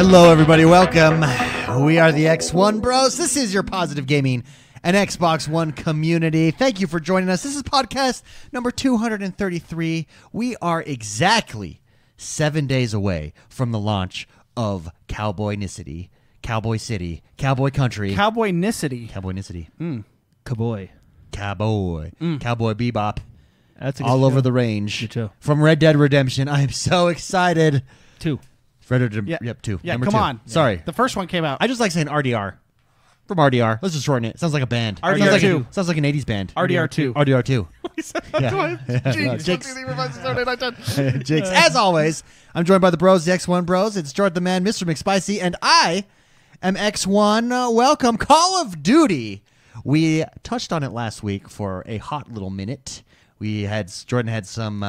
Hello, everybody. Welcome. We are the XoneBros. This is your positive gaming and Xbox One community. Thank you for joining us. This is podcast number 233. We are exactly 7 days away from the launch of Cowboy-nicity, Cowboy City, Cowboy Country. Cowboy-nicity. Cowboy-nicity. Cowboy. Cowboy. Cowboy Bebop. That's a good all show. over the range. Good show. From Red Dead Redemption. I am so excited. 2. Red Dead Redemption. Yep, 2. Yeah, Number come 2. on. Sorry. The first one came out. I just like saying RDR. From RDR. Let's just shorten it. Sounds like a band. RDR2. Sounds like an 80s band. RDR2. RDR2. Jinx. As always, I'm joined by the bros, the XoneBros. It's Jordan the Man, Mr. McSpicy, and I am X1. Welcome. Call of Duty. We touched on it last week for a hot little minute. Jordan had some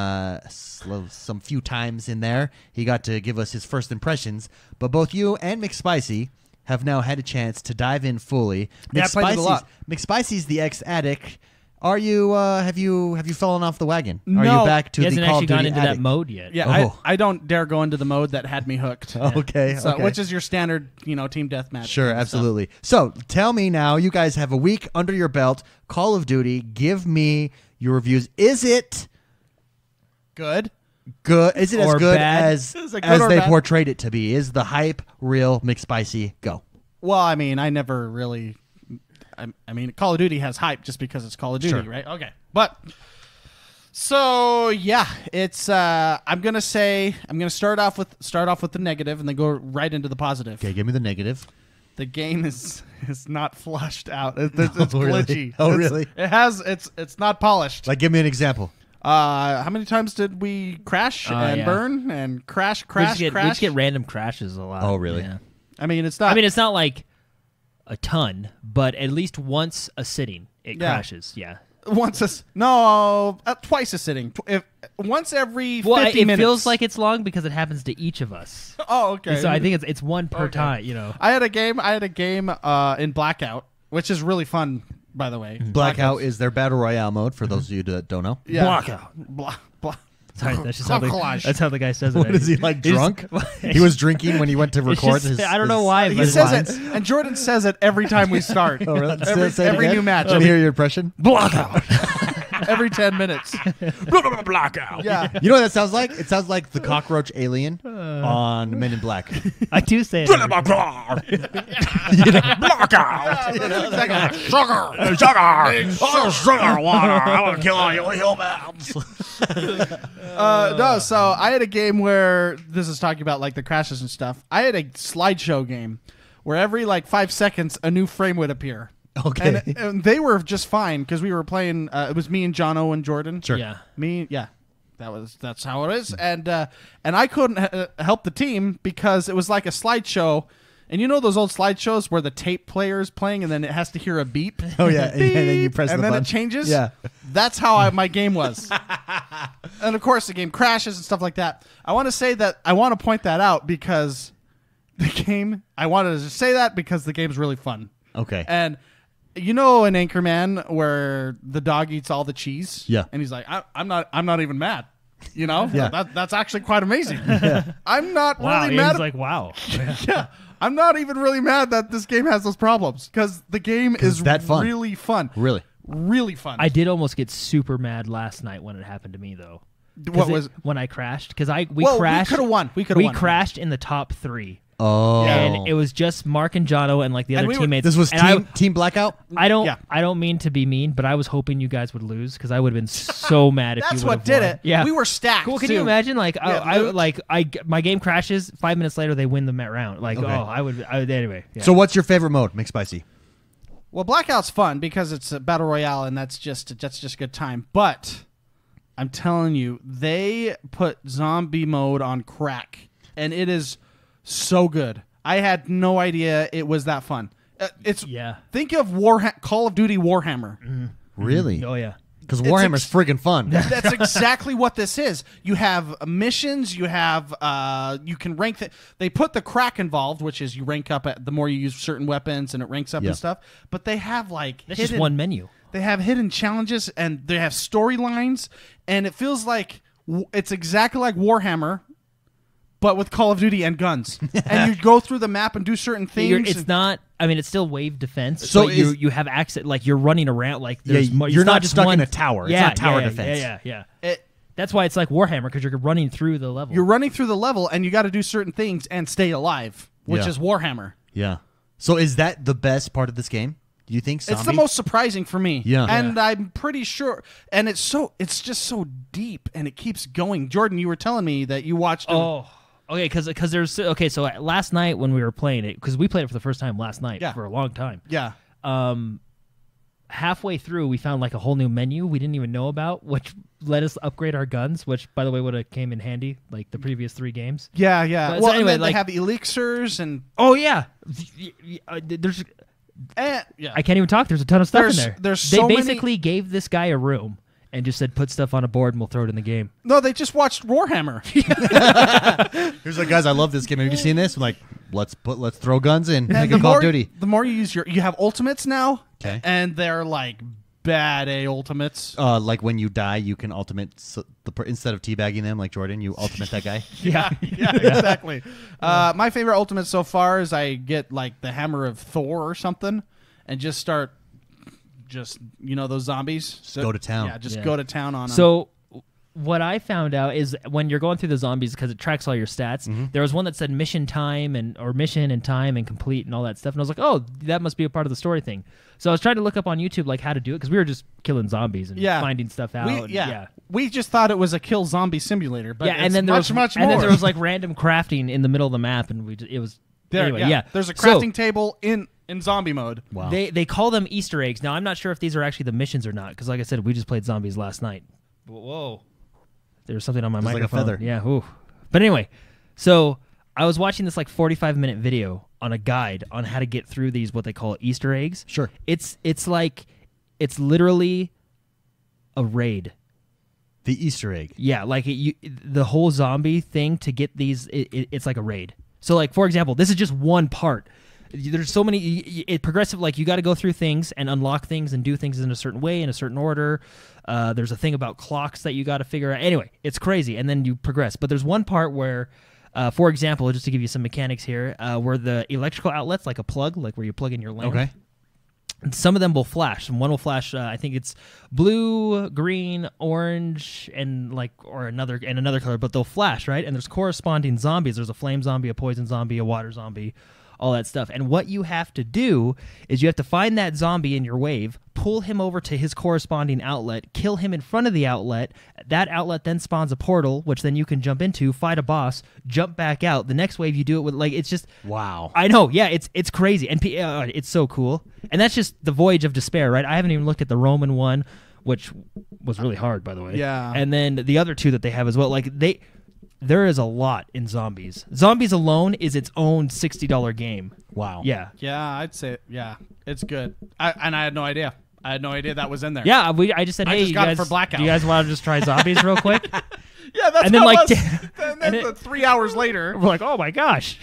few times in there. He got to give us his first impressions, but both you and McSpicy have now had a chance to dive in fully. Yeah, I played it a lot. McSpicy's the ex-addict. Are you? Have you fallen off the wagon? No. Are you back to He the hasn't Call actually of Duty gone into addict? that mode yet. Yeah, Oh. I don't dare go into the mode that had me hooked. Okay, So, okay. Which is your standard, team deathmatch. Sure, and absolutely. So tell me now, you guys have a week under your belt. Call of Duty. Give me your reviews. Is it Good. good? Is it as Or good bad? as Is it good as or they bad? portrayed it to be? Is the hype real? McSpicy, go. Well, I mean, I never really. I mean, Call of Duty has hype just because it's Call of Duty, Sure. right? Okay, but so yeah, it's. I'm gonna start off with the negative and then go right into the positive. Okay, give me the negative. The game is not flushed out. It's Oh, really? glitchy. Oh, It's- really? It's not polished. Like, give me an example. How many times did we crash and yeah. burn and crash? We just get random crashes a lot. Oh, really? Yeah. I mean, it's not. I mean, it's not like a ton, but at least once a sitting, it Yeah. crashes. Yeah. Twice a sitting. Once every 50 Well, it minutes. feels like it's long because it happens to each of us. Oh, okay. So I think it's one per Okay. time. I had a game in Blackout, which is really fun, by the way. Blackout is their battle royale mode. For those of you that don't know, Yeah. Blackout. Sorry, that's just how the guy says it. what is he like? He's- Drunk? He was drinking when he went to It's record. just- his, I don't know his- why, He but his says lines. it, and Jordan says it every time we start. Oh, really? Say it every again? new match. Let me hear your impression. Blackout. Every 10 minutes. Blackout. Yeah. You know what that sounds like? It sounds like the cockroach alien on Men in Black. I do say it. Blackout. Sugar water. I want to kill all your humans. No, so I had a game where this is talking about like the crashes and stuff. I had a slideshow game where every 5 seconds a new frame would appear. Okay. And they were just fine because we were playing. It was me and Jono and Jordan. Sure. Yeah. That's how it is. And I couldn't help the team because it was like a slideshow. And you know those old slideshows where the tape player is playing and then it has to hear a beep? Oh, yeah. And then you press and the then button. it changes? Yeah. That's how my game was. And of course, the game crashes and stuff like that. I want to point that out because I wanted to say that because the game's really fun. Okay. And you know in Anchorman where the dog eats all the cheese? Yeah. And he's like, I'm not even mad. Yeah. That's actually quite amazing. I'm not Wow. really He mad. was like, wow. Yeah. I'm not even really mad that this game has those problems because the game is that fun. really fun. Really? Really fun. I did almost get super mad last night when it happened to me, though. What was when I crashed? Because we Well, we crashed. coulda won. We coulda won. crashed in the top 3, Oh. and it was just Mark and Jono and the And other we were- teammates. This was and team Blackout? I don't. Yeah. I don't mean to be mean, but I was hoping you guys would lose because I would have been so mad if That's you would what have did won. it. Yeah. We were stacked. Cool. Can too. you imagine? My game crashes. 5 minutes later, they win the round. Okay. I would anyway. Yeah. So what's your favorite mode, McSpicy? Well, Blackout's fun because it's a battle royale and that's just a good time. But I'm telling you, they put zombie mode on crack, and it is so good. I had no idea it was that fun. Think of Call of Duty Warhammer. Really? Oh yeah. Because Warhammer's friggin' fun. That's exactly what this is. You have missions. You have you can rank. They put the crack involved, which is you rank up the more you use certain weapons, and it ranks up Yeah. and stuff. But they have That's just one menu. They have hidden challenges and they have storylines, and it feels like it's exactly like Warhammer, but with Call of Duty and guns. And you go through the map and do certain things. It's not. I mean, it's still wave defense. So but you have access. Like you're running around. Like Yeah, there's you're not just stuck one, in a tower. Yeah, it's not tower yeah, defense. Yeah. It- That's why it's like Warhammer, because you're running through the level. You're running through the level, and you got to do certain things and stay alive, which Yeah. is Warhammer. Yeah. So is that the best part of this game? Do you think zombie? It's the most surprising for me. Yeah. And I'm pretty sure. And it's just so deep, and it keeps going. Jordan, you were telling me that you watched. Oh, okay. Because there's okay. So last night when we were playing it, because we played it for the first time last night for a long time. Yeah. Halfway through, we found like a whole new menu we didn't even know about, which let us upgrade our guns. Which, by the way, would have came in handy like the previous 3 games. Yeah. But, Well, so anyway, and then they have elixirs and. Oh yeah, there's. Yeah. I can't even talk. There's a ton of stuff in there. There's they so basically gave this guy a room and just said, put stuff on a board and we'll throw it in the game. No, they just watched Warhammer. Here's like, guys, I love this game. Have you seen this? I'm like, let's throw guns in. Make the a Call more, of Duty. the more you use you have ultimates now. 'Kay. And they're like bad ultimates. Like when you die, you can ultimate instead of teabagging them like Jordan, you ultimate that guy. Yeah. Yeah, exactly. My favorite ultimate so far is I get like the Hammer of Thor or something, and just start, those zombies. Go to town. Yeah, go to town on them. So what I found out is when you're going through the zombies, because it tracks all your stats, there was one that said mission time or mission and time and complete and all that stuff. And I was like, oh, that must be a part of the story thing. So I was trying to look up on YouTube like how to do it, because we were just killing zombies and finding stuff out. We just thought it was a kill zombie simulator, but and then there was much and more. then there was like random crafting in the middle of the map, and it was there. anyway. Yeah, there's a So, crafting table in zombie mode. Wow. They call them Easter eggs. Now I'm not sure if these are actually the missions or not, because like I said, we just played zombies last night. Whoa, there was something on my Just like a microphone. feather. Yeah. Ooh. But anyway, so I was watching this like 45-minute video on a guide on how to get through these what they call Easter eggs. Sure. It's literally a raid. The Easter egg. Yeah, like the whole zombie thing to get these, it's like a raid. So, like, for example, this is just one part. There's so many, progressive, like, you got to go through things and unlock things and do things in a certain way, in a certain order. There's a thing about clocks that you got to figure out. Anyway, it's crazy, and then you progress. But there's one part where, for example, just to give you some mechanics here, where the electrical outlets, like a plug, like where you plug in your lamp. Okay. Some of them will flash. And one will flash. I think it's blue, green, orange, and another color. But they'll flash, right? And there's corresponding zombies. There's a flame zombie, a poison zombie, a water zombie, all that stuff. And what you have to do is you have to find that zombie in your wave, pull him over to his corresponding outlet, kill him in front of the outlet. That outlet then spawns a portal, which then you can jump into, fight a boss, jump back out. The next wave you do it with, like, it's just... Wow. I know, yeah, it's crazy. And it's so cool. And that's just the Voyage of Despair, right? I haven't even looked at the Roman one, which was really hard, by the way. Yeah. And then the other two that they have as well, like, there is a lot in zombies. Zombies alone is its own $60 game. Wow. Yeah. Yeah, I'd say, it's good. I had no idea. I had no idea that was in there. Yeah, I just said, hey, just you got guys, it for Blackout. do you guys want to just try zombies real quick? Yeah, that's And then, how like, it was. And then 3 hours later. We're like, oh my gosh.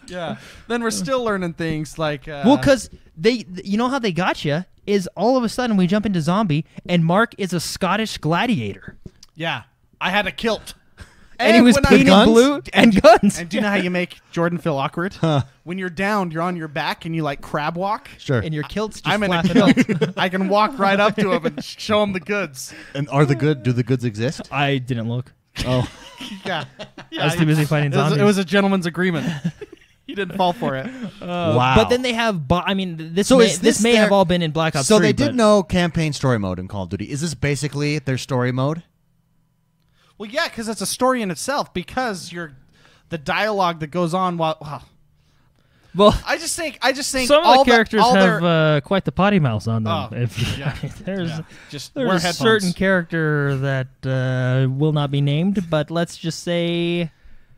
Yeah. Then we're still learning things like... Well, because you know how they got you is all of a sudden we jump into zombie and Mark is a Scottish gladiator. Yeah. I had a kilt. And he was when I- painted guns? blue and guns. And do you know how you make Jordan feel awkward? When you're down, you're on your back and you like crab walk. Sure. And your kilt's just I'm in a flapping kilt. up. I can walk right up to him and show him the goods. And do the goods exist? I didn't look. Oh. Yeah. I was too busy fighting zombies. It was a gentleman's agreement. He didn't fall for it. Wow. But then they have, this So may, is this may have their- all been in Black Ops So 3, they but did no campaign story mode in Call of Duty. Is this basically their story mode? Well, yeah, because it's a story in itself. Because the dialogue that goes on while. Well, I just think some all of the characters all their- have quite the potty mouths on them. Oh, Yeah. yeah. Just There's wear a headphones. certain character that will not be named, but let's just say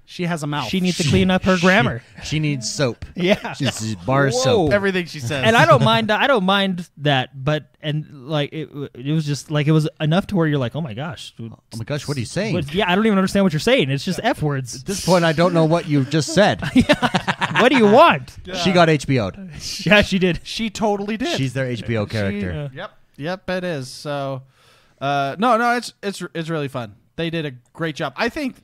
She has a mouth. she needs to clean up her grammar. She needs soap. Yeah. She's bar of Whoa. soap. everything she says. And I don't mind. I don't mind that, but it was just like it was enough to where you're like, oh my gosh, Oh my gosh, what are you saying? yeah, I don't even understand what you're saying. It's just F words. At this point, I don't know what you just said. What do you want? She got HBO'd. Yeah, she did. She totally did. She's their HBO character. Yep, it is. So, no, it's really fun. They did a great job. I think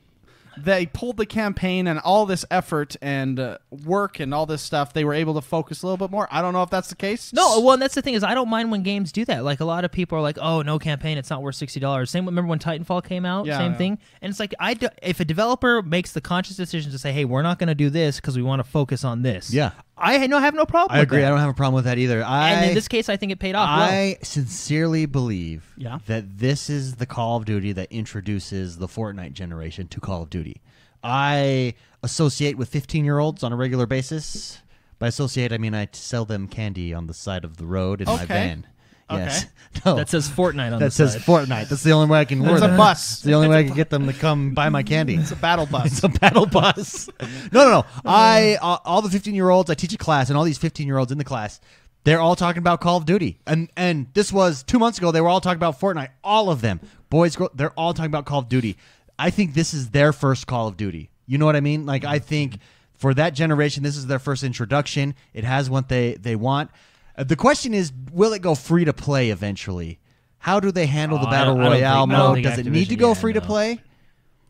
they pulled the campaign and all this effort and work and all this stuff, they were able to focus a little bit more. I don't know if that's the case. No, well, and that's the thing is I don't mind when games do that. Like a lot of people are like, "Oh, no campaign, it's not worth $60." Same. Remember when Titanfall came out? Yeah, Same yeah. thing. And it's like if a developer makes the conscious decision to say, "Hey, we're not going to do this because we want to focus on this," Yeah. I have no problem. I with agree. that. I don't have a problem with that either. And in this case, I think it paid off. I sincerely believe Yeah. that this is the Call of Duty that introduces the Fortnite generation to Call of Duty. I associate with 15-year-olds on a regular basis. By associate, I mean I sell them candy on the side of the road in my Okay. van. Yes. Okay. No. That says Fortnite on That the says side. Fortnite. That's the only way I can lure It's a them. bus. It's the only way I can get them to come buy my candy. It's a battle bus. It's a battle bus. No. All the 15-year-olds, I teach a class, and all these 15-year-olds in the class, they're all talking about Call of Duty. And this was 2 months ago. They were all talking about Fortnite. All of them. Boys, girls, they're all talking about Call of Duty. I think this is their first Call of Duty. You know what I mean? Like, I think for that generation, this is their first introduction. It has what they want. The question is, will it go free to play eventually? How do they handle the Battle I don't Royale think- I don't mode? think Does it need to Activision- go yeah, free to no. play?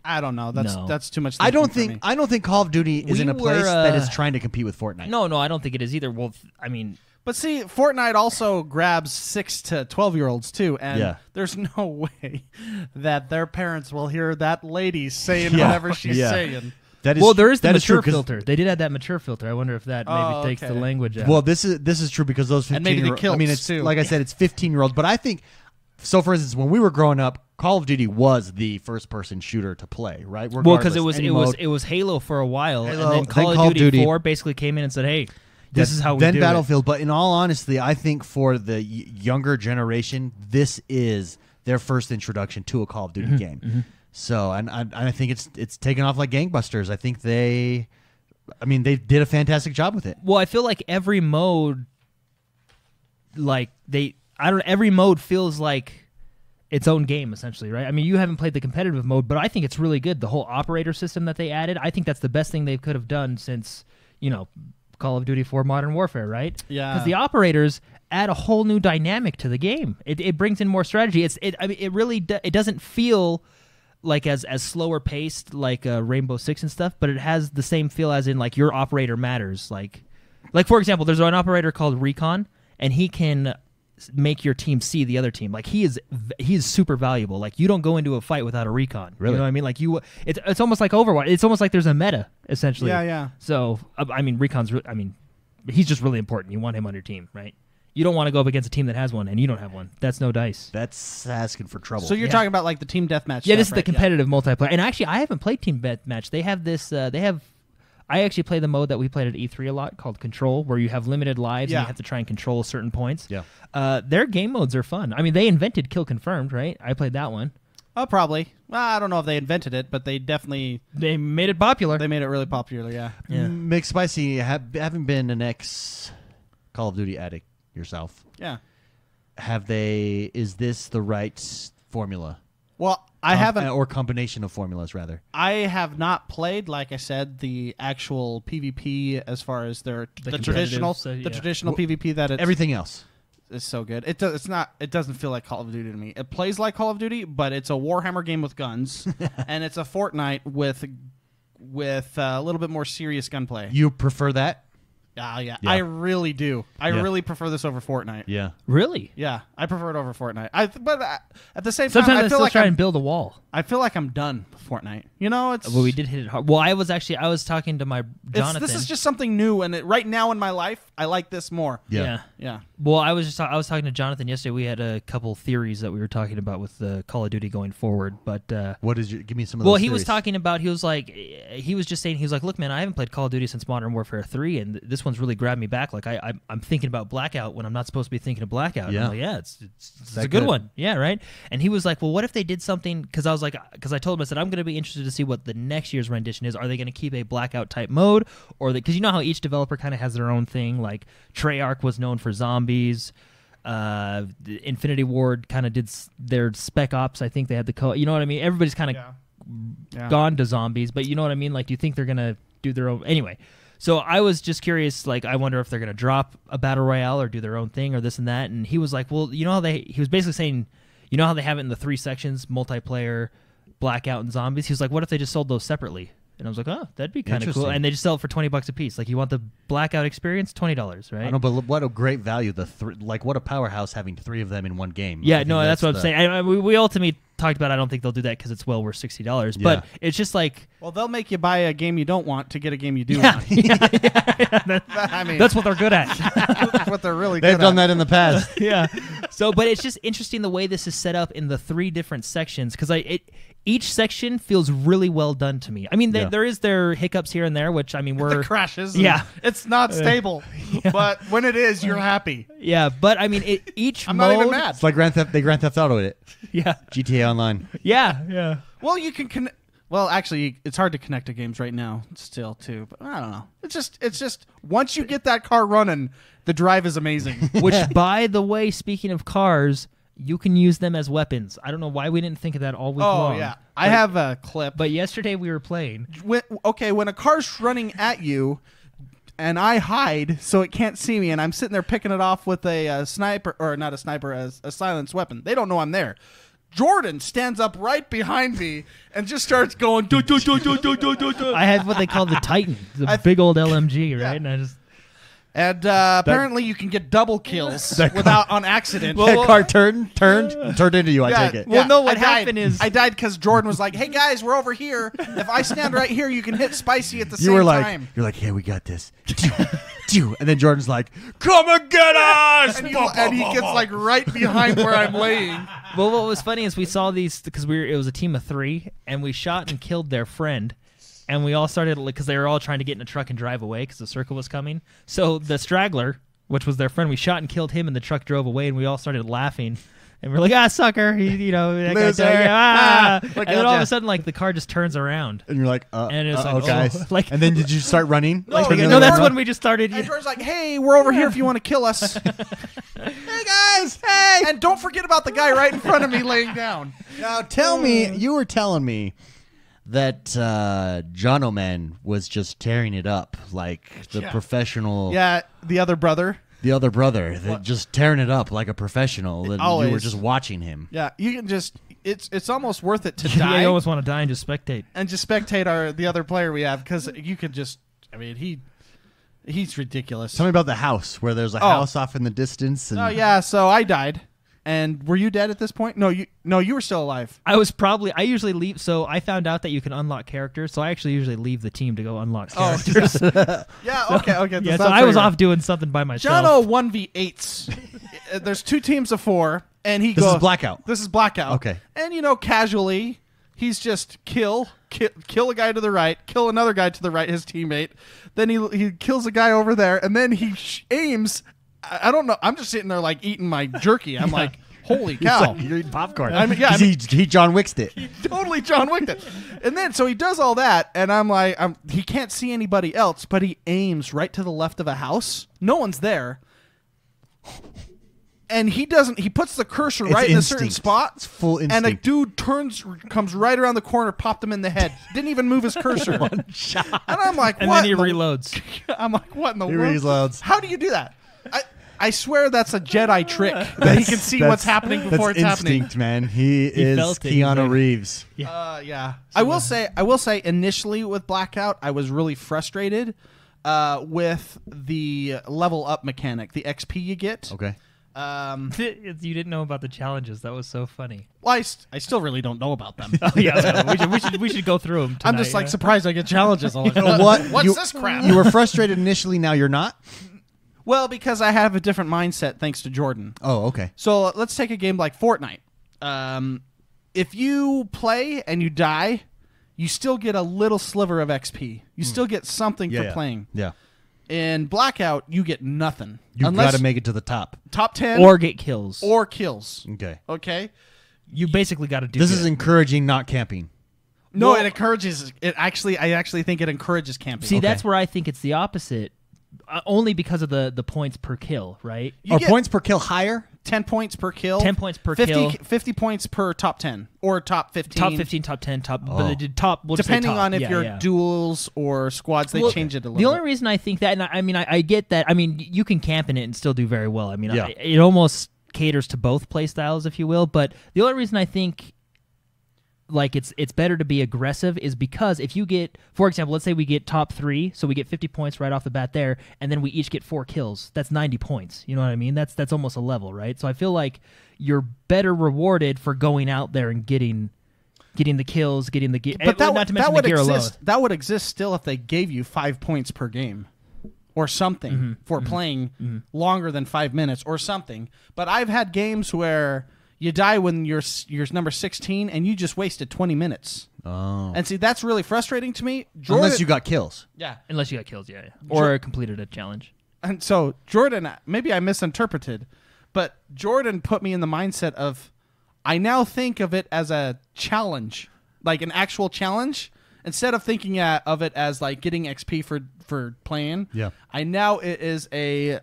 I don't know. No. That's too much. I don't thinking think for me. I don't think Call of Duty is We in a place were, that is trying to compete with Fortnite. No, I don't think it is either. Well, I mean, But see, Fortnite also grabs 6 to 12-year-olds too, and Yeah. there's no way that their parents will hear that lady saying Yeah. whatever she's Yeah. saying. That is well, there is the that is true, mature 'cause- filter. They did have that mature filter. I wonder if that maybe Oh, takes the okay. language out. Well, this is true because those 15 And maybe the I mean, kilts, it's too. like I said, it's 15-year-olds. But I think so. For instance, when we were growing up, Call of Duty was the first-person shooter to play, right? well, because Regardless, it any was mode. it was Halo for a while, Halo, and then Call of Duty 4 basically came in and said, "Hey, this is how we then do Battlefield. But in all honesty, I think for the younger generation, this is their first introduction to a Call of Duty game. So, and I think it's taken off like gangbusters. I think they did a fantastic job with it. Well, I feel like every mode, every mode feels like its own game, essentially, right? I mean, you haven't played the competitive mode, but I think it's really good. The whole operator system that they added, I think that's the best thing they could have done since, Call of Duty 4 Modern Warfare, right? Yeah. Because the operators add a whole new dynamic to the game. It brings in more strategy. It really it doesn't feel like as slower paced like Rainbow Six and stuff, but it has the same feel as in like your operator matters. Like for example, there's an operator called Recon, and he can make your team see the other team. Like he is super valuable. Like you don't go into a fight without a recon. Really? You know what I mean? Like it's almost like Overwatch. It's almost like there's a meta essentially. Yeah. So I mean, Recon's. He's just really important. You want him on your team, right? You don't want to go up against a team that has one, and you don't have one. That's no dice. That's asking for trouble. So you're Yeah. talking about like the team deathmatch. Yeah, stuff, this is the right? competitive multiplayer. And actually, I haven't played Team Deathmatch. They have this. I actually play the mode that we played at E3 a lot called Control, where you have limited lives and Yeah. you have to try and control certain points. Yeah. Their game modes are fun. I mean, they invented Kill Confirmed, right? I played that one. Oh, probably. Well, I don't know if they invented it, but they definitely They made it popular. they made it really popular. Yeah. Yeah. McSpicy, haven't been an ex Call of Duty addict yourself. Yeah. Is this the right formula? Well, I haven't. Or combination of formulas, rather. I have not played, like I said, the actual PvP as far as the competitive, traditional so, yeah. the traditional PvP that it's Everything else. is so good. It doesn't feel like Call of Duty to me. It plays like Call of Duty, but it's a Warhammer game with guns, and it's a Fortnite with a little bit more serious gunplay. You prefer that? Yeah. Yeah. I really do. I Yeah. really prefer this over Fortnite. Yeah. Really? Yeah, I prefer it over Fortnite. But at the same Sometimes time, I I feel still like try and build a wall. I feel like I'm done with Fortnite. You know, it's Well, we did hit it hard. Well, I was talking to my Jonathan. This is just something new, and right now in my life, I like this more. Yeah. Yeah. Well, I was talking to Jonathan yesterday. We had a couple theories that we were talking about with the Call of Duty going forward, but Give me some of those well, he was theories. talking about. He was just saying, look, man, I haven't played Call of Duty since Modern Warfare 3, and this one's really grabbed me back. Like I'm thinking about Blackout when I'm not supposed to be thinking of Blackout. Yeah. I'm like, yeah, it's that a good good? one. Yeah, right. And he was like, well, what if they did something? Because I told him, I said, I'm going to be interested to see what the next year's rendition is. Are they going to keep a Blackout type mode, or because you know how each developer kind of has their own thing. Like Treyarch was known for zombies. The Infinity Ward kind of did their Spec Ops. I think they had you know what I mean? Everybody's kind of gone to zombies, but you know what I mean? Like, do you think they're going to do their own? Anyway, so I was just curious, like, I wonder if they're going to drop a Battle Royale or do their own thing or this and that. And he was like, well, you know how he was basically saying, you know how they have it in the 3 sections, multiplayer, Blackout and Zombies. He was like, what if they just sold those separately? And I was like, oh, that'd be kind of cool. Interesting. And they just sell it for $20 a piece. Like, you want the Blackout experience? $20, right? I know, but what a great value. Like, what a powerhouse having 3 of them in one game. Yeah, I think no, that's what I'm saying. We ultimately talked about, I don't think they'll do that because it's well worth $60. But it's just like... Well, they'll make you buy a game you don't want to get a game you do Yeah, want. I mean, that's what they're good at. That's what they're really good They've at. done that in the past. Yeah. So, but it's just interesting the way this is set up in the 3 different sections because each section feels really well done to me. I mean, there is their hiccups here and there, which I mean The crashes. Yeah. It's not stable, but when it is, you're happy. Yeah, but I mean, each I'm mode. not even mad. It's like Grand Theft Auto it. Yeah. GTA Online. Yeah. Well, you can Well, actually, it's hard to connect to games right now still too. But I don't know. It's just once you get that car running, the drive is amazing. Which, by the way, speaking of cars, you can use them as weapons. I don't know why we didn't think of that all week long. Oh yeah, I have a clip. But yesterday we were playing. When a car's running at you, and I hide so it can't see me, and I'm sitting there picking it off with a sniper, or not a sniper, a silenced weapon. They don't know I'm there. Jordan stands up right behind me and just starts going. Do, do, do, do, do, do, do, do. I had what they call the Titan, the big old LMG, right? Yeah. And I just. And apparently you can get double kills without on accident. That car turned into you. I take it. Well, no, what I died. happened is- I died because Jordan was like, "Hey guys, we're over here. If I stand right here, you can hit Spicy at the You same were like, time." you're like, hey, we got this. And then Jordan's like, come and get us! And he gets like right behind where I'm laying. Well, what was funny is we saw these because it was a team of 3, and we shot and killed their friend. And we all started, because they were all trying to get in a truck and drive away because the circle was coming. So the straggler, which was their friend, we shot and killed him, and the truck drove away, and we all started laughing. And we're like, sucker. That guy's Loser. And then all of a sudden, like, the car just turns around. And you're like, And it's like, guys. like- And then did you start running? No, Turn yeah, the No, other that's way when around? we just started. And Jordan's like, "Hey, we're over here if you want to kill us." Hey, guys! Hey! And don't forget about the guy right in front of me laying down. Now, tell me, you were telling me that John O'Man was just tearing it up like the professional. Yeah, the other brother. The other brother, just tearing it up like a professional. That you were Always. just watching him. Yeah, you can just it's almost worth it to Yeah, die you almost want to die and just spectate. and just spectate the other player we have because you could just. I mean, he's ridiculous. Tell me about the house where there's a house off in the distance. And Oh yeah, so I died. And were you dead at this point? No, you were still alive. I usually leave. So I found out that you can unlock characters. So I actually usually leave the team to go unlock characters. Yeah, okay. Yeah, so I was off doing something by myself. Jono 1v8s. There's 2 teams of 4, and he This goes. is Blackout. This is Blackout. Okay. And casually, he's just kill a guy to the right, kill another guy to the right, his teammate. Then he kills a guy over there, and then he aims. I don't know. I'm just sitting there like eating my jerky. I'm like, holy cow. You're eating popcorn. I mean, yeah, 'Cause he John Wicked it. He totally John Wicked it. And then so he does all that, and I'm like, he can't see anybody else, but he aims right to the left of a house. No one's there. And he puts the cursor It's right in a certain instinct. spot. It's full And a instinct. dude comes right around the corner, popped him in the head. Didn't even move his cursor. And I'm like, and what? then he in the- reloads. I'm like, what in the He world? reloads. How do you do that? I swear that's a Jedi trick that he can see what's happening before it's that's happening. instinct, man. He is felt it. Keanu Reeves. Yeah. I will say initially with Blackout, I was really frustrated with the level up mechanic, the XP you get. Okay. You didn't know about the challenges. That was so funny. Well, I still really don't know about them. Oh yeah, we should go through them. I'm just like surprised I get challenges. I'm like, What's You- this crap? You were frustrated initially. Now you're not. Well, because I have a different mindset thanks to Jordan. Oh, okay. So let's take a game like Fortnite. If you play and you die, you still get a little sliver of XP. You still get something for playing. Yeah. In Blackout, you get nothing. You've got to make it to the top. top 10 or get kills. or kills. Okay. Okay? You basically got to do. This good. is encouraging not camping. No, Well- it encourages it. I actually think it encourages camping. See, Okay. that's where I think it's the opposite. Only because of the points per kill, right? You Are get points per kill higher? 10 points per kill. 10 points per 50, kill. 50 points per top 10 or top 15. Top 15, top 10, top. Oh. But top. We'll just say Depending top. on if Yeah, you're yeah. duels or squads, they Well, change it a little The bit. only reason I think that, and I get that. I mean, you can camp in it and still do very well. I mean, Yeah. it almost caters to both play styles, if you will. But the only reason I think like it's better to be aggressive is because if you get, for example, let's say we get top 3, so we get 50 points right off the bat there, and then we each get 4 kills. That's 90 points. You know what I mean? That's almost a level, right? So I feel like you're better rewarded for going out there and getting the kills, getting the gear. But not to mention the gear alone. That would exist still if they gave you 5 points per game or something for playing longer than 5 minutes or something. But I've had games where you die when you're number 16 and you just wasted 20 minutes. Oh. And see, that's really frustrating to me. Unless you got kills. Yeah. Unless you got kills, yeah. Or completed a challenge. And so Jordan, maybe I misinterpreted, but Jordan put me in the mindset of, I now think of it as a challenge, like an actual challenge, instead of thinking of it as like getting XP for playing. Yeah. I now it is a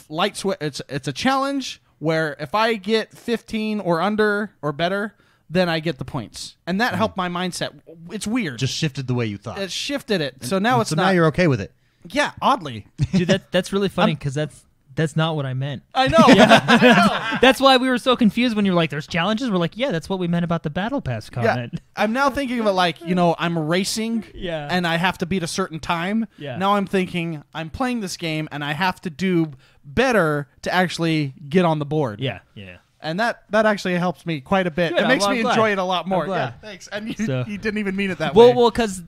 light switch. It's a challenge where if I get 15 or under or better, then I get the points, and that helped my mindset. It's weird. Just shifted the way you thought. It shifted it, so now it's so not. now you're okay with it. Yeah, oddly. Dude, that's really funny because that's not what I meant. I know. I know. That's why we were so confused when you were like, "There's challenges." We're like, "Yeah, that's what we meant about the battle pass comment." Yeah. I'm now thinking of it like, I'm racing Yeah. and I have to beat a certain time. Yeah. Now I'm thinking I'm playing this game and I have to do better to actually get on the board. Yeah. And that actually helps me quite a bit. Good, It makes I'm me glad. enjoy it a lot more. I'm glad. Yeah, thanks. And you So- didn't even mean it that way. Well, because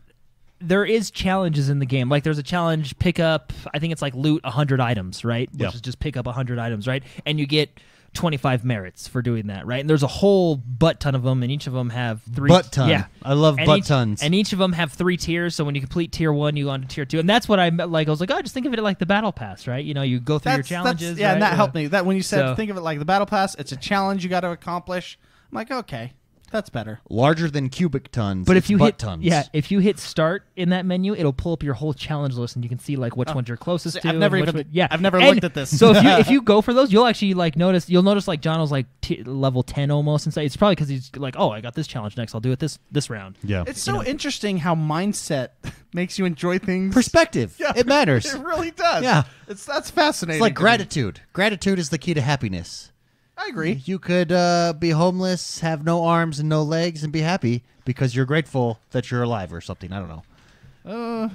there is challenges in the game. Like there's a challenge, pick up, I think it's like loot 100 items, right? Yeah. Which is just pick up 100 items, right? And you get 25 merits for doing that, right? And there's a whole butt ton of them, and each of them have 3... Butt ton. Yeah. I love And butt tons. And each of them have 3 tiers, so when you complete tier 1, you go on to tier 2. And that's what I meant. Like, I was like, just think of it like the battle pass, right? You go through your challenges. Yeah, right? and that helped me. That when you said So- think of it like the battle pass, it's a challenge you got to accomplish. I'm like, okay, that's better. Larger than cubic tons. But it's if you butt hit tons. if you hit start in that menu, it'll pull up your whole challenge list, and you can see like which ones you're closest See, to. I've never and which even- one- I've never And looked at this. So if you go for those, you'll actually notice like John was like level 10 almost, and it's probably because he's like, I got this challenge next. I'll do it this round. Yeah. It's so interesting how mindset makes you enjoy things. Perspective. Yeah, It matters. It really does. Yeah. That's fascinating. It's like to me. gratitude. Gratitude is the key to happiness. I agree. You could be homeless, have no arms and no legs, and be happy because you're grateful that you're alive or something. I don't know.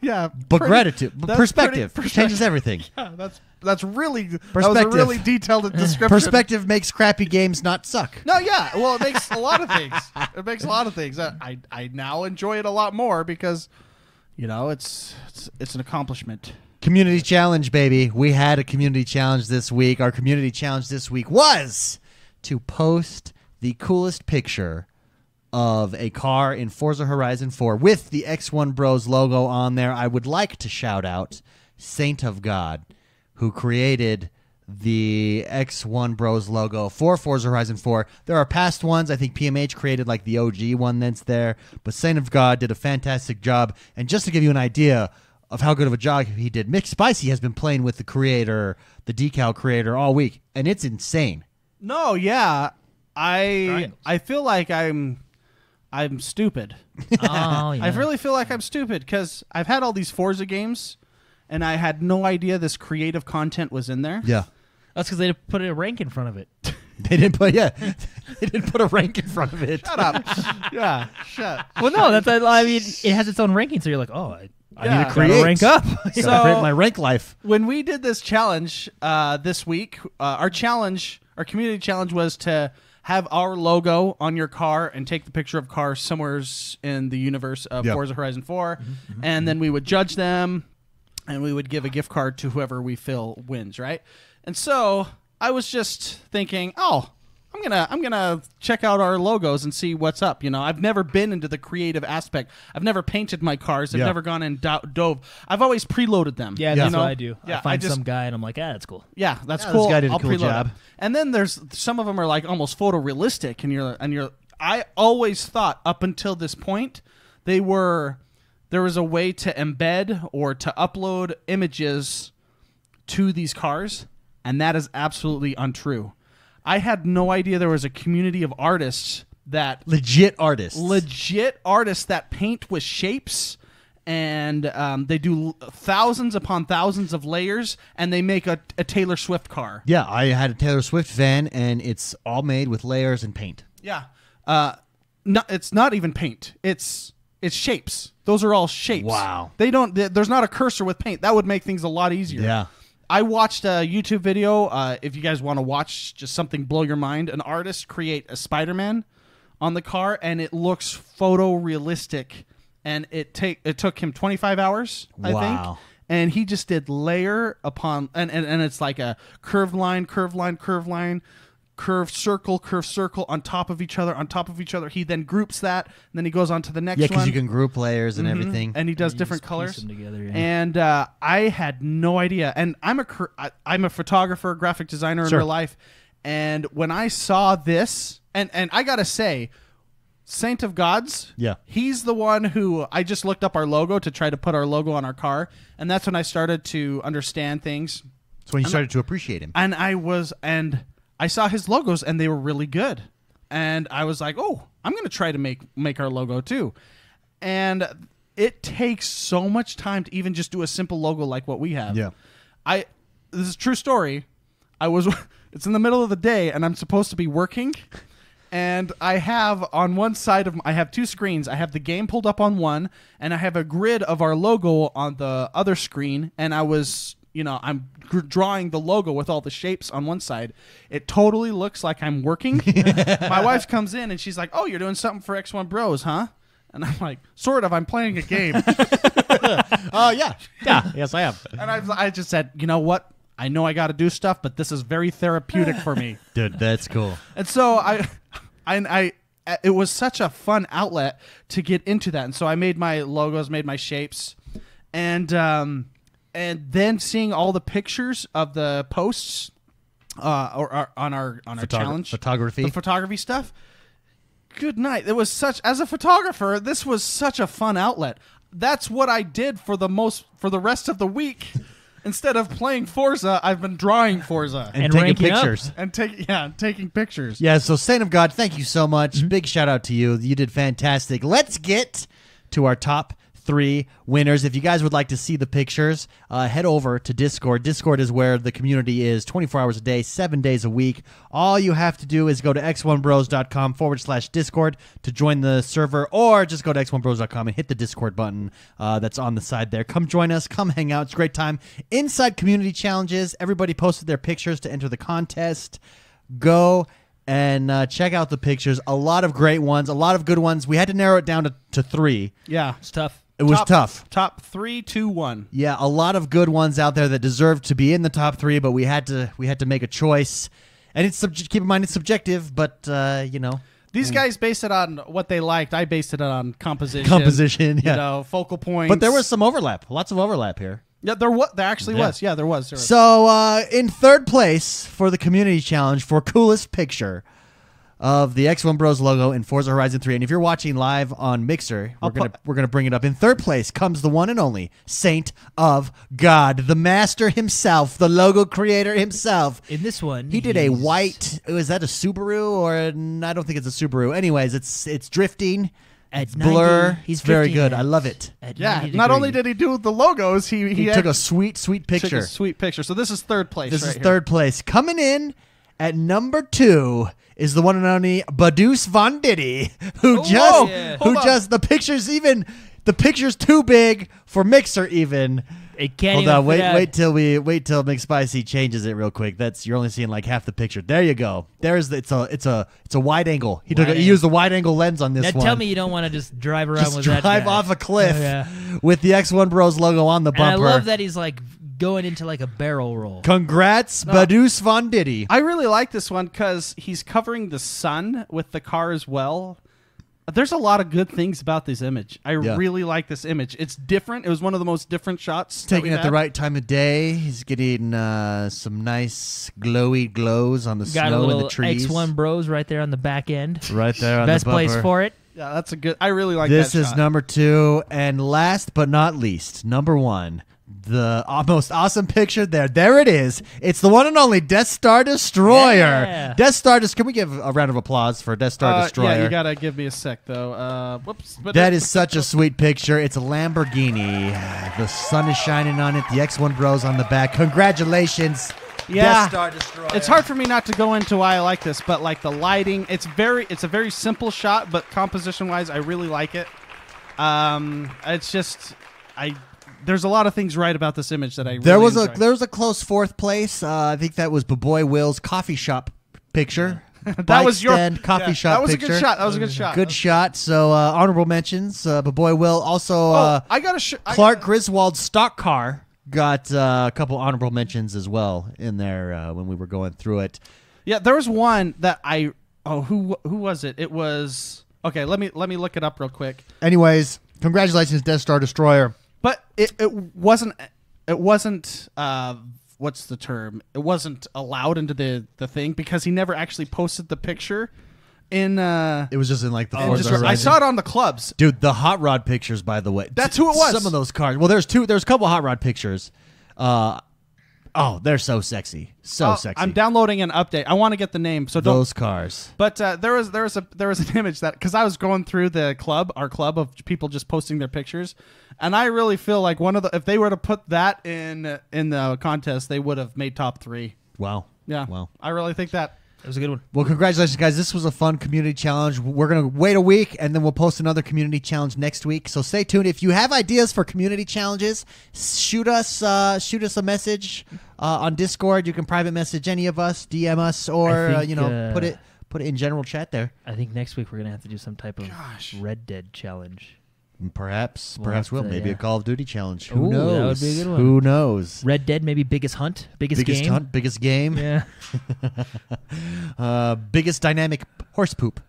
Yeah, But gratitude, that's perspective pretty- changes everything. Yeah, that's really that was Perspective. a really detailed description. Perspective makes crappy games not suck. No, yeah. Well, it makes a lot of things. It makes a lot of things. I now enjoy it a lot more because, it's an accomplishment. Community challenge, baby. We had a community challenge this week. Our community challenge this week was to post the coolest picture of a car in Forza Horizon 4 with the XoneBros logo on there. I would like to shout out Saint of God, who created the XoneBros logo for Forza Horizon 4. There are past ones. I think PMH created like the OG one that's there, but Saint of God did a fantastic job. And just to give you an idea of how good of a job he did, Mick Spicy has been playing with the decal creator all week, and it's insane. No, yeah. Triangles. I feel like I'm stupid. Oh, yeah. I really feel like I'm stupid because I've had all these Forza games, and I had no idea this creative content was in there. Yeah. That's because they put a rank in front of it. They didn't put a rank in front of it. Shut up. Yeah, shut. Well, no, I mean, it has its own ranking, so you're like, I need Yeah. to Create. rank up. Gotta So- create my rank life. When we did this challenge this week, our community challenge was to have our logo on your car and take the picture of cars somewhere in the universe of Yep. Forza Horizon 4, and then we would judge them, and we would give a gift card to whoever we feel wins, right? And so I was just thinking, I'm gonna check out our logos and see what's up. I've never been into the creative aspect. I've never painted my cars. I've Yeah. never gone and dove. I've always preloaded them. Yeah, Yeah. that's what I do. Yeah, I find I just- some guy, and I'm like, that's cool. Yeah, that's Yeah, cool. this guy did a I'll cool preload job. it. And then there's some of them are like almost photorealistic, and you're. I always thought up until this point there was a way to embed or to upload images to these cars, and that is absolutely untrue. I had no idea there was a community of artists Legit artists. that paint with shapes, and they do thousands upon thousands of layers, and they make a Taylor Swift car. Yeah, I had a Taylor Swift van, and it's all made with layers and paint. Yeah. it's not even paint. It's shapes. Those are all shapes. Wow. There's not a cursor with paint. That would make things a lot easier. Yeah. I watched a YouTube video. If you guys want to watch just something blow your mind, an artist create a Spider-Man on the car, and it looks photorealistic. And it took him 25 hours, I think. And he just did layer upon, and it's like a curved line, curved circle on top of each other. He then groups that, and then he goes on to the next one. Yeah, because you can group layers and everything. And he does You different just piece colors. them together, yeah. And I had no idea. And I'm a photographer, graphic designer in Sure. real life. And when I saw this, and I got to say, Saint of Gods, Yeah. he's the one who I just looked up our logo to try to put our logo on our car. And that's when I started to understand things. That's when you started to appreciate him. And I saw his logos, and they were really good. And I was like, oh, I'm going to try to make our logo too. And it takes so much time to even just do a simple logo like what we have. Yeah. This is a true story. It's in the middle of the day, and I'm supposed to be working. And I have on one side I have two screens. I have the game pulled up on one, and I have a grid of our logo on the other screen. And I'm drawing the logo with all the shapes on one side. It totally looks like I'm working. My wife comes in, and she's like, "Oh, you're doing something for X1Bros, huh?" And I'm like, "Sort of. I'm playing a game." Oh, yeah. Yeah. Yes, I am. And I just said, "You know what? I know I got to do stuff, but this is very therapeutic for me." Dude, that's cool. And so it was such a fun outlet to get into that. And so I made my logos, made my shapes, and then seeing all the pictures of the posts or on our challenge, the photography stuff. Good night. It was as a photographer, this was such a fun outlet. That's what I did for the rest of the week. Instead of playing Forza, I've been drawing Forza And taking ranking up. pictures. and taking pictures. Yeah, so Saint of God, thank you so much. Big shout out to you. You did fantastic. Let's get to our top 3 winners. If you guys would like to see the pictures, head over to Discord. Discord is where the community is 24 hours a day, 7 days a week. All you have to do is go to XoneBros.com/Discord to join the server, or just go to XoneBros.com and hit the Discord button that's on the side there. Come join us. Come hang out. It's a great time. Inside community challenges. Everybody posted their pictures to enter the contest. Go and check out the pictures. A lot of great ones. A lot of good ones. We had to narrow it down to 3. Yeah. It's tough. It was tough. Top 3, 2, 1. Yeah, a lot of good ones out there that deserve to be in the top 3, but we had to make a choice. And it's keep in mind it's subjective, but These guys based it on what they liked. I based it on composition. Yeah. Focal points. But there was some overlap. Lots of overlap here. Yeah, there actually was. Yeah, there was. So in third place for the community challenge for coolest picture of the XoneBros logo in Forza Horizon 3. And if you're watching live on Mixer, we're gonna bring it up. In third place comes the one and only Saint of God, the master himself, the logo creator himself. In this one, He did a white. Was that a Subaru or I don't think it's a Subaru. Anyways, it's drifting. At Blur. 90, He's very 50 good. I hertz. love it. At Yeah. 90 Not only degrees. did he do the logos, he He took a sweet took picture. a sweet picture. So this is third place. This right is here. third place. Coming in at number 2 is the one and only Badus Von Diddy, who the picture's too big for Mixer even. It can't Hold even on, fit out. wait till McSpicy changes it real quick. You're only seeing like half the picture. There you go. It's a wide angle. He used a wide angle lens on this Now one. tell me you don't want to just drive around with that drive guy. off a cliff Oh, yeah. with the X1Bros logo on the And I bumper. love that he's like going into like a barrel roll. Congrats, Badus Von Diddy. I really like this one because he's covering the sun with the car as well. There's a lot of good things about this image. I really like this image. It's different. It was one of the most different shots. Taken at the right time of day. He's getting some nice glowy glows on the Got a snow little and the trees. XoneBros right there on the back end. Right there on Best the bumper. place for it. Yeah, that's a good. I really like This that is shot. number 2. And last but not least, number 1. The most awesome picture there. There it is. It's the one and only Death Star Destroyer. Yeah. Death Star Can we give a round of applause for Death Star Destroyer? Yeah, you gotta give me a sec though. Whoops. But That is such a sweet picture. It's a Lamborghini. The sun is shining on it. The X1Bros on the back. Congratulations. Yeah. Death Star Destroyer. It's hard for me not to go into why I like this, but like the lighting, it's a very simple shot, but composition wise, I really like it. It's just there's a lot of things right about this image that I really There was enjoy. a close fourth place. I think that was Baboy Will's coffee shop picture. That was your coffee shop. That was picture. a good shot. That was a good shot. Good shot. So honorable mentions. Baboy Will also. I got a Clark Griswold's stock car got a couple honorable mentions as well in there when we were going through it. Yeah, there was one that who was it? It was okay. Let me look it up real quick. Anyways, congratulations, Death Star Destroyer. But it wasn't what's the term? It wasn't allowed into the thing because he never actually posted the picture in It was just in like the and Forza just- I Horizon. saw it on the clubs. Dude, the hot rod pictures, by the way. That's who it was. Some of those cars. Well, there's a couple hot rod pictures. They're so sexy. So sexy. I'm downloading an update. I want to get the name, so don't. those cars. But there was an image that because I was going through our club of people just posting their pictures, and I really feel like if they were to put that in the contest, they would have made top 3. Wow. Yeah. Wow. I really think that. It was a good one. Well, congratulations, guys. This was a fun community challenge. We're going to wait a week, and then we'll post another community challenge next week. So stay tuned. If you have ideas for community challenges, shoot us a message on Discord. You can private message any of us, DM us, or I think, put it in general chat there. I think next week we're gonna have to do some type of Gosh. Red Dead challenge. Perhaps We'll have we'll. to, Maybe yeah. a Call of Duty challenge. Who Ooh, knows? that would be a good one. Who knows? Red Dead, maybe biggest hunt, biggest game. Hunt, biggest game, Yeah. biggest dynamic horse poop.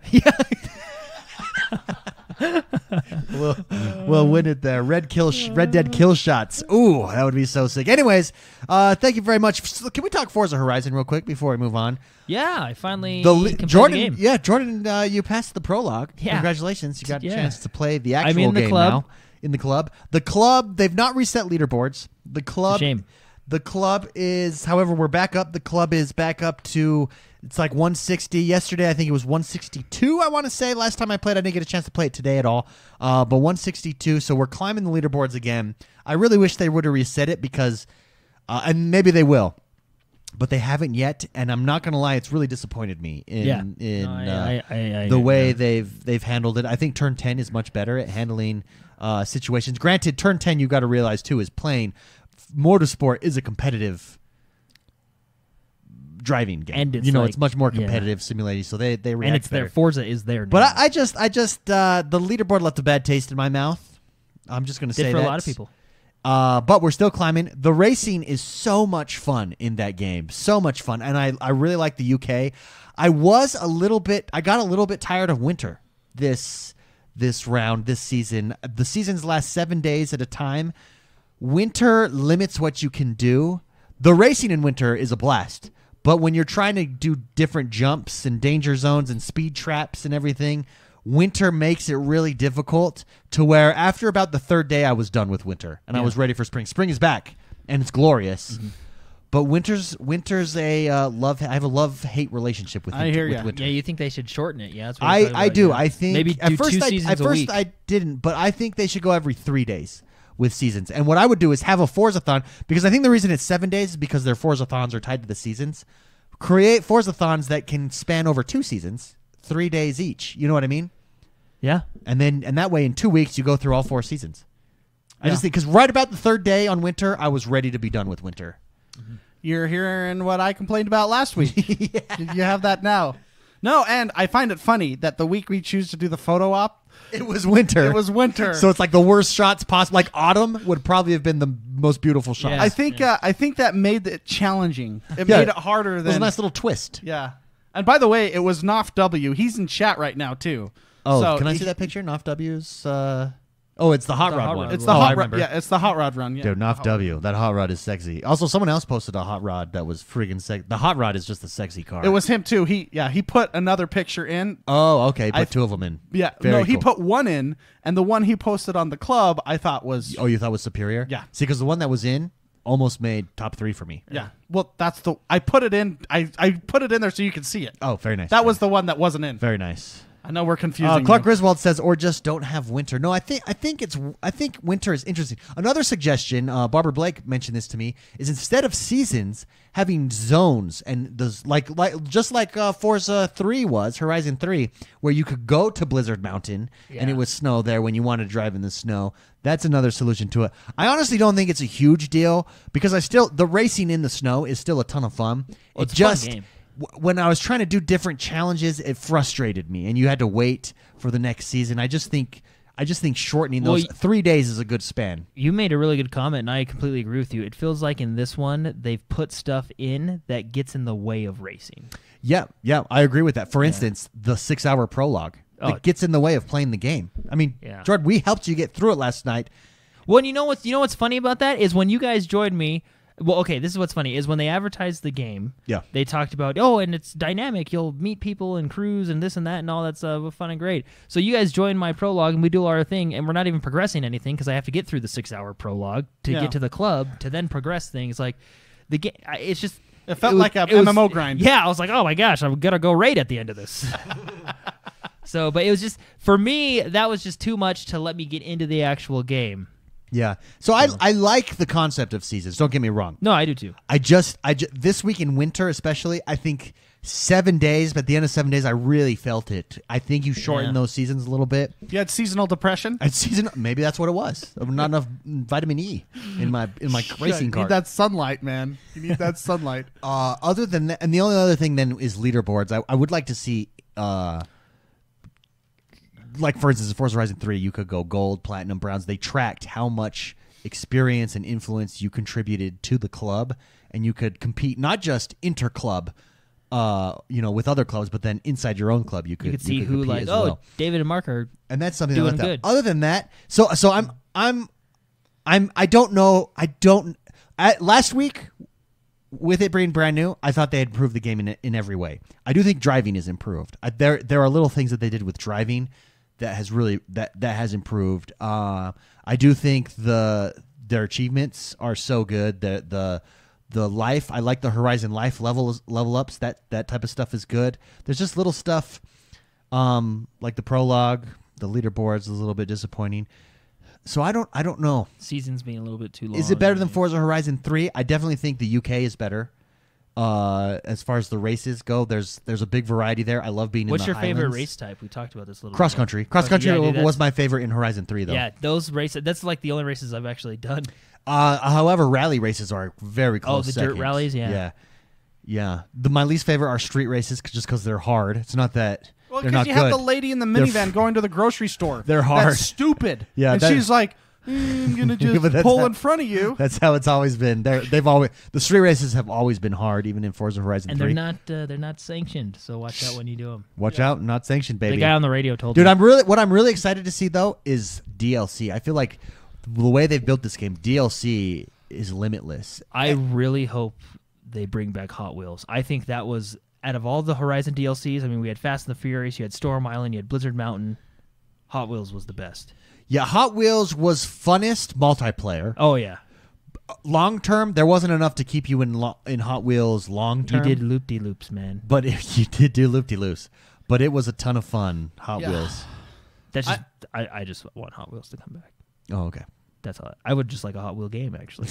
We'll win it there. Red Dead kill shots. Ooh, that would be so sick. Anyways, thank you very much. Can we talk Forza Horizon real quick before we move on? Yeah, I finally completed Jordan, the game. yeah, Jordan, you passed the prologue. Yeah. Congratulations, you got a Yeah. chance to play the actual I'm in the game club. now. In the club, they've not reset leaderboards. The club, Shame. The club is, however, we're back up. The club is back up to, it's like 160. Yesterday, I think it was 162, I want to say. Last time I played, I didn't get a chance to play it today at all. But 162, so we're climbing the leaderboards again. I really wish they would have reset it because, and maybe they will, but they haven't yet. And I'm not going to lie, it's really disappointed me in the way they've handled it. I think Turn 10 is much better at handling situations. Granted, Turn 10, you got to realize, too, is playing. Motorsport is a competitive driving game, and it's it's much more competitive simulating. So they react and it's better. their Forza is there now. But I just the leaderboard left a bad taste in my mouth. I'm just going to say did for that a lot of people. But we're still climbing. The racing is so much fun in that game, so much fun, and I really like the UK. I got a little bit tired of winter this season. The seasons last 7 days at a time. Winter limits what you can do. The racing in winter is a blast, but when you're trying to do different jumps and danger zones and speed traps and everything, winter makes it really difficult to where after about the 3rd day I was done with winter and I was ready for spring. Spring is back and it's glorious. Mm-hmm. But winter's a love. I have a love-hate relationship with. I hear with ya. winter. Yeah, you think they should shorten it? Yeah, that's what we're I talking about, do. yeah. I think maybe at do first 2 seasons a week. I didn't, but I think they should go every 3 days with seasons. And what I would do is have a Forzathon, because I think the reason it's 7 days is because their Forzathons are tied to the seasons. Create Forzathons that can span over 2 seasons, 3 days each. You know what I mean? Yeah. And that way in 2 weeks you go through all 4 seasons. I just think because right about the 3rd day on winter, I was ready to be done with winter. Mm-hmm. You're hearing what I complained about last week. You have that now. No, and I find it funny that the week we choose to do the photo op, it was winter. It was winter. So it's like the worst shots possible. Like autumn would probably have been the most beautiful shot. Yeah. I think that made it challenging. It made it harder It than was a nice little twist. Yeah. And by the way, it was Nof W. He's in chat right now too. Oh, So can I see that picture? Nof W's. It's the hot The rod hot one. rod It's one. the I hot rod. remember. Yeah, it's the hot rod run. Yeah. Dude, Nof W. That hot rod is sexy. Also, someone else posted a hot rod that was friggin' sexy. The hot rod is just a sexy car. It was him too. He put another picture in. Oh, okay. Put 2 of them in. Yeah. Very he cool. put one in, and the one he posted on the club I thought was Oh, you thought was superior? Yeah. See, because the one that was in almost made top 3 for me. yeah. Well, that's the I put it in. I put it in there so you can see it. Oh, very nice. That was the one that wasn't in. very nice. I know we're confusing. Clark you. Griswold says, or just don't have winter. No, I think winter is interesting. Another suggestion, Barbara Blake mentioned this to me, is instead of seasons, having zones, and those just like Forza 3 was, Horizon 3, where you could go to Blizzard Mountain and it was snow there when you wanted to drive in the snow. That's another solution to it. I honestly don't think it's a huge deal because the racing in the snow is still a ton of fun. Well, it's a fun game. When I was trying to do different challenges, it frustrated me, and you had to wait for the next season. I just think shortening those 3 days is a good span. You made a really good comment, and I completely agree with you. It feels like in this one, they've put stuff in that gets in the way of racing. Yeah, I agree with that. For instance, the 6-hour prologue that gets in the way of playing the game. I mean, Jordan, we helped you get through it last night. Well, you know what's funny about that is when you guys joined me. Well, okay, this is what's funny is when they advertised the game. Yeah. They talked about and it's dynamic. You'll meet people and crews and this and that and all that's fun and great. So you guys join my prologue and we do our thing and we're not even progressing anything because I have to get through the 6-hour prologue to get to the club to then progress things. Like the game, it's just it felt like a MMO grind. Yeah, I was like, oh my gosh, I'm gonna go raid at the end of this. So, but it was just for me that was just too much to let me get into the actual game. Yeah. So I like the concept of seasons. Don't get me wrong. No, I do too. I just this week in winter especially, I think 7 days, but at the end of 7 days I really felt it. I think you shorten those seasons a little bit. You had seasonal depression? Maybe that's what it was. Not enough vitamin E in my racing car. You need that sunlight, man. You need that sunlight. Other than that, and the only other thing then is leaderboards. I would like to see like, for instance, in Forza Horizon 3, you could go gold, platinum, bronze. They tracked how much experience and influence you contributed to the club, and you could compete not just inter-club, with other clubs, but then inside your own club, you could see who, like, David and Mark are and that's something doing I like good. Other than that, so I don't know. Last week, with it being brand new, I thought they had improved the game in every way. I do think driving is improved. There are little things that they did with driving that has really that has improved. I do think their achievements are so good. The life, I like the Horizon life level ups. That type of stuff is good. There's just little stuff like the prologue, the leaderboards is a little bit disappointing. So I don't know. Seasons being a little bit too long. Is it better than Forza Horizon 3? I definitely think the UK is better. As far as the races go, there's a big variety there. I love being in the What's your favorite Highlands. race type? We talked about this a little Cross bit. country. Cross country was my favorite in Horizon 3, though. Yeah, those races, that's like the only races I've actually done. However, rally races are very close. The second. dirt rallies, yeah. Yeah. My least favorite are street races just because they're hard. It's not that they're not you good. have the lady in the minivan going to the grocery store. They're hard. That's stupid. Yeah, and she's like, I'm gonna just pull in front of you. That's how it's always been. The street races have always been hard, even in Forza Horizon 3. And they're not sanctioned, so watch out when you do them. Watch out, not sanctioned, baby. The guy on the radio told me. Dude, what I'm really excited to see though is DLC. I feel like the way they've built this game, DLC is limitless. I really hope they bring back Hot Wheels. I think that was out of all the Horizon DLCs. I mean, we had Fast and the Furious, you had Storm Island, you had Blizzard Mountain. Hot Wheels was the best. Yeah, Hot Wheels was funnest multiplayer. Oh yeah. Long term, there wasn't enough to keep you in Hot Wheels long term. You did loop-de-loops, man. But you did do loop-de-loops. But it was a ton of fun. Hot Wheels. That's just I just want Hot Wheels to come back. Oh, okay. That's all. I would just like a Hot Wheel game, actually.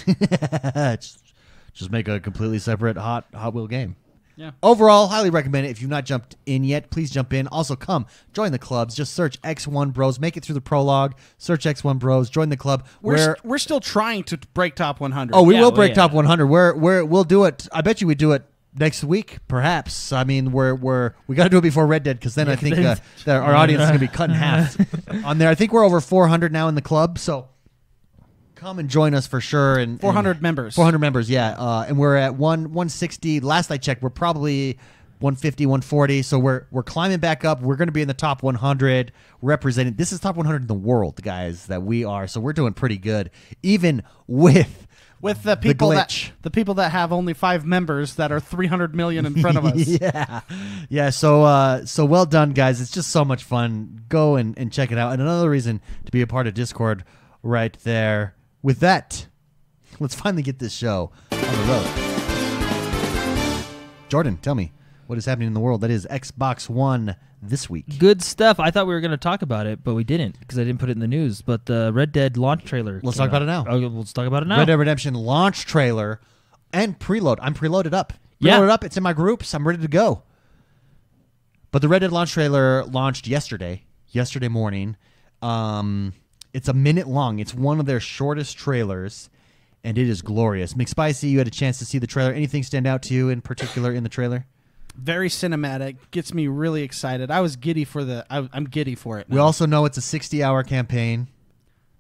just make a completely separate Hot Wheel game. Yeah. Overall, highly recommend it. If you've not jumped in yet, please jump in. Also, come join the clubs. Just search XoneBros. Make it through the prologue. Search XoneBros. Join the club. We're still trying to break top 100. Oh, we will break top 100. We'll do it. I bet you we do it next week, perhaps. I mean, we got to do it before Red Dead because then I think our audience is going to be cut in half on there. I think we're over 400 now in the club, so come and join us for sure. And 400 members. 400 members, yeah. And we're at 160. Last I checked, we're probably 150, 140. So we're climbing back up. We're going to be in the top 100 represented. This is top 100 in the world, guys, that we are. So we're doing pretty good, even with the people that have only 5 members that are 300 million in front of us. Yeah. So well done, guys. It's just so much fun. Go and check it out. And another reason to be a part of Discord right there. With that, let's finally get this show on the road. Jordan, tell me, what is happening in the world. That is Xbox One this week. Good stuff. I thought we were going to talk about it, but we didn't because I didn't put it in the news. But the Red Dead launch trailer. Let's talk about it now. Oh, let's talk about it now. Red Dead Redemption launch trailer and preload. I'm preloaded up. Preloaded up. It's in my groups. I'm ready to go. But the Red Dead launch trailer launched yesterday morning. It's a minute long. It's one of their shortest trailers, and it is glorious. McSpicy, you had a chance to see the trailer. Anything stand out to you in particular in the trailer? Very cinematic. Gets me really excited. I was giddy for I'm giddy for it now. We also know it's a 60-hour campaign.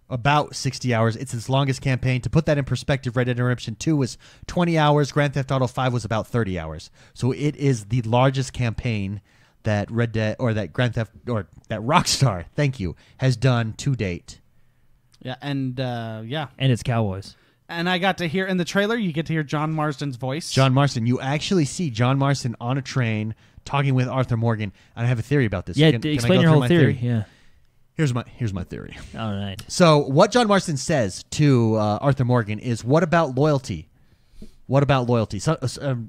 About 60 hours. It's its longest campaign. To put that in perspective, Red Dead Redemption 2 was 20 hours. Grand Theft Auto 5 was about 30 hours. So it is the largest campaign that Red Dead or that Grand Theft or that Rockstar, thank you, has done to date. Yeah, and And it's Cowboys. And I got to hear in the trailer, you get to hear John Marsden's voice. John Marsden. You actually see John Marsden on a train talking with Arthur Morgan. And I have a theory about this. Yeah, Can I explain go your through whole my theory. Yeah. Here's my theory. All right. So what John Marsden says to Arthur Morgan is, what about loyalty? What about loyalty? So,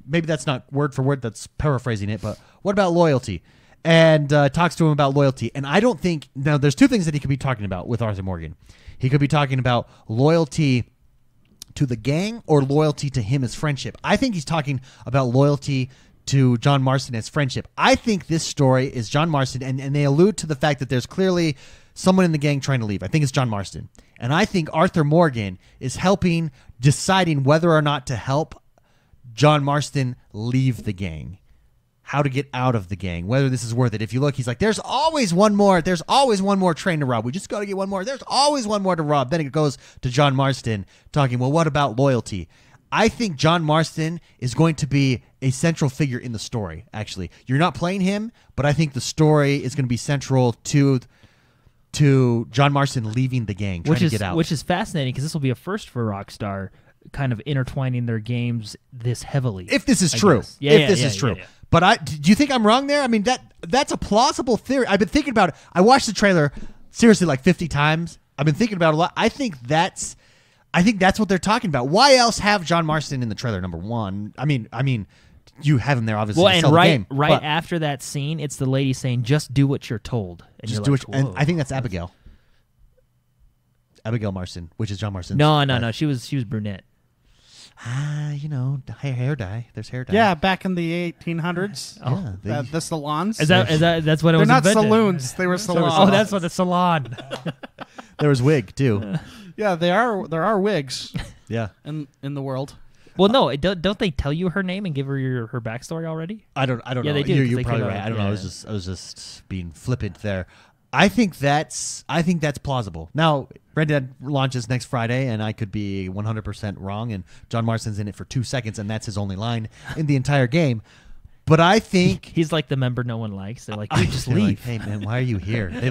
maybe that's not word for word. That's paraphrasing it. But what about loyalty? And talks to him about loyalty. And I don't think... Now, there's two things that he could be talking about with Arthur Morgan. He could be talking about loyalty to the gang or loyalty to him as friendship. I think he's talking about loyalty to John Marsden as friendship. I think this story is John Marsden, and they allude to the fact that there's clearly someone in the gang trying to leave. I think it's John Marsden. And I think Arthur Morgan is helping deciding whether or not to help John Marsden leave the gang. How to get out of the gang, whether this is worth it. If you look, he's like, there's always one more train to rob. We just got to get one more. There's always one more to rob. Then it goes to John Marsden talking, well, what about loyalty? I think John Marsden is going to be a central figure in the story, actually. You're not playing him, but I think the story is going to be central to John Marsden leaving the gang, trying to get out. Which is fascinating because this will be a first for Rockstar, kind of intertwining their games this heavily. If this is true. Yeah, if this is true. Yeah. But do you think I'm wrong there? I mean, that's a plausible theory. I've been thinking about it. I watched the trailer seriously like 50 times. I've been thinking about it a lot. I think that's what they're talking about. Why else have John Marsden in the trailer? Number one, I mean, you have him there obviously. Well, to and sell the game, but after that scene, it's the lady saying, "Just do what you're told." And just you're do like, it. And I think that's Abigail Marsden, which is John Marsden. No. She was brunette. Hair dye. There's hair dye. Yeah, back in the 1800s. Oh, yeah, The salons. Is that's what it They're was? not invented? saloons. They were salons. Oh, that's what the salon. there was wig too. Yeah, there are wigs Yeah. in the world. Well, no, don't they tell you her name and give her her backstory already? I don't know. Yeah, they do, 'cause You're they probably came right. out, I don't know. I yeah. was just being flippant there. I think that's plausible. Now, Red Dead launches next Friday, and I could be 100% wrong, and John Marsden's in it for 2 seconds, and that's his only line in the entire game. But I think he's like the member no one likes. They're like, just they're leave. like, hey man, why are you here? They're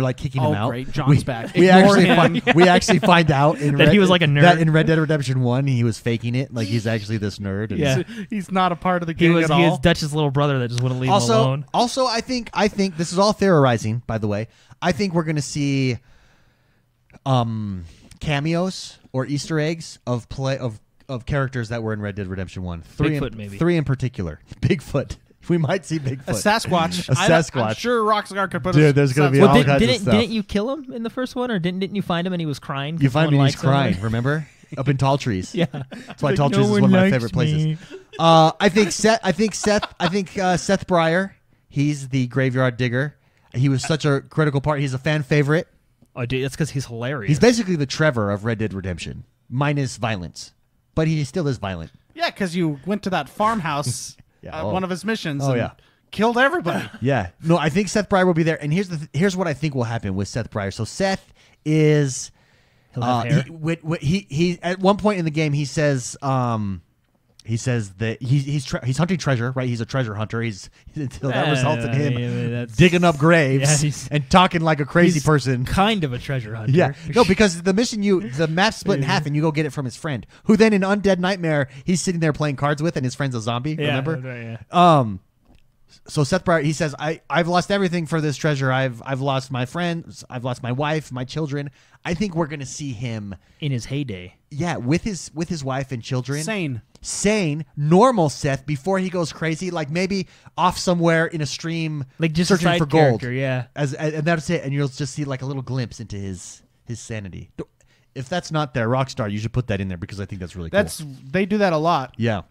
like kicking him out. Great, John's back. We Ignore actually find out That he was like a nerd. That in Red Dead Redemption 1, he was faking it, like he's actually this nerd. And Yeah. He's not a part of the gang He at all. was Dutch's little brother that just wouldn't leave him alone. Also, I think this is all theorizing, by the way. I think we're going to see cameos or Easter eggs of characters that were in Red Dead Redemption 1. Bigfoot, maybe. 3 in particular. Bigfoot. We might see Bigfoot. A Sasquatch. A Sasquatch. I'm sure Rockstar could put Dude, there's gonna be Sasquatch. all kinds of didn't stuff. didn't you kill him in the first one, or didn't you find him and he was crying? 'cause You find no him, one he's likes him? crying, remember? Up in tall trees. Yeah, That's why Like, tall no trees is one one of my likes favorite places. me. I think Seth Breyer, he's the graveyard digger. He was such a critical part. He's a fan favorite. Oh, dude, that's because he's hilarious. He's basically the Trevor of Red Dead Redemption, minus violence. But he still is violent. Yeah, because you went to that farmhouse Yeah, one of his missions Oh, and yeah. killed everybody. Yeah. No, I think Seth Breyer will be there. And here's what I think will happen with Seth Breyer. So Seth is He'll have hair. he at one point in the game he says that he's hunting treasure, right? He's a treasure hunter. That results in him digging up graves and talking like a crazy person. Kind of a treasure hunter. Yeah, no, because the map split in half, and you go get it from his friend, who then in Undead Nightmare he's sitting there playing cards with, and his friend's a zombie. Yeah, remember? that's right, yeah. So Seth Bryer, he says, I've lost everything for this treasure. I've lost my friends. I've lost my wife, my children. I think we're going to see him in his heyday. Yeah, with his wife and children. Sane, normal Seth before he goes crazy, like maybe off somewhere in a stream, like just searching a side for gold. Yeah, and that's it. And you'll just see like a little glimpse into his sanity. If that's not there, Rockstar, you should put that in there because I think that's really cool. They do that a lot. Yeah.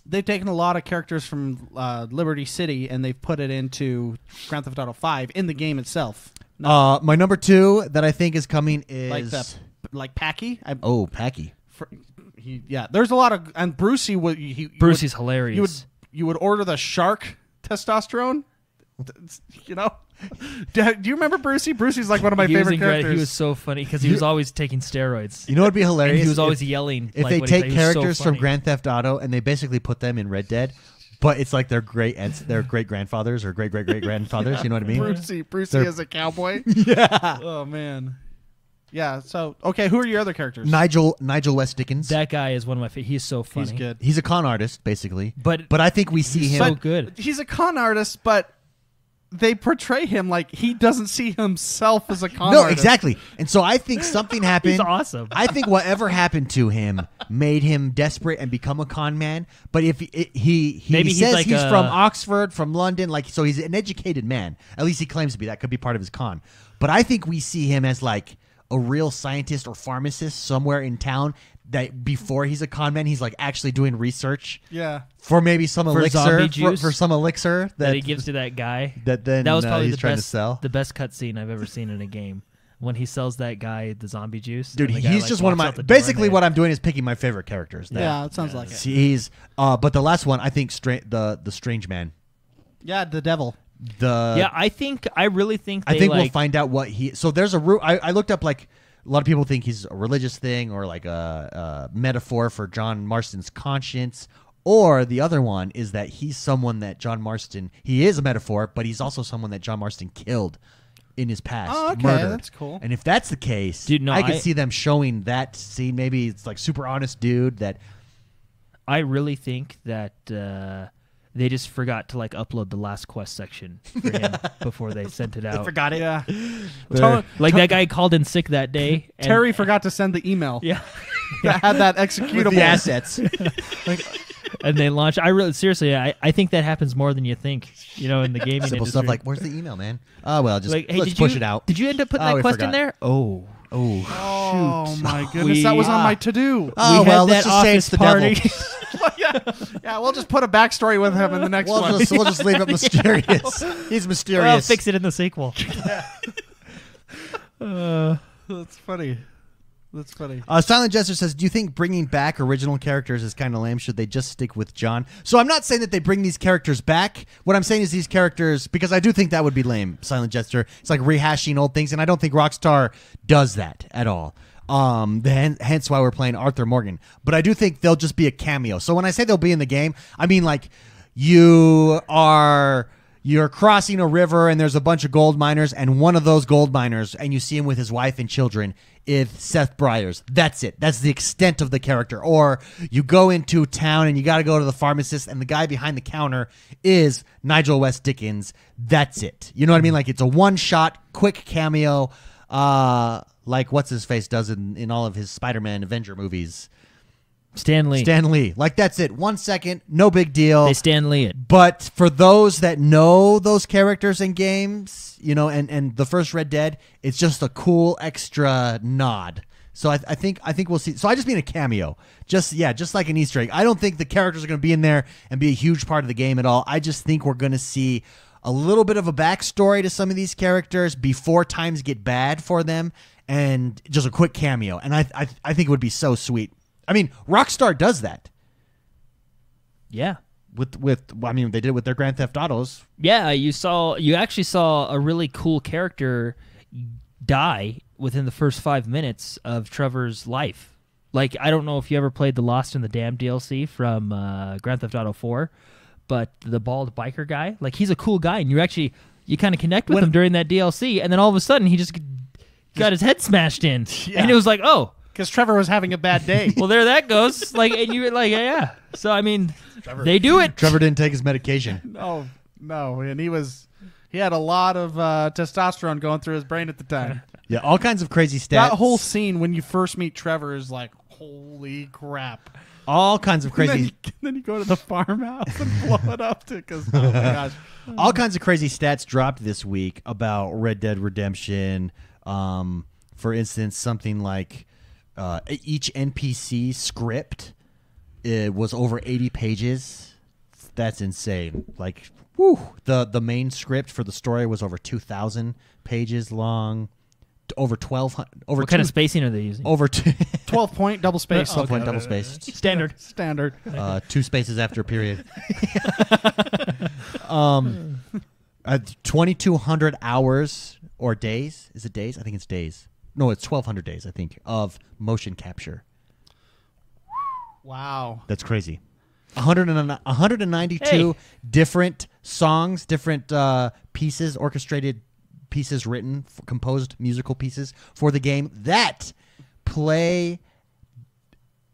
They've taken a lot of characters from Liberty City and they've put it into Grand Theft Auto 5 in the game itself. My number 2 that I think is coming is like Packy. Packy. There's a lot of and Brucey. Brucey's hilarious. You would order the shark testosterone. You know. Do you remember Brucey? Brucey's like one of my favorite characters. He was so funny because he was always taking steroids. You know what would be hilarious? And he was always yelling. If they take characters from Grand Theft Auto and they basically put them in Red Dead, but it's like their great grandfathers or great grandfathers. You know what I mean? Brucey is a cowboy. Yeah. Oh man. Yeah. So okay, who are your other characters? Nigel West Dickens. That guy is one of my favorite. He's so funny. He's good. He's a con artist, basically. But I think we see him so good. He's a con artist, but they portray him like he doesn't see himself as a con artist. No, exactly. And so I think something happened. He's awesome. I think whatever happened to him made him desperate and become a con man. But if he Maybe says he's from Oxford, from London, like so he's an educated man. At least he claims to be. That could be part of his con. But I think we see him as like a real scientist or pharmacist somewhere in town that before he's a con man, he's like actually doing research. Yeah. For maybe some elixir. Juice For some elixir that he gives to that guy. That was probably he's trying to sell. The best cutscene I've ever seen in a game. When he sells that guy the zombie juice. Dude, he's just one of my... Basically what I'm doing is picking my favorite characters. Yeah, it sounds like it. He's... but the last one, I think the strange man. Yeah, the devil. I really think we'll find out what he... So there's a... I looked up like... A lot of people think he's a religious thing or like a metaphor for John Marston's conscience. Or the other one is that he's someone that John Marston... He is a metaphor, but he's also someone that John Marston killed in his past. Oh, okay. Murdered. That's cool. And if that's the case, Dude, no, I could see them showing that scene. Maybe it's like super honest dude that... I really think that... they just forgot to like upload the last quest section for him before they sent it out. They forgot it. Yeah. That guy called in sick that day. And, Terry forgot to send the email. Yeah. That had that executable. With the assets. And they launched. I think that happens more than you think. You know, in the gaming Simple industry. stuff like, where's the email, man? Oh well, just like, hey, let's push it out. Did you end up putting that quest in there? Oh, shoot! My goodness, that was on my to-do. Oh well, let's just say it's the party. devil. Yeah, we'll just put a backstory with him in the next one. We'll just leave it mysterious. He's mysterious. Well, fix it in the sequel. That's funny. That's funny. Silent Jester says, do you think bringing back original characters is kind of lame? Should they just stick with John? So I'm not saying that they bring these characters back. What I'm saying is these characters, because I do think that would be lame, Silent Jester. It's like rehashing old things, and I don't think Rockstar does that at all. Hence why we're playing Arthur Morgan. But I do think they'll just be a cameo. So when I say they'll be in the game, I mean like you're crossing a river and there's a bunch of gold miners, and one of those gold miners, and you see him with his wife and children, is Seth Breyers. That's it. That's the extent of the character. Or you go into town and you got to go to the pharmacist, and the guy behind the counter is Nigel West Dickens. That's it. You know what I mean? Like it's a one-shot, quick cameo, like what's his face does in all of his Spider-Man Avenger movies. Stan Lee. Like that's it. 1 second, no big deal. They Stan Lee it. But for those that know those characters in games, you know, and the first Red Dead, it's just a cool extra nod. So I think we'll see. So I just mean a cameo. Just like an Easter egg. I don't think the characters are going to be in there and be a huge part of the game at all. I just think we're going to see a little bit of a backstory to some of these characters before times get bad for them, and just a quick cameo. And I think it would be so sweet. I mean, Rockstar does that. Yeah. I mean, they did it with their Grand Theft Autos. Yeah, you actually saw a really cool character die within the first 5 minutes of Trevor's life. Like, I don't know if you ever played the Lost in the Damned DLC from Grand Theft Auto 4, but the bald biker guy, like, he's a cool guy, and you kind of connect with him during that DLC, and then all of a sudden he just got his head smashed in. Yeah. And it was like, oh. Because Trevor was having a bad day. Well, there that goes. Like, and you were like, yeah. So I mean, they do it. Trevor didn't take his medication. No. No, and he had a lot of testosterone going through his brain at the time. Yeah, all kinds of crazy stats. That whole scene when you first meet Trevor is like, holy crap. All kinds of crazy. And then you go to the farmhouse and blow it up because, oh my gosh. All kinds of crazy stats dropped this week about Red Dead Redemption. For instance, something like each NPC script was over 80 pages. That's insane. Like, whew, the main script for the story was over 2,000 pages long. Over 1,200. What kind of spacing are they using? Over 12-point double space. 12-point double space. Standard. 2 spaces after a period. 2,200 hours or days. Is it days? I think it's days. No, it's 1,200 days, I think, of motion capture. Wow. That's crazy. 192 different songs, different pieces, orchestrated pieces written, composed musical pieces for the game that play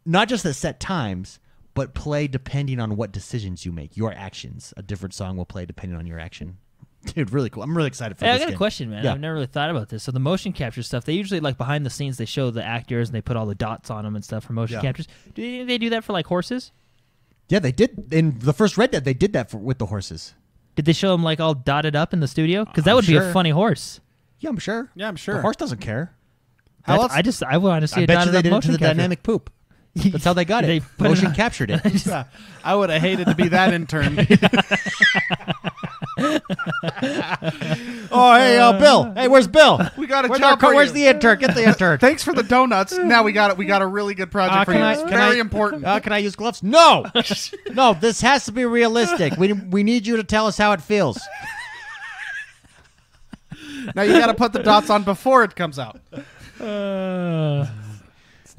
not just at set times, but play depending on what decisions you make, your actions. A different song will play depending on your action. Dude, really cool. I'm really excited for this I got game. a question, man. Yeah. I've never really thought about this. So the motion capture stuff, they usually, like, behind the scenes, they show the actors and they put all the dots on them and stuff for motion captures. Do you think they do that for, like, horses? Yeah, they did. In the first Red Dead, they did that with the horses. Did they show them, like, all dotted up in the studio? Because that would be sure. a funny horse. Yeah, I'm sure. Yeah, I'm sure. The horse doesn't care. How else? I want to see I a bet you dotted they up did it to motion the capture. dynamic poop. That's how they got They it. put it Motion on- captured it. Yeah. I would have hated to be that intern. Oh, hey, Bill. Hey, where's Bill? We got a Where's job for Where's you. the intern? Get the intern. Thanks for the donuts. Now we got it. We got a really good project for you. It's very important. Can I use gloves? No. No, this has to be realistic. We need you to tell us how it feels. Now you got to put the dots on before it comes out.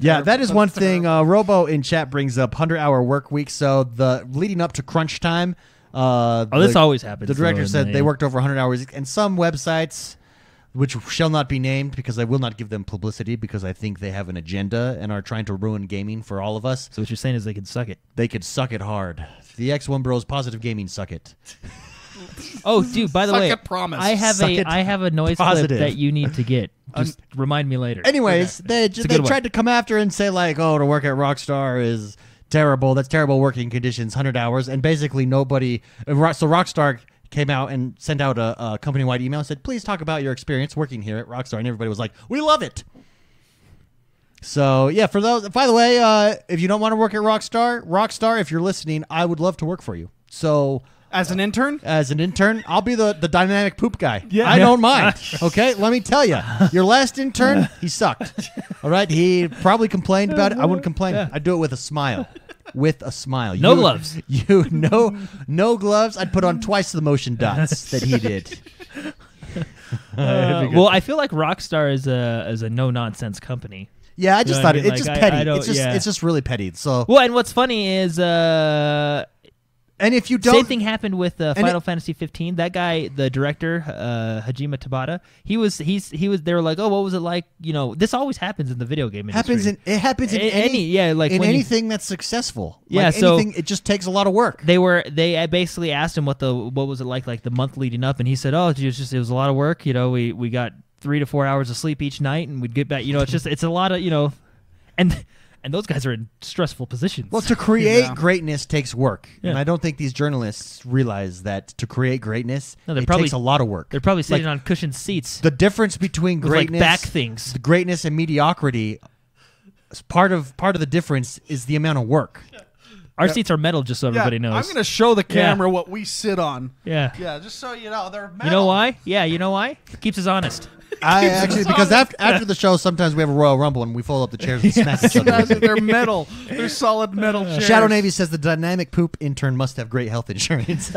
Yeah, that is one thing. Robo in chat brings up 100-hour work week. So the leading up to crunch time. This always happens. The director though, said and they worked over 100 hours, and some websites, which shall not be named because I will not give them publicity because I think they have an agenda and are trying to ruin gaming for all of us. So what you're saying is they can suck it. They could suck it hard. The XoneBros Positive Gaming suck it. Oh, dude! By the Suck way, it, promise. I have Suck it, I have a noise positive. clip that you need to get. Just remind me later. Anyways, they a good one. tried to come after and say like, oh, to work at Rockstar is terrible. That's terrible working conditions, 100 hours. And basically nobody – so Rockstar came out and sent out a company-wide email and said, please talk about your experience working here at Rockstar. And everybody was like, we love it. So, yeah, for those – by the way, if you don't want to work at Rockstar, if you're listening, I would love to work for you. So – As an intern? As an intern, I'll be the dynamic poop guy. Yeah. I don't mind. Okay, let me tell you. Your last intern, he sucked. All right, he probably complained about it. I wouldn't complain. I'd do it with a smile. With a smile. No gloves. No gloves. I'd put on twice the motion dots that he did. Well, I feel like Rockstar is a no nonsense company. Yeah, I just thought it's just petty. I don't- It's just really petty. So, Well, and what's funny is and if you don't, same thing happened with Final Fantasy 15. That guy, the director, Hajime Tabata, he was. They were like, oh, what was it like? You know, this always happens in the video game industry. it happens in anything that's successful. Yeah, like so anything, it just takes a lot of work. They basically asked him what was it like the month leading up, and he said, oh, it was a lot of work. You know, we got 3 to 4 hours of sleep each night, and we'd get back. You know, it's a lot of and those guys are in stressful positions. Well, to create greatness takes work. Yeah. And I don't think these journalists realize that to create greatness, No, it takes a lot of work. They're probably sitting on cushioned seats. The difference between with, greatness, like, back things. the greatness and mediocrity, part of the difference is the amount of work. Our seats are metal, just so everybody knows. I'm going to show the camera what we sit on. Yeah. Yeah, just so you know. They're metal. You know why? Yeah, you know why? It keeps us honest. I actually, because after the show, sometimes we have a Royal Rumble and we fold up the chairs and smack each other. with it. They're metal. They're solid metal chairs. Shadow Navy says the dynamic poop intern must have great health insurance.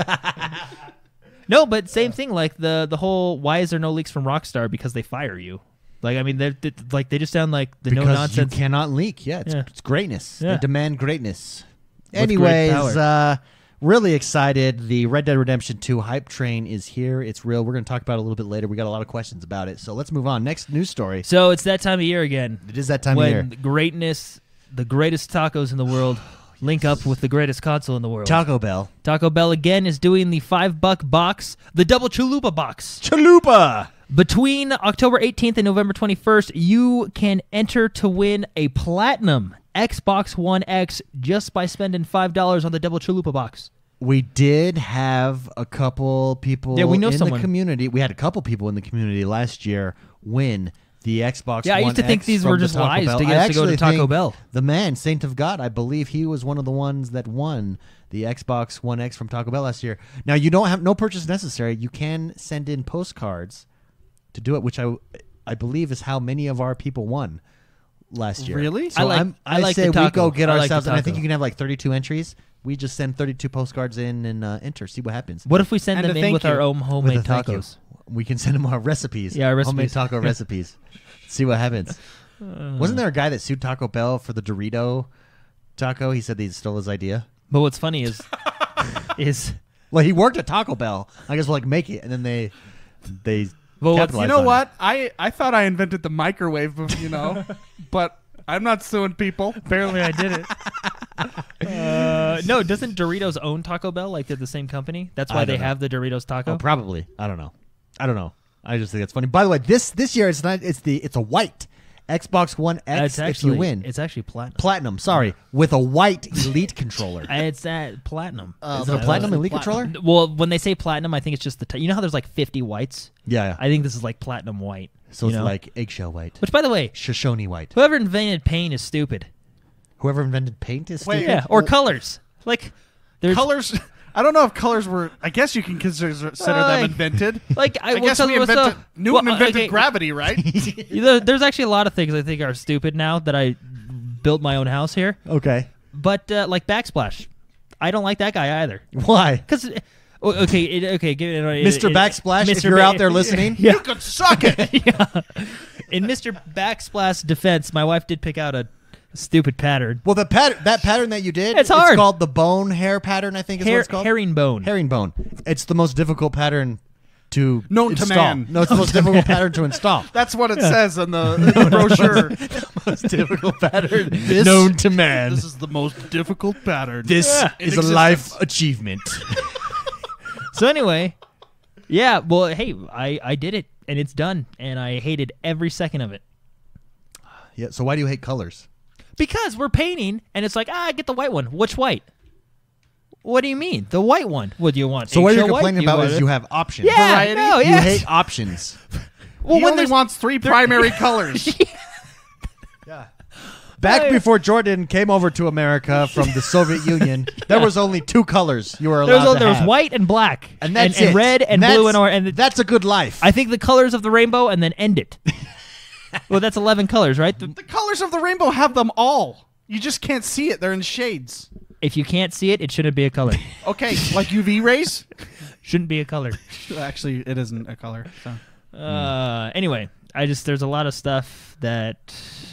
No, but same thing. Like the whole why is there no leaks from Rockstar? Because they fire you. Like, I mean, they just sound like the because no nonsense. you cannot leak. Yeah, it's greatness. Yeah. They demand greatness. With great Anyways, really excited. The Red Dead Redemption 2 hype train is here. It's real. We're going to talk about it a little bit later. We got a lot of questions about it. So let's move on. Next news story. So it's that time of year again. It is that time when of year. greatness, the greatest tacos in the world, link up with the greatest console in the world. Taco Bell. Taco Bell again is doing the $5 box, the double chalupa box. Chalupa. Between October 18th and November 21st, you can enter to win a platinum Xbox One X just by spending $5 on the double chalupa box. We did have a couple people we know in someone. the community. We had a couple people in the community last year win the Xbox Yeah, I One used to think X these from were the just Taco lies Bell. to get I us to go to actually Taco think Bell. The man, Saint of God, I believe he was one of the ones that won the Xbox One X from Taco Bell last year. Now, you don't have no purchase necessary. You can send in postcards to do it, which I believe is how many of our people won last year. Really? So I like say the taco. we go get I like ourselves, the and I think taco. you can have like 32 entries. We just send 32 postcards in and enter, see what happens. What if we send And a them in thank with you. our own With homemade a thank you. tacos? We can send them our recipes. Yeah, our recipes. Homemade taco recipes. See what happens. Wasn't there a guy that sued Taco Bell for the Dorito taco? He said they stole his idea. But what's funny is Well, he worked at Taco Bell. I guess we'll like make it, and then they Well, what's- capitalized You know on what? I thought I invented the microwave, but I'm not suing people. apparently I did it. No, doesn't Doritos own Taco Bell? Like they're the same company. That's why I they don't know. have the Doritos taco. Oh, probably. I don't know. I just think it's funny. By the way, this year it's not. It's a white Xbox One X. It's actually if you win, It's actually platinum. platinum. Sorry, with a white Elite controller. It's platinum. Is it a platinum Elite controller? Well, when they say platinum, I think it's just you know how there's like 50 whites. Yeah. I think this is like platinum white. So you it's know? like eggshell white, Which, by the way, Shoshone white. whoever invented paint is stupid. Whoever invented paint is Wait, stupid. Yeah, or colors. Like there's Colors. I don't know if colors were. I guess you can consider them invented. like I guess we invented. Newton invented gravity, right? There's actually a lot of things I think are stupid now that I built my own house here. Okay. But like Backsplash, I don't like that guy either. Why? Because Mr. Backsplash, if Mr. you're out there listening. Yeah. You could suck it. In Mr. Backsplash defense, my wife did pick out a stupid pattern. Well, that pattern that you did, It's hard. It's called the bone hair pattern, I think is what it's called. Herringbone. Herringbone. It's the most difficult pattern to Known to install. man. No, it's the most difficult pattern to install. That's what it says in the brochure. Most difficult pattern known to man. This is the most difficult pattern. This in is a existence. life achievement. So anyway, yeah, well, hey, I did it, and it's done, and I hated every second of it. Yeah. So why do you hate colors? Because we're painting, and it's like, get the white one. Which white? What do you mean? The white one. What do you want? So what you're eggshell white? complaining Do you about want is it? you have options. Yeah, variety? no, You yes. hate options. Well, He when only there's wants three primary colors. Back before Jordan came over to America from the Soviet Union, there was only two colors you were allowed to there was have. white and black, And that's and it. red and that's, blue and orange. And that's a good life. I think the colors of the rainbow, and then end it. Well, that's 11 colors, right? The colors of the rainbow have them all. You just can't see it. They're in shades. If you can't see it, it shouldn't be a color. Okay, like UV rays. Shouldn't be a color. Actually, it isn't a color. So. Anyway, there's a lot of stuff that.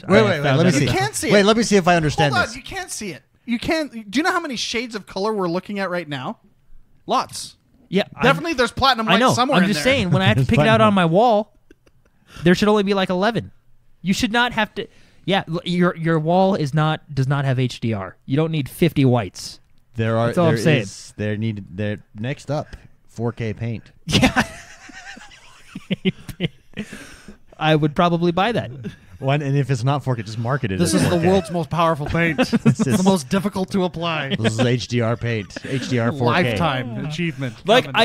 Wait, I found let me out see. You about. can't see Wait, it. let me see if I understand Hold on, this. you can't see it. You can't. Do you know how many shades of color we're looking at right now? Lots. Yeah, Definitely, there's platinum I white know. somewhere I'm in just there. saying, when I have to There's pick it out platinum. on my wall, there should only be like 11. You should not have to. Yeah, your wall does not have HDR. You don't need 50 whites. There are. That's all I'm saying. There next up, 4K paint. Yeah. I would probably buy that. One, and if it's not 4K, just market it. This as is the 4K. world's most powerful paint. This It's is, the most difficult to apply. this is HDR paint. HDR 4K. Lifetime achievement. Like coming.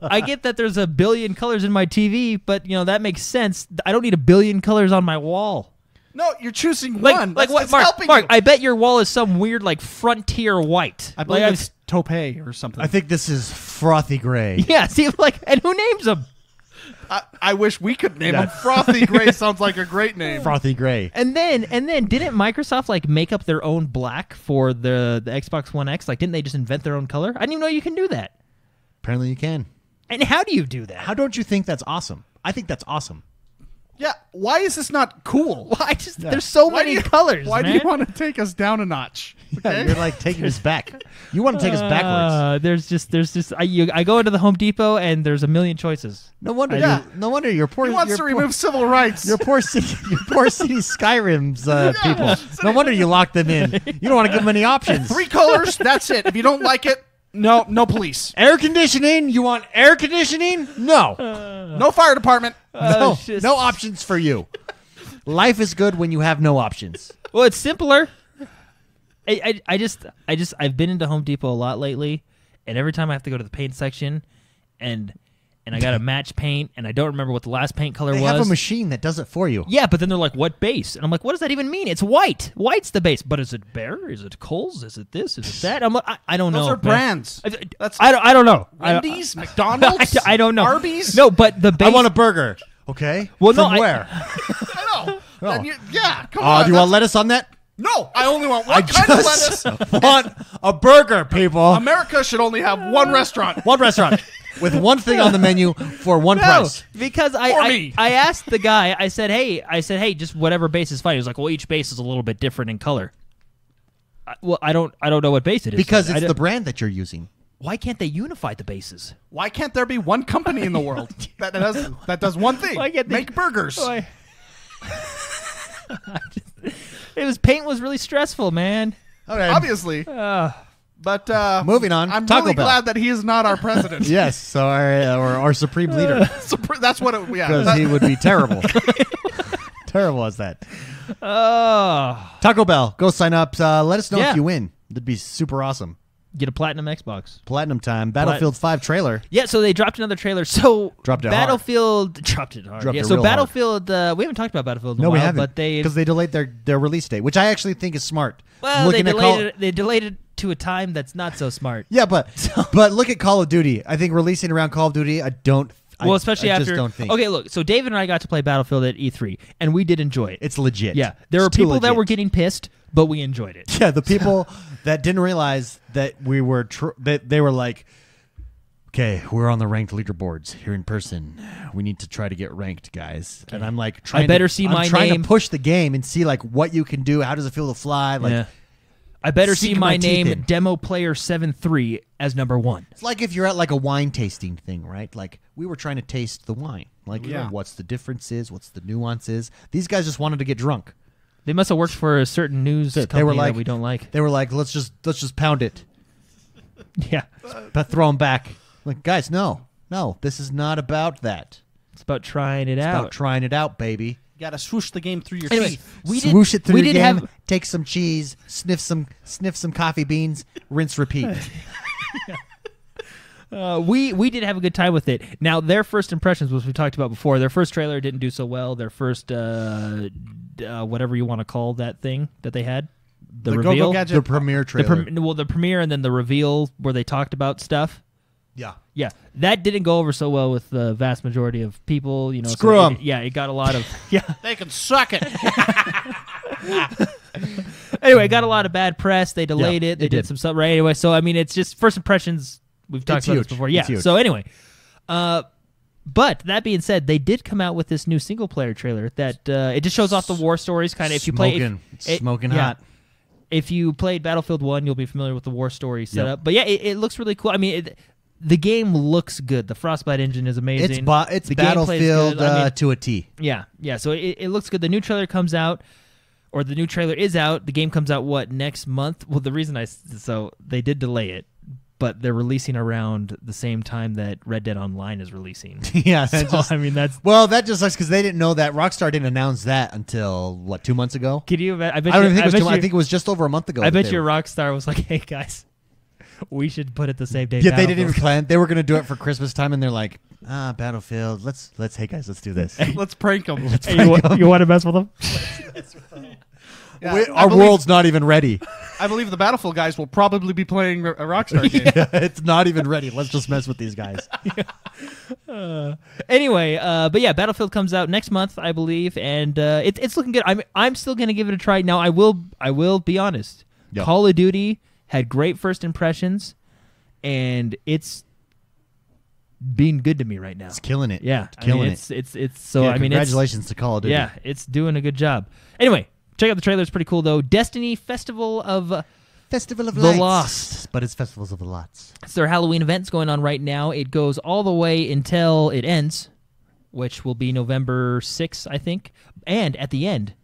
I get that there's a billion colors in my TV, but that makes sense. I don't need a billion colors on my wall. No, you're choosing Like, one. like That's, what, that's Mark? helping Mark, you. I bet your wall is some weird like frontier white. I believe like, it's taupe or something. I think this is frothy gray. yeah. See, and who names them? I wish we could name them. That- Frothy Gray sounds like a great name. Frothy gray. And then didn't Microsoft like make up their own black for the Xbox One X? Like, didn't they just invent their own color? I didn't even know you can do that. Apparently you can. And how do you do that? How don't you think that's awesome? I think that's awesome. Yeah, why is this not cool? Why just there's so many colors. Why do man. you want to take us down a notch? Yeah, you're like taking us back. You want to take us backwards. I go into the Home Depot and there's a million choices. No wonder. Yeah. No wonder your poor. He wants your to poor- remove civil rights. Your poor city, Skyrim's people. No wonder you locked them in. You don't want to give them any options. 3 colors, that's it. If you don't like it, no police. Air conditioning. You want air conditioning? No, No fire department. no, just- no options for you. Life is good when you have no options. Well, it's simpler. I've been into Home Depot a lot lately, and every time I have to go to the paint section, and I got to match paint, and I don't remember what the last paint color They was. have a machine that does it for you. Yeah, but then they're like, "What base?" And I'm like, "What does that even mean? It's white. White's the base, but is it Bear? Is it Kohl's? Is it this? Is it that?" I'm like, I don't know. Those are man. brands. I don't know. Wendy's, McDonald's, I don't know. Arby's. No, but the base. I want a burger. Okay. Well, no, From where? I know. Oh. Then yeah, come Oh, on. do you want lettuce on that? No, I only want one I kind of just lettuce. want a burger, people. America should only have one restaurant. One restaurant with one thing on the menu for one No, price. because me. I asked the guy. I said, hey, just whatever base is fine. He was like, well, each base is a little bit different in color. I don't know what base it is. Because I it's don't- the brand that you're using. Why can't they unify the bases? Why can't there be one company in the world that does one thing? Why can't they- Make burgers. Why? Paint was really stressful, man. Okay. Obviously. But Moving on. I'm Taco really Bell. glad that he is not our president. Yes, so our supreme leader. That's what it, yeah. Because he would be terrible. Terrible as that. Oh, Taco Bell, go sign up. Let us know Yeah. if you win. That'd be super awesome. get a platinum Xbox. Platinum time. Battlefield 5 trailer. Yeah, so they dropped another trailer. So Dropped it Battlefield dropped it hard. Dropped yeah, it so real hard. Battlefield. We haven't talked about Battlefield in No, a while, we haven't. but Because they delayed their release date, which I actually think is smart. well, they Looking at delayed it. They delayed it to a time that's not so smart. Yeah, but look at Call of Duty. I think releasing around Call of Duty, Well, especially I after. just don't think. Okay, look. So David and I got to play Battlefield at E3, and we did enjoy it. It's legit. Yeah, there It's were too people that legit. were getting pissed, but we enjoyed it. Yeah, the people that didn't realize that we were that they were like, okay, we're on the ranked leaderboards here in person. We need to try to get ranked, guys. And I'm like, trying better to, see I'm my trying name. to push the game and see like what you can do. How does it feel to fly? Like, Yeah. I better see sink my my teeth name, in. Demo Player 7-3, as number 1. it's like if you're at like a wine tasting thing, right? Like we were trying to taste the wine. Like, Yeah. what's the differences? What's the nuances? These guys just wanted to get drunk. They must have worked for a certain news They company were like, that we don't like. They were like, let's just pound it, Yeah, but throw them back. Like, guys, no, this is not about that. it's about trying it It's out. about trying it out, baby. You got to swoosh the game through your Anyways, teeth. we did, Swoosh it through we your did game, have take some cheese, sniff some coffee beans, rinse, repeat. we did have a good time with it. Now their first impressions, which we talked about before, their first trailer didn't do so well. Their first whatever you want to call that thing that they had, the Go-Go reveal, Gadget. The premiere trailer. the premiere, and then the reveal where they talked about stuff. Yeah. Yeah, that didn't go over so well with the vast majority of people. You know, Screw 'em. It got a lot of yeah. They can suck it. Anyway, it got a lot of bad press. They delayed Yeah, it. They it did did. some stuff right anyway. So I mean, it's just first impressions. We've talked It's about huge. this before. Yeah. It's huge. So anyway, but that being said, they did come out with this new single player trailer that it just shows off the war stories. Kind of if you play, It's smoking yeah. hot. If you played Battlefield 1, you'll be familiar with the war story setup. Yep. But yeah, it looks really cool. I mean, the game looks good. The Frostbite engine is amazing. It's The gameplay is Battlefield good. I mean, to a T. yeah. So it looks good. The new trailer comes out, or the new trailer is out. The game comes out next month? Well, the reason so they did delay it, but they're releasing around the same time that Red Dead Online is releasing. Yeah. So, I mean, that's. Well, that just sucks because they didn't know that. Rockstar didn't announce that until 2 months ago. Can you? I I don't even think it was 2 months. I think it was just over a month ago. I that bet they your were- Rockstar was like, "Hey guys, we should put it the same day." Yeah, they didn't even Battlefield." plan. They were going to do it for Christmas time, and they're like, Battlefield. Hey guys, let's do this. Let's prank them. Hey, you want to mess with them? Yeah, Our world's not even ready. I believe the Battlefield guys will probably be playing a Rockstar game. It's not even ready. Let's just mess with these guys. Anyway, but yeah, Battlefield comes out next month, I believe, and it's looking good. I'm still gonna give it a try. Now, I will be honest. Yep. Call of Duty had great first impressions, and it's being good to me right now. It's killing it. Yeah, It's killing it. It's so. Yeah, I mean, congratulations to Call of Duty. Yeah, it's doing a good job. Anyway, check out the trailer. It's pretty cool though. Destiny Festival of Festival of the Lights. Lost. But it's Festivals of the Lots. It's their Halloween events going on right now. It goes all the way until it ends, which will be November 6th, I think. And at the end,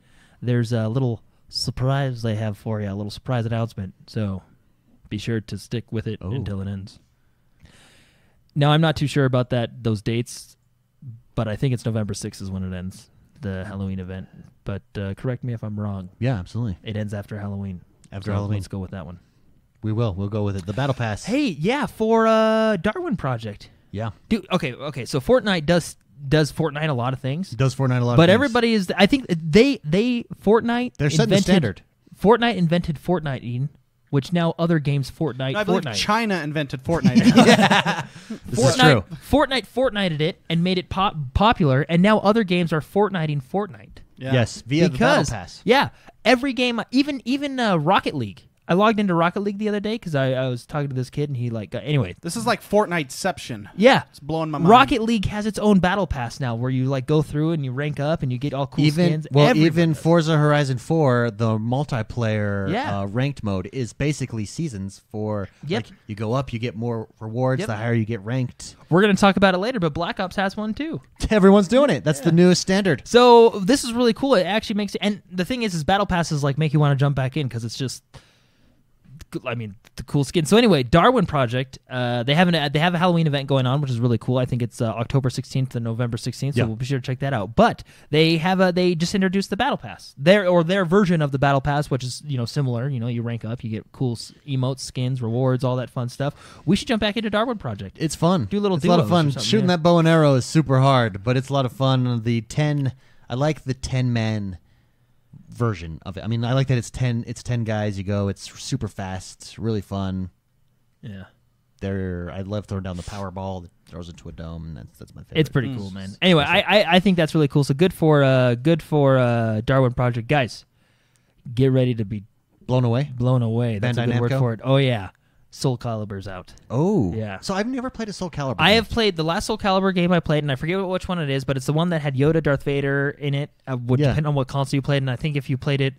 there's a little surprise they have for you, a little surprise announcement. So be sure to stick with it until it ends. Now, I'm not too sure about those dates, but I think it's November 6th is when it ends, the Halloween event. But correct me if I'm wrong. Yeah, absolutely. It ends after Halloween. After Halloween. Let's go with that one. We will. We'll go with it. The Battle Pass. Hey, yeah, for Darwin Project. Yeah. Dude, okay. So Fortnite does Fortnite a lot of things. It does Fortnite a lot of But things. everybody is, I think Fortnite. They're setting the standard. Fortnite invented Fortniteing, which now other games Fortnite. I believe Fortnite. China invented Fortnite. This is true. Fortnited it and made it popular, and now other games are Fortniting Fortnite. Yeah. Yes, via the Battle Pass. Yeah, every game, even Rocket League. I logged into Rocket League the other day because I was talking to this kid, and he anyway. This is like Fortniteception. Yeah, It's blowing my mind. Rocket League has its own battle pass now, where you go through and you rank up and you get all cool skins. Even Forza Horizon 4, the multiplayer Yeah. ranked mode is basically seasons for. Yep. Like, you go up, you get more rewards. Yep. The higher you get ranked. We're gonna talk about it later, but Black Ops has one too. Everyone's doing it. That's the newest standard. So this is really cool. It actually makes it, and the thing is battle passes make you want to jump back in because it's just, I mean, the cool skin. So anyway, Darwin Project, they have a Halloween event going on, which is really cool. I think it's October 16th to November 16th, so Yeah. we'll be sure to check that out. But they just introduced the battle pass, their version of the battle pass, which is similar. You rank up, you get cool emotes, skins, rewards, all that fun stuff. We should jump back into Darwin Project. It's fun. Do a little It's a lot of duos or fun. something, Shooting yeah. that bow and arrow is super hard, but it's a lot of fun. I like the 10-man version of it. I mean, I like that it's 10 guys. You go. It's super fast. It's really fun. Yeah. I love throwing down the power ball that throws into a dome, and that's my favorite. It's pretty cool, man. Anyway, I think that's really cool. So good for Darwin Project, guys. Get ready to be blown away. That's a Bandai good word Namco? for it. Oh yeah, Soul Calibur's out. Oh, Yeah. So I've never played a Soul Calibur. I game. have played the last Soul Calibur game I played, and I forget which one it is, but it's the one that had Yoda, Darth Vader in it. Would Yeah. depend on what console you played, and I think if you played it,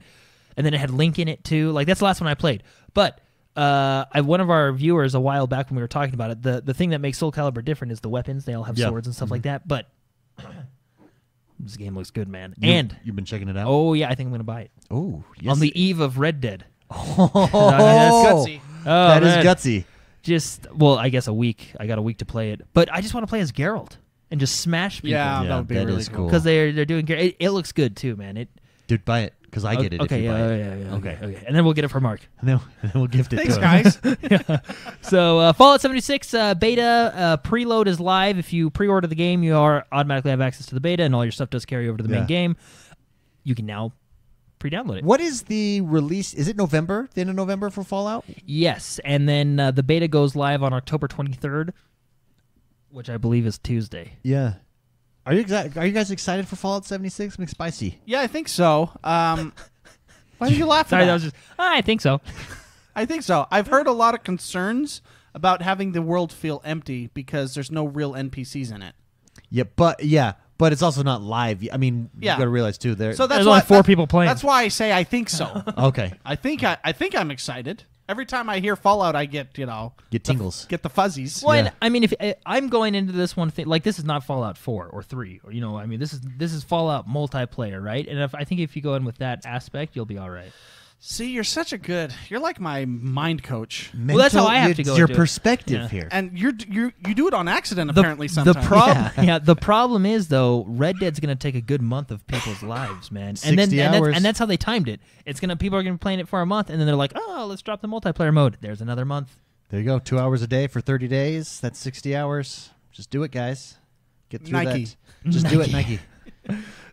and then it had Link in it too. That's the last one I played. But one of our viewers a while back when we were talking about it, the thing that makes Soul Calibur different is the weapons. They all have swords and stuff like that. But this game looks good, man. And You've been checking it out. oh yeah, I think I'm gonna buy it Oh, yes. on the eve of Red Dead. Oh, Gutsy. Oh, that is man. gutsy. I guess a week. I got a week to play it, but I just want to play as Geralt and just smash people. Yeah, Yeah, that would be that really is cool. cool. because they're doing Geralt. It looks good too, man. Dude, buy it because I get it. Okay, if you yeah, buy it. yeah. Okay. Okay, and then we'll get it for Mark. And then we'll gift it Thanks, to him. guys. So Fallout 76 beta preload is live. If you pre-order the game, you automatically have access to the beta, and all your stuff does carry over to the main Yeah. game. You can now pre-download it. What is the release? Is it November? The end of November for Fallout? Yes, and then the beta goes live on October 23rd, which I believe is Tuesday. Yeah. Are you guys excited for Fallout 76? McSpicy. Yeah, I think so. Why did you laugh at Sorry, that? that was just. I think so. I think so. I've heard a lot of concerns about having the world feel empty because there's no real NPCs in it. But it's also not live. I mean, Yeah. you got to realize too. There. So that's There's why, only 4 people playing. That's why I say I think so. okay. I think I'm excited. Every time I hear Fallout, I get Get tingles. get the fuzzies. Well, Yeah. and, I mean, if I'm going into this one thing, this is not Fallout 4 or 3, or I mean, this is Fallout multiplayer, right? And I think if you go in with that aspect, you'll be all right. See, you're like my mind coach, Well, that's how I have to go It's your into it. perspective Yeah. here. and you do it on accident apparently sometimes. The problem is though, Red Dead's going to take a good month of people's lives, man. And 60 hours. that's how they timed it. People are going to be playing it for a month, and then they're like, oh, let's drop the multiplayer mode. There's another month. There you go. 2 hours a day for 30 days. That's 60 hours. Just do it, guys. Get through Nike. that. Just do it, Nike.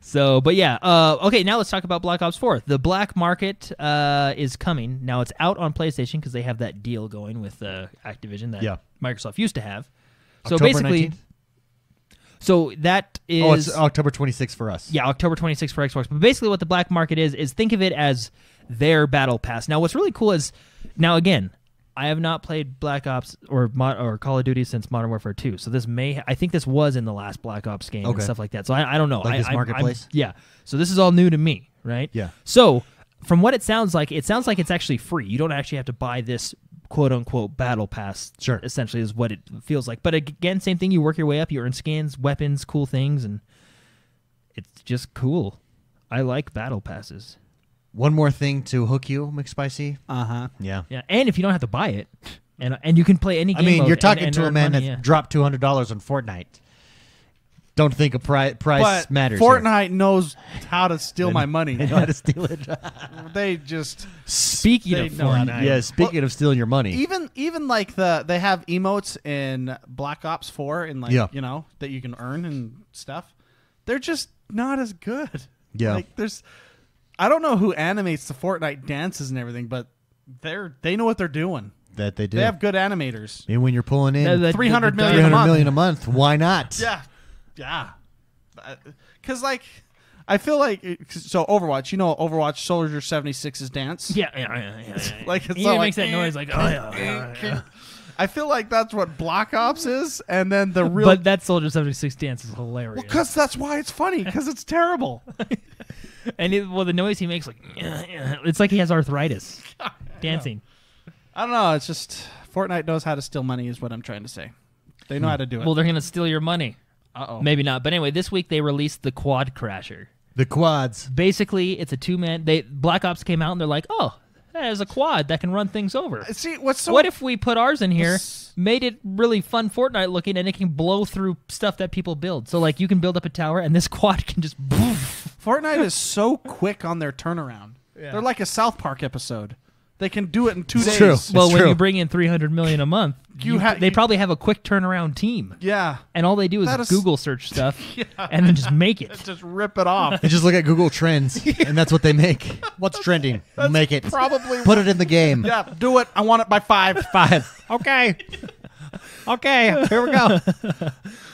So, but yeah, okay. Now let's talk about Black Ops 4. The black market is coming. Now it's out on PlayStation because they have that deal going with Activision that Microsoft used to have. So October basically, 19th? so that is Oh, it's October 26th for us. yeah, October 26th for Xbox. But basically, what the black market is think of it as their battle pass. Now, what's really cool is now again, I have not played Black Ops or Call of Duty since Modern Warfare 2. So this I think this was in the last Black Ops game and stuff like that. So I don't know. Like this marketplace? Yeah. So this is all new to me, right? Yeah. So from what it sounds like it's actually free. You don't actually have to buy this quote-unquote battle pass. Sure. Essentially is what it feels like. But again, same thing. You work your way up. You earn skins, weapons, cool things, and it's just cool. I like battle passes. One more thing to hook you, McSpicy. Yeah. Yeah, and if you don't have to buy it, and you can play any game I mean, mode you're talking and to a earn man money, that dropped $200 on Fortnite. Don't think a price But matters. Fortnite knows how to steal my money. They know how to steal it. They just Speaking They of know how to- Fortnite, Yeah, speaking of stealing your money. even like they have emotes in Black Ops 4 and like Yeah. you know that you can earn and stuff. They're just not as good. Yeah. Like I don't know who animates the Fortnite dances and everything, but they know what they're doing. That they do. They have good animators. And when you're pulling in The- the- 300 the- million a 300 month. million a month, why not? Yeah. Because like I feel like so Overwatch, you know, Overwatch Soldier 76's dance. yeah. Like it's He not makes like, that noise like, oh yeah. I feel like that's what Black Ops is, and then the real. But that Soldier 76 dance is hilarious. Because that's why it's funny. Because it's terrible. And the noise he makes, like, it's like he has arthritis dancing. I don't know. It's just Fortnite knows how to steal money, is what I'm trying to say. They know how to do it. Well, they're gonna steal your money. Uh-oh. Maybe not. But anyway, this week they released the Quad Crasher. The quads. Basically, it's a two-man. Black Ops came out and they're like, oh, there's a quad that can run things over. See, what if we put ours in here, made it really fun Fortnite looking, and it can blow through stuff that people build. So like you can build up a tower, and this quad can just. Fortnite is so quick on their turnaround. Yeah. They're like a South Park episode. They can do it in 2 days. true. Well, when true. you bring in 300 million a month, they probably have a quick turnaround team. Yeah. And all they do That is is- Google search stuff and then just make it. Just rip it off. They just look at Google Trends, and that's what they make. What's trending? Make it. Probably. Put it in the game. Yeah, do it. I want it by 5. 5. Okay. Okay, here we go.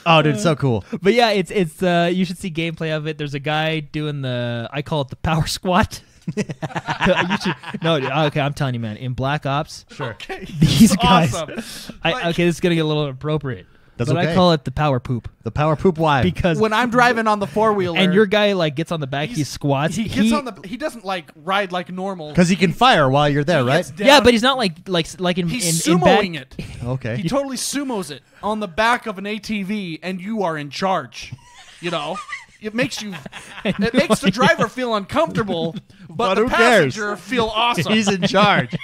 Oh, dude, so cool. But yeah, it's you should see gameplay of it. There's a guy doing I call it the power squat. Okay, I'm telling you, man. In Black Ops, Okay. these guys. Awesome. Okay, this is gonna get a little inappropriate. That's but okay. I call it the power poop The power poop why? because When I'm driving on the 4-wheeler. and your guy like gets on the back, he squats. He gets on the. He doesn't like ride like normal. Because he can fire while you're there, He right? gets down. Yeah, but he's not like in He's in sumoing bad, it. Okay. He totally sumos it on the back of an ATV, and you are in charge. You know, it makes the driver feel uncomfortable, but the who cares? passenger feel awesome. He's in charge.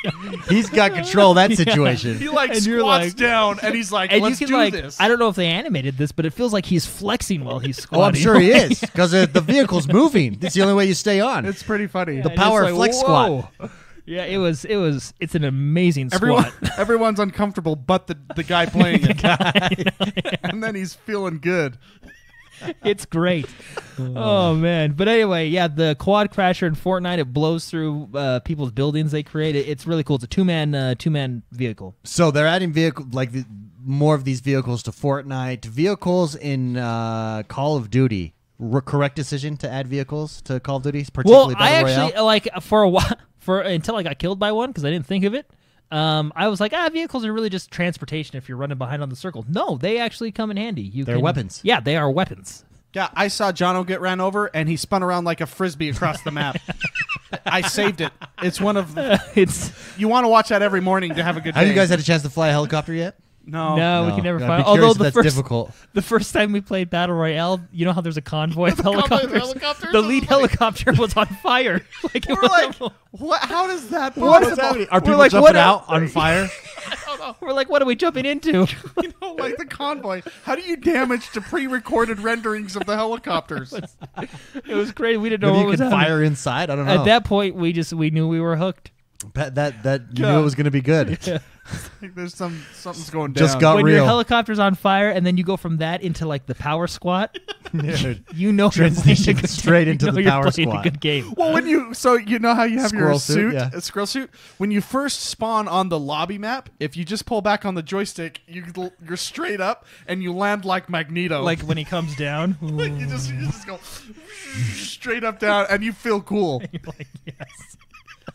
He's got control of that situation. He like And you're squats like- down, and he's like, And "Let's you can do like this." I don't know if they animated this, but it feels like he's flexing while he's Oh, squatting. I'm sure he is. Because the vehicle's moving. It's the only way you stay on. It's pretty funny. And it's power like, flex whoa. Yeah, it's an amazing squat. Everyone's uncomfortable, but the guy playing it, and then he's feeling good. It's great. Oh man! But anyway, yeah, the quad crasher in Fortnite, it blows through people's buildings they create. It's really cool. It's a two-man vehicle. So they're adding more of these vehicles to Fortnite. Vehicles in Call of Duty. Correct decision to add vehicles to Call of Duty, Well, particularly I Battle actually Royale? like for a while until I got killed by one because I didn't think of it. I was like, vehicles are really just transportation if you're running behind on the circle. No, they actually come in handy. They're weapons. Yeah, they are weapons. Yeah, I saw Jono get ran over, and he spun around like a frisbee across the map. I saved it. It's one of It's you want to watch that every morning to have a good day. Have you guys had a chance to fly a helicopter yet? No. no, we can never I'd find. be Although curious if the that's first difficult. the first time we played Battle Royale, you know how there's a convoy of convoy of helicopters. helicopters? The lead helicopter was on fire. Like, We're like, what? How does that? What's possible? happening? Are We're people like, jumping what out on fire? we're like, what are we jumping into? You know, like the convoy. How do you damage the pre-recorded renderings of the helicopters? It was crazy. We didn't know Maybe what you was can happening. fire inside? I don't know. At that point, we knew we were hooked. That you knew it was going to be good. Like there's something's going down. Just got When real. your helicopter's on fire, and then you go from that into like the power squat, Dude. you know Transition you're playing a good straight game. into You know the you're power playing squat. A good game. Well, when you know how you have Squirrel your suit, yeah. a squirrel suit. When you first spawn on the lobby map, if you just pull back on the joystick, you're straight up and you land like Magneto. Like when he comes down, Like, you just go straight up down and you feel cool. you're like, yes.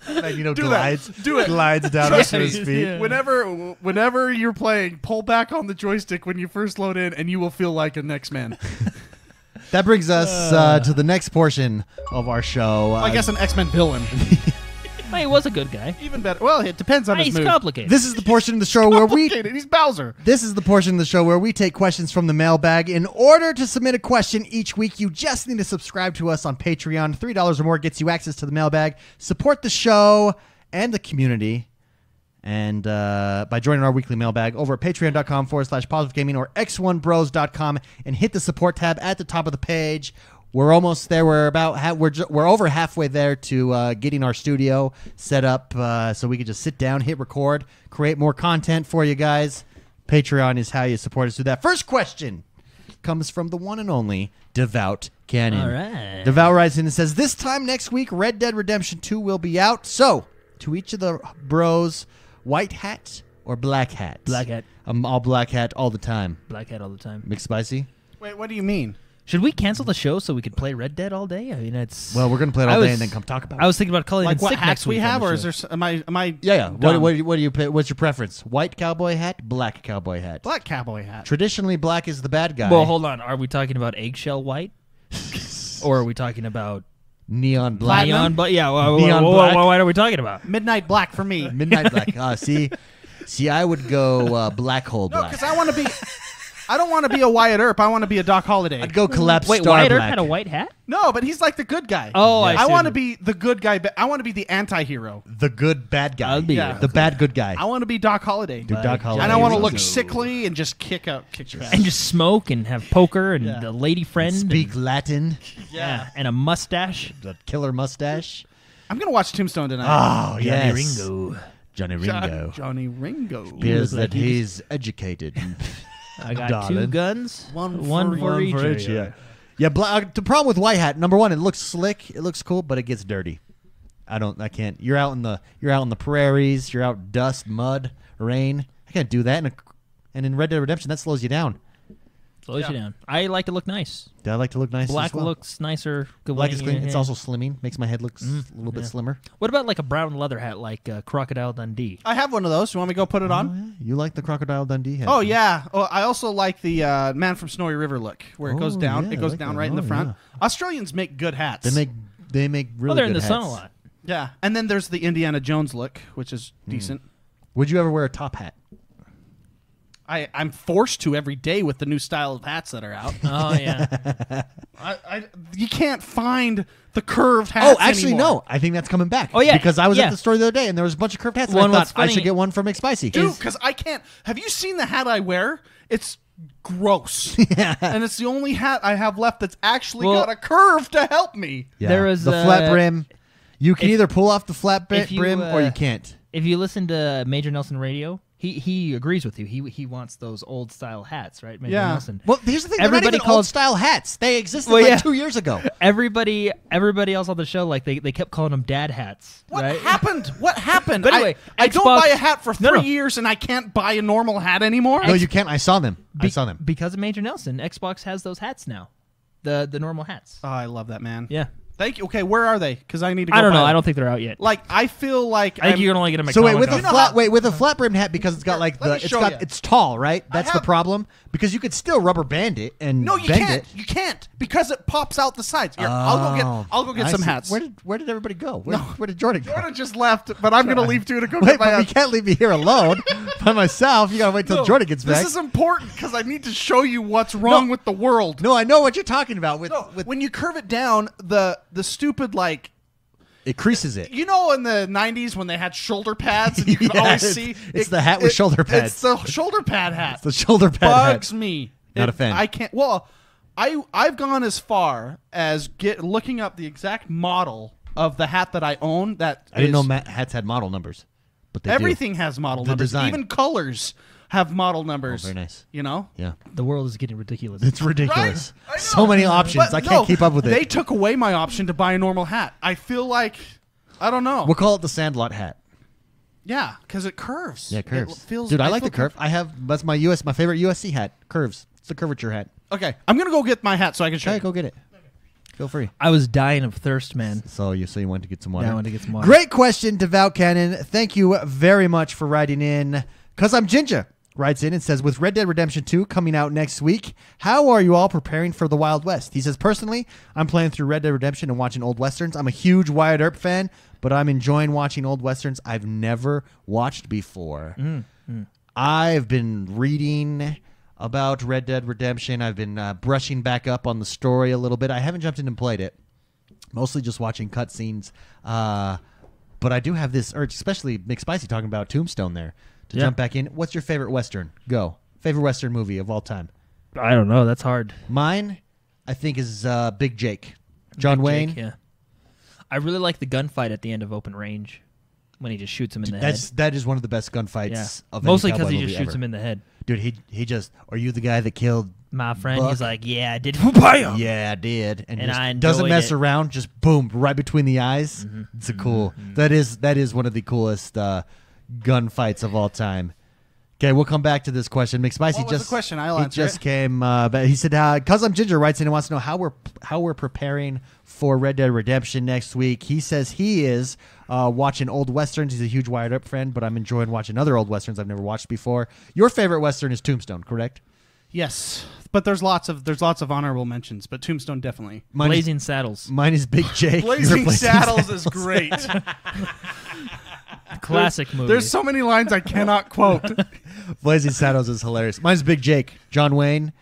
And, Do glides. that. Do it. Glides down Trust onto me. his feet. Yeah. Whenever you're playing, pull back on the joystick when you first load in, and you will feel like an X-Man. That brings us to the next portion of our show. I guess an X-Men villain. Well, he was a good guy. Even better. Well, it depends on his He's mood. complicated. This is the portion of the show where we He's Bowser. This is the portion of the show where we take questions from the mailbag. In order to submit a question each week, you just need to subscribe to us on Patreon. $3 or more gets you access to the mailbag. Support the show and the community. And by joining our weekly mailbag over at patreon.com/positivegaming or XoneBros.com and hit the support tab at the top of the page. We're almost there. We're about we're over halfway there to getting our studio set up so we can just sit down, hit record, create more content for you guys. Patreon is how you support us through that. First question comes from the one and only Devout Cannon. All right. Devout writes in and says, this time next week, Red Dead Redemption 2 will be out. So, to each of the bros, white hat or black hat? Black hat. I'm all black hat all the time. Black hat all the time. McSpicy? Wait, what do you mean? Should we cancel the show so we could play Red Dead all day? I mean, it's. Well, we're going to play it I all day was- and then come talk about it. I was thinking about calling Like in what sick hats next we week on have, the or is show. there? Am I? Yeah. dumb? What do you pick? What's your preference? White cowboy hat, black cowboy hat? Black cowboy hat. Traditionally, black is the bad guy. Well, hold on. Are we talking about eggshell white, or are we talking about Neon black. neon? But yeah, Neon black. what are we talking about? Midnight black for me. Midnight black. See, I would go black hole No, black. because I want to be. I don't want to be a Wyatt Earp. I want to be a Doc Holliday. I'd go collapse Wait, star Wyatt Earp black. had a white hat? No, but he's like the good guy. Oh, I see. want to be the good guy. I want to be the anti-hero. The good bad guy. I'll be Yeah. the bad good guy. I want to be Doc Holliday. Dude, Doc Holliday. And I want to look Ringo. sickly and just kick your ass. And just smoke and have poker and Yeah. a lady friend. Speak and, Latin. yeah, and a mustache. The killer mustache. I'm gonna watch Tombstone tonight. Oh, yes. Ringo. Johnny Ringo. Johnny Ringo. Appears like that he's educated. I got Darling. two guns. One for each. yeah. Yeah, the problem with white hat, number one, it looks slick, it looks cool, but it gets dirty. I can't. You're out in the prairies, you're out dust, mud, rain. I can't do that. And in Red Dead Redemption, that slows you down. Slows you down. I like to look nice. Do I like to look nice? Black as well? looks nicer. Good Black way is in clean. your It's hair. also slimming. Makes my head look a little bit yeah. slimmer. What about like a brown leather hat, like Crocodile Dundee? I have one of those. You want me to go put it on? Oh, yeah. You like the Crocodile Dundee hat? Oh yeah. Oh, I also like the Man from Snowy River look, where it goes Oh, down. yeah, it I goes like down that. right in the Oh, front. yeah. Australians make good hats. They make really Well, they're in good the sun a hats. lot. Yeah, and then there's the Indiana Jones look, which is decent. Would you ever wear a top hat? I'm forced to every day with the new style of hats that are out. Oh yeah. You can't find the curved hats. Oh, actually, anymore. no. I think that's coming back. Oh, yeah. Because I was Yeah. at the store the other day and there was a bunch of curved hats. And One I was thought I funny- should get one from McSpicy. dude. Because I can't. Have you seen the hat I wear? It's gross. And it's the only hat I have left that's actually Well- got a curve to help me. Yeah. There was, the flat brim. You can if- either pull off the flat if you, brim or you can't. If you listen to Major Nelson Radio, he agrees with you. He wants those old style hats, right? Major Yeah. Nelson. Well, here's the thing. They're not Everybody even old calls- style hats. They existed Well, like yeah. 2 years ago. Everybody else on the show, like they kept calling them dad hats. What right? happened? What happened? But anyway, I don't Xbox- buy a hat for 3 No, no. years, and I can't buy a normal hat anymore. No, you can't. I saw them. I saw them. Because of Major Nelson. Xbox has those hats now. The normal hats. Oh, I love that, man. Yeah. Thank you. Okay, where are they? Because I need to go I don't know. buy I them. don't think they're out yet. Like, I feel like I think you can only get them at So wait, Comic-Con. with a flat brimmed hat because it's got like let me it's show got ya. it's tall, right? That's the have- problem because you could still rubber band it and No, you bend can't. it. You can't because it pops out the sides. Here, Oh, I'll go get I some see. hats. Where did everybody go? Where did Jordan go? Jordan just left, but I'm gonna leave too to go Wait, get my but you hats. can't leave me here alone by myself. You gotta wait till No, Jordan gets back. This is important because I need to show you what's wrong with the world. No, I know what you're talking about. With When you curve it down, the stupid like. it creases it. You know, in the '90s when they had shoulder pads, and you could Yeah, always it's- see it's the hat with shoulder pads. It's the shoulder pad hat. The shoulder pad Bugs hat. me. Not a fan. I can't. Well, I've gone as far as looking up the exact model of the hat that I own. That I didn't is- know hats had model numbers, but they everything has model The numbers. design. Even colors have model numbers. very nice. You know. do. Yeah, The world is getting ridiculous. it's ridiculous. Right? I know. So many options. But I can't no, keep up with They it. took away my option to buy a normal hat. I feel like I don't know. We'll call it the Sandlot hat. Yeah, because it curves. Yeah, it curves. feels. Dude, I like feel the curve. I have that's my my favorite USC hat. Curves. It's the curvature hat. Okay, I'm gonna go get my hat so I can show Okay, you. go get it. Feel free. I was dying of thirst, man. So you went to get some water. Yeah, I wanted to get some water. Great question, Devout Cannon. Thank you very much for writing in. Cause I'm Ginger writes in and says, with Red Dead Redemption 2 coming out next week, how are you all preparing for the Wild West? He says, personally, I'm playing through Red Dead Redemption and watching old westerns. I'm a huge Wyatt Earp fan, but I'm enjoying watching old westerns I've never watched before. I've been reading about Red Dead Redemption. I've been brushing back up on the story a little bit. I haven't jumped in and played it. Mostly just watching cutscenes. But I do have this urge, especially McSpicy talking about Tombstone there, to jump back in. What's your favorite Western? Go. Favorite Western movie of all time? I don't know. That's hard. Mine, I think, is Big Jake. John Big Wayne. Jake, yeah. I really like the gunfight at the end of Open Range when he just shoots him in the head. That is one of the best gunfights Yeah. of Mostly because he just shoots him in the head. Dude, he just, are you the guy that killed My friend, Buck? he's like, yeah, I did. Bam! Yeah, I did. And just I enjoyed doesn't mess it. around, just boom, right between the eyes. It's a cool. That is one of the coolest gunfights of all time. Okay, we'll come back to this question. McSpicy What was the question? I'll he answer just it. came. But he said, "Cause I'm Ginger," writes in and wants to know how we're preparing for Red Dead Redemption next week. He says he is watching old westerns. He's a huge Wyatt Earp friend, but I'm enjoying watching other old westerns I've never watched before. Your favorite western is Tombstone, correct? Yes, but there's lots of honorable mentions, but Tombstone definitely. Blazing Saddles. Mine is Big Jake. Blazing Your Saddles is great. Classic movie. There's so many lines I cannot quote. Blazing Saddles is hilarious. Mine's Big Jake. John Wayne,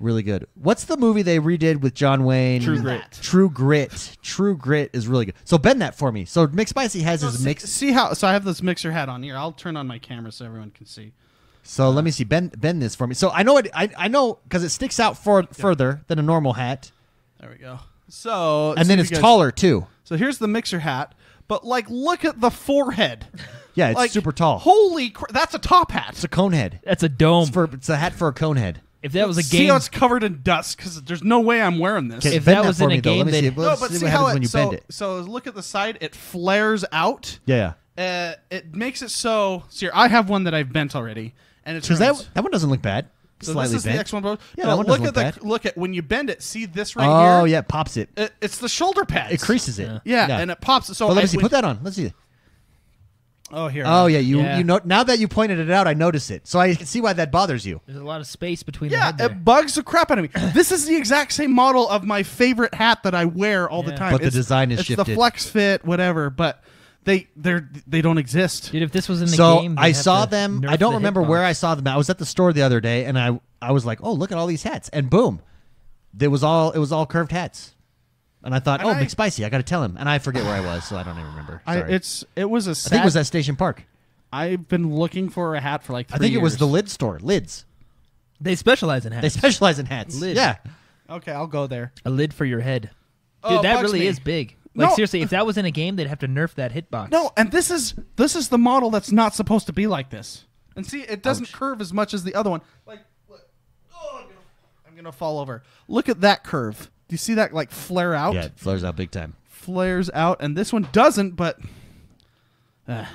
really good. What's the movie they redid with John Wayne? True Grit. True Grit. True Grit is really good. So bend that for me. So McSpicy has his mix. See how? So I have this mixer hat on here. I'll turn on my camera so everyone can see. So let me see. Bend this for me. So I know it. I know because it sticks out further than a normal hat, There we go. So and then it's taller too. So here's the mixer hat, but like, look at the forehead. Yeah, it's Like, super tall. Holy crap! That's a top hat. It's a cone head. That's a dome. It's a hat for a cone head. If that was a See game, how it's covered in dust because there's no way I'm wearing this. Okay, If bend that was for in me, a though. game, let me see. they'd- No, Let's but see see what how happens when you bend it. So look at the side. It flares out. Yeah. It makes it so. Here, I have one that I've bent already, and it's Because that one doesn't look bad. So Slightly this is bent. the X1 Bros. Yeah, No, that one look doesn't at look the bad. look at when you bend it. See this right here? Oh yeah, it pops it. It's the shoulder pads. It creases it. Yeah, and it pops. So But let me see. when- Put that on. Let's see. Oh, here. Oh yeah, you Yeah. know now that you pointed it out, I notice it. So I can see why that bothers you. there's a lot of space between the Yeah, head there. it bugs the crap out of me. This is the exact same model of my favorite hat that I wear all the Yeah. time. But the design is it's shifted. the flex fit, whatever. But they don't exist. Dude, if this was in the So game, they'd I have saw to them. nerf I don't the remember hitbox. where I saw them. I was at the store the other day, and I was like, oh, look at all these hats, and boom, it was all curved hats. And I thought, And oh, I- McSpicy, I got to tell him. And I forget where I was, so I don't even remember. Sorry. It was a I sad, think it was at Station Park. I've been looking for a hat for like 3 I think it was years. the lid store. Lids. They specialize in hats. They specialize in hats. Lid. Yeah. Okay, I'll go there. A lid for your head. Oh, Dude, it that bugs really me. is big. Like No. seriously, if that was in a game, they'd have to nerf that hitbox. No, and this is the model that's not supposed to be like this. And see, it doesn't Ouch. curve as much as the other one. Like, look. Oh, I'm gonna fall over. Look at that curve. Do you see that like flare out? Yeah, it flares out big time. Flares out, and this one doesn't. But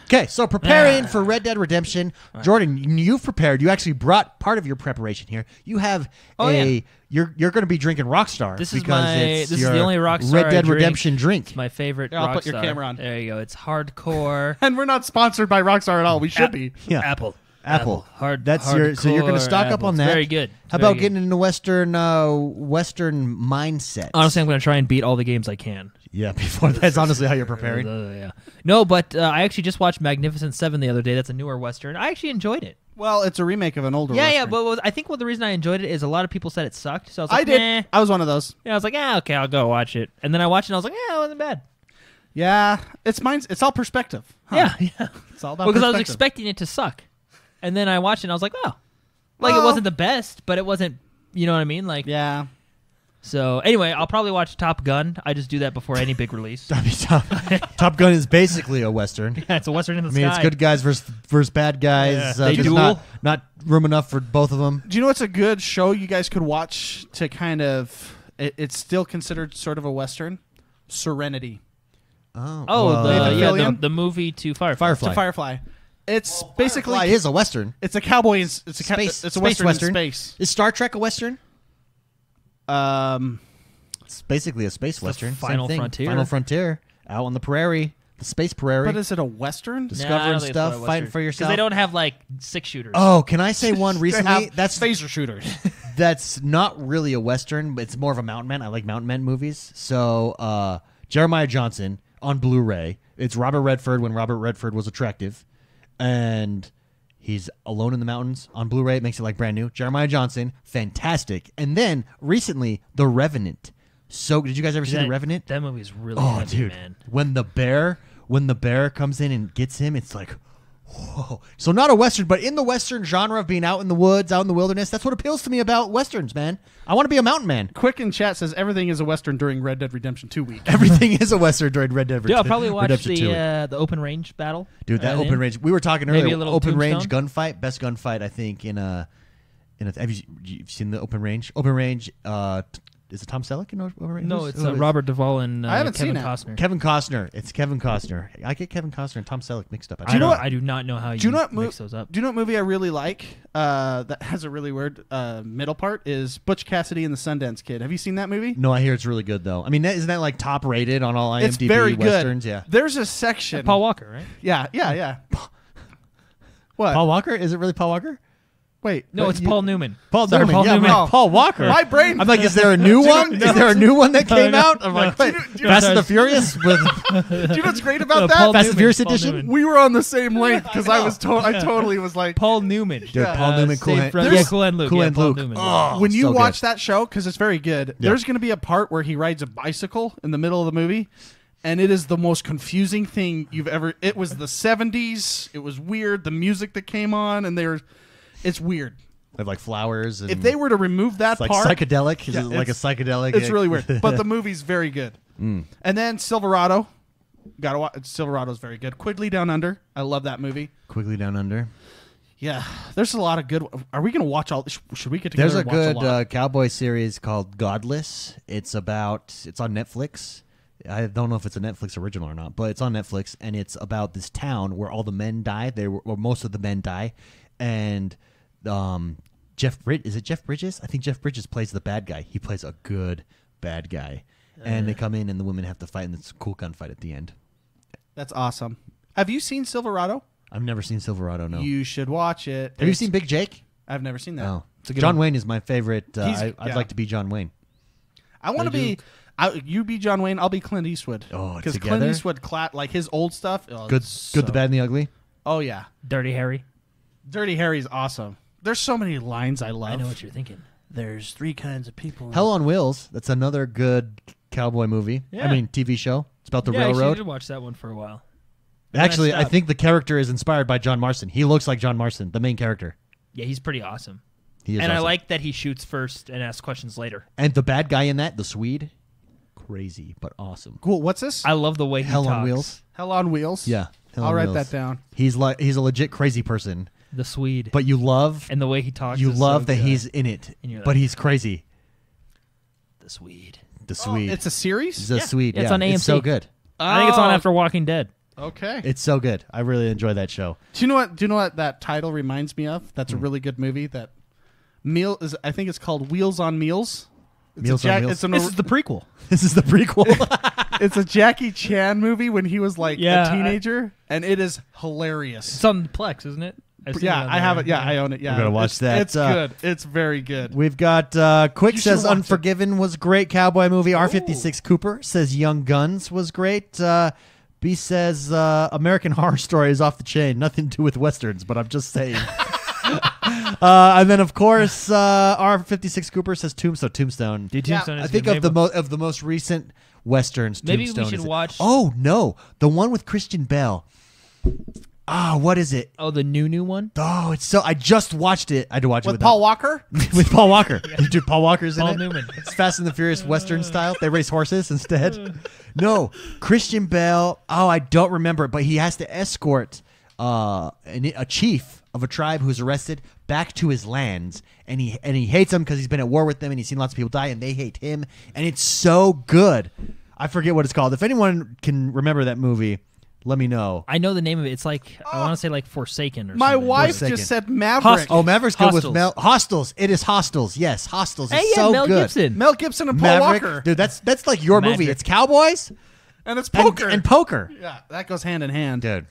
Okay, so preparing for Red Dead Redemption. Jordan, you've prepared. You actually brought part of your preparation here. You have yeah. You're going to be drinking Rockstar. This is because my. it's This is your the only Rockstar Red I Dead drink. Redemption drink. It's my favorite. Here, I'll put your Rockstar. camera on. There you go. It's hardcore. and we're not sponsored by Rockstar at all. We should be. Yeah. Apple. Hard. That's your. So you're going to hardcore stock up Apple. on It's that. Very good. How Very about good. getting into Western mindset? Honestly, I'm going to try and beat all the games I can. yeah. Before that's honestly how you're preparing. Yeah. No, but I actually just watched Magnificent Seven the other day. That's a newer Western. I actually enjoyed it. Well, it's a remake of an older. Yeah, Western. but I think the reason I enjoyed it is a lot of people said it sucked. So I was like, I did. Nah. I was one of those. Yeah, I was like, okay, I'll go watch it. And then I watched it and I was like, it wasn't bad. Yeah, it's all perspective. Huh. Yeah. It's all about Because I was perspective. expecting it to suck. And then I watched it and I was like, oh. Like, it Well- wasn't the best, but it wasn't, you know what I mean? Like, Yeah. So, anyway, I'll probably watch Top Gun. I just do that before any big release. Top Gun is basically a Western. Yeah, it's a Western in the I mean, sky. it's good guys versus bad guys. Yeah. They there's duel. not room enough for both of them. Do you know what's a good show you guys could watch to kind of? It's still considered sort of a Western. Serenity. Oh, well, the movie to Firefly. Firefly. To Firefly. It's basically Firefly is a Western. it's a cowboy. It's a Space. It's a Space Western, Western. in space. Is Star Trek a Western? It's basically a space western. Final Same thing. Frontier. Final Frontier. Out on the prairie. The space prairie. But is it a Western? Discovering stuff, fighting for yourself. Because they don't have like 6-shooters. Oh, can I say one recently? That's phaser shooters. That's not really a western, but it's more of a mountain man. I like mountain men movies. So Jeremiah Johnson on Blu-ray. It's Robert Redford when Robert Redford was attractive, and he's alone in the mountains on Blu-ray. It makes it like brand new. Jeremiah Johnson, fantastic. And then recently, The Revenant. So did you guys ever see The Revenant? That movie is really Oh, heavy, dude! man. When the bear comes in and gets him, it's like, whoa. So not a western, but in the western genre of being out in the woods, out in the wilderness, that's what appeals to me about westerns, man. I want to be a mountain man. Quick in chat says everything is a Western during Red Dead Redemption 2 week. Everything is a western during Red Dead Redemption. Dude, I'll probably watch Redemption 2. the open range battle. Dude, that Right open in. range. We were talking Maybe earlier. a little Open range Tombstone? gunfight, best gunfight I think in a. Have you've seen the open range? Open range. Is it Tom Selleck in Open Range? No, it's Who is- Robert Duvall and I haven't Kevin seen it. Costner. Kevin Costner. It's Kevin Costner. I get Kevin Costner and Tom Selleck mixed up. I do not know how you Do you know what mix those up. Do you know what movie I really like? That has a really weird middle part is Butch Cassidy and the Sundance Kid. Have you seen that movie? No, I hear it's really good though. I mean, isn't that like top rated on all IMDb It's very westerns? good. Yeah. There's a section. Paul Walker, right? Yeah. What? Paul Walker? Is it really Paul Walker? Wait. No, it's Paul Newman. Paul Sorry, Newman. Paul Yeah, Newman. man, Paul Walker. My brain. I'm like, is there a new one? Is there a new one that came no, out? I'm like, wait, Fast and the Furious with Do you know what's great about No, that? Paul Fast and Newman, Furious Paul edition? Newman. We were on the same length because I was I totally was like Paul Newman. Dude, Paul Newman, Cool Saved Hand- from- There's- yeah, Cool Hand Luke. Cool yeah, Hand Paul Luke. Newman. Oh, when you so watch good. that show because it's very good. Yeah. There's going to be a part where he rides a bicycle in the middle of the movie, and it is the most confusing thing you've ever. It was the 70s. It was weird. The music that came on, and it's weird. They have like flowers. And If they were to remove that it's like part, psychedelic. Is Yeah, it like a it's- psychedelic? it's really weird. But the movie's very good. And then Silverado. Gotta watch. Silverado's very good. Quigley Down Under. I love that movie. Quickly Down Under. Yeah, there's a lot of good. Are we gonna watch all? Should we get together? There's a and watch good a lot? cowboy series called Godless. It's on Netflix. I don't know if it's a Netflix original or not, but it's on Netflix, and it's about this town where all the men die. Most of the men die, and is it Jeff Bridges? I think Jeff Bridges plays the bad guy. He plays a good bad guy, and they come in, and the women have to fight, and it's a cool gunfight at the end. That's awesome. Have you seen Silverado? I've never seen Silverado. No. You should watch it. Have you seen Big Jake? I've never seen that. Oh, It's a good John one. Wayne is my favorite. I'd yeah. like to be John Wayne. I want to be. You be John Wayne. I'll be Clint Eastwood. Oh, because together? Clint Eastwood, like his old stuff. Oh, Good, it's good, the so- bad, and the ugly. Oh yeah, Dirty Harry. Dirty Harry's awesome. There's so many lines I love. I know what you're thinking. There's 3 kinds of people. Hell on Wheels. That's another good cowboy movie. Yeah. I mean, TV show. It's about the Yeah, actually, I railroad. did watch that one for a while. Actually, messed I up. think the character is inspired by John Marston. He looks like John Marston, the main character. Yeah, he's pretty awesome. He is And I awesome. like that he shoots first and asks questions later. And the bad guy in that, the Swede, crazy but awesome. Cool. What's this? I love the way he Hell talks. on Wheels. Hell on Wheels. Yeah, Hell I'll on write Wheels. that down. He's a legit crazy person, The Swede. but you love And the way he talks. you is love so that good. he's in it, And you're but like- he's crazy. the Swede. The Swede. It's a series. He's a Swede. It's yeah. on It's so AMC. good. I think it's on Oh. after Walking Dead. Okay. It's so good. I really enjoy that show. Do you know what that title reminds me of? That's a really good movie. That meal is. I think it's called Wheels on Meals. It's Meals on Wheels? It's, This is the prequel. This is the prequel. it's a Jackie Chan movie when he was like Yeah, a teenager, and it is hilarious. It's on Plex, isn't it? I've seen Yeah, on I have there. it. Yeah, I own it. Yeah, We're gonna watch it's, that. It's good. It's very good. We've got Quick You says should watch Unforgiven was great cowboy movie. R56 Cooper says Young Guns was great. B says American Horror Story is off the chain. Nothing to do with westerns, but I'm just saying. And then of course R56 Cooper says Tombstone. Tombstone. Dude, Yeah, Tombstone is I think good. of the most recent westerns. Maybe we Tombstone should is it. watch- Oh no, the one with Christian Bell. What is it? Oh, the new one? Oh, it's so. I just watched it. I had to watch it With with Paul Walker. with Paul Walker. Dude, Paul Walker's in Paul it. Newman. It's Fast and the Furious Western style. They race horses instead. No, Christian Bale. Oh, I don't remember it, but he has to escort a chief of a tribe who's arrested back to his lands, and he hates them because he's been at war with them, and he's seen lots of people die, and they hate him, and it's so good. I forget what it's called. If anyone can remember that movie, let me know. I know the name of it. It's like I want to say like Forsaken or My something. wife Forsaken. just said Maverick. Hostel. Oh, Maverick's good with Hostels. Hostels. It is Hostels. Yes, Hostels Hey, is yeah, so Mel good. Gibson. Mel Gibson and Paul Maverick, Walker. dude, that's like your movie. Magic. It's cowboys And it's and- poker. and poker, Yeah, that goes hand in hand. dude.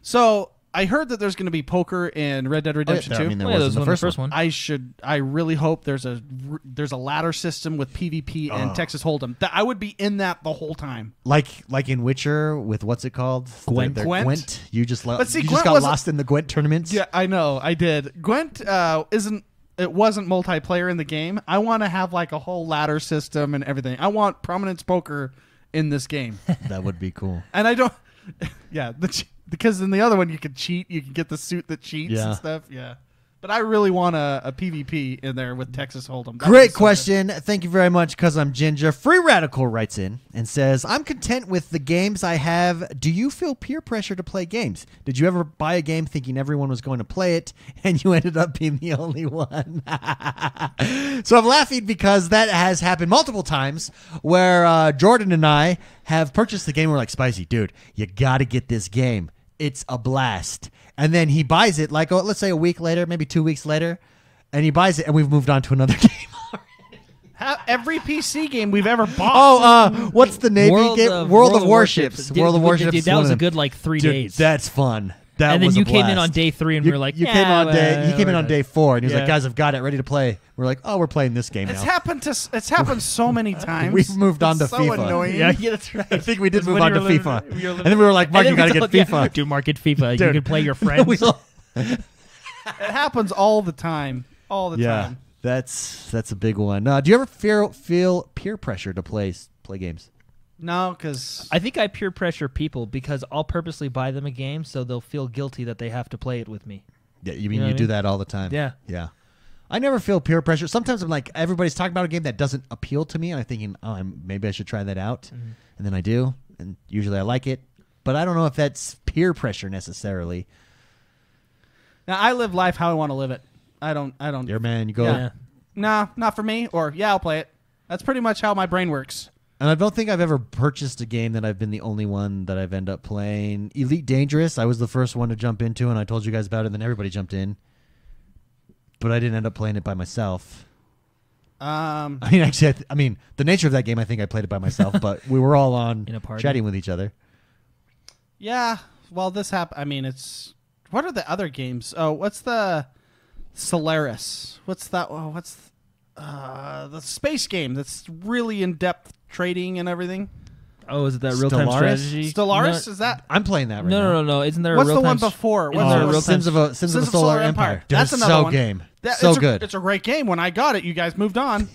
So I heard that there's going to be poker in Red Dead Redemption 2. I mean, there Oh, yeah, was there in the was first one. I really hope there's a ladder system with PvP and Texas Hold'em. That I would be in that the whole time. Like in Witcher with what's it called? Gwent. The Gwent? Gwent. You just But see, you Gwent just got wasn't- lost in the Gwent tournaments. Yeah, I know. I did. Gwent wasn't multiplayer in the game. I want to have like a whole ladder system and everything. I want prominence poker in this game. That would be cool. And I don't. Yeah, because in the other one you can cheat. You can get the suit that cheats Yeah. and stuff. Yeah, but I really want a PvP in there with Texas Hold'em. That would be Great so question. Thank you very much, because I'm Ginger. Free Radical writes in and says, I'm content with the games I have. Do you feel peer pressure to play games? Did you ever buy a game thinking everyone was going to play it and you ended up being the only one? So I'm laughing because that has happened multiple times where Jordan and I have purchased the game. We're like, Spicy, dude, you got to get this game. It's a blast. And then he buys it like, let's say a week later, maybe 2 weeks later, and he buys it and we've moved on to another game. Every PC game we've ever bought. What's the Navy game? World of Warships. Dude, World of Warships. Dude, is that one was of a them. good like 3 Dude, days. That's fun. That and then was you a came in blast. on day 3 and we were like, you yeah, came on day. You came in on we're day 4 and he was Yeah. like, guys, I've got it ready to play. We're like, oh, we're playing this game It's now. happened so many times. We've moved on It's to so FIFA. Annoying. Yeah, that's right. I think we did That's move when on to you were FIFA. living- you were And then we were like, Mark, you got to get FIFA. Dude, Mark, get FIFA. Dude. You can play your friends. We all- It happens all the time. All the yeah, time. that's a big one. Do you ever feel peer pressure to play games? No, because I think I peer pressure people because I'll purposely buy them a game so they'll feel guilty that they have to play it with me. Yeah, you mean know you what I do mean? that all the time? Yeah. Yeah. I never feel peer pressure. Sometimes I'm like, everybody's talking about a game that doesn't appeal to me, and I'm thinking, maybe I should try that out. Mm-hmm. And then I do, and usually I like it. But I don't know if that's peer pressure necessarily. now I live life how I want to live it. I don't. Your man, you go. Yeah. Nah, not for me. Or yeah, I'll play it. That's pretty much how my brain works. And I don't think I've ever purchased a game that I've been the only one that I've ended up playing. Elite Dangerous, I was the first one to jump into, and I told you guys about it, and then everybody jumped in. But I didn't end up playing it by myself. I mean, actually, the nature of that game, I think I played it by myself, but we were all on In a party? chatting with each other. Yeah. Well, this happened. I mean, it's what are the other games? Oh, what's the Solaris? What's that? Oh, what's the space game that's really in depth trading and everything? Oh, is it that real-time Stellaris? strategy? Stellaris? No, Is that? I'm playing that right no, now. no. Isn't there What's a the real-time one before? Isn't What's there the a one- real-time Sins of the Solar Empire. Dude, That's it's another so one. game. That- So it's good. It's a great game. When I got it, you guys moved on.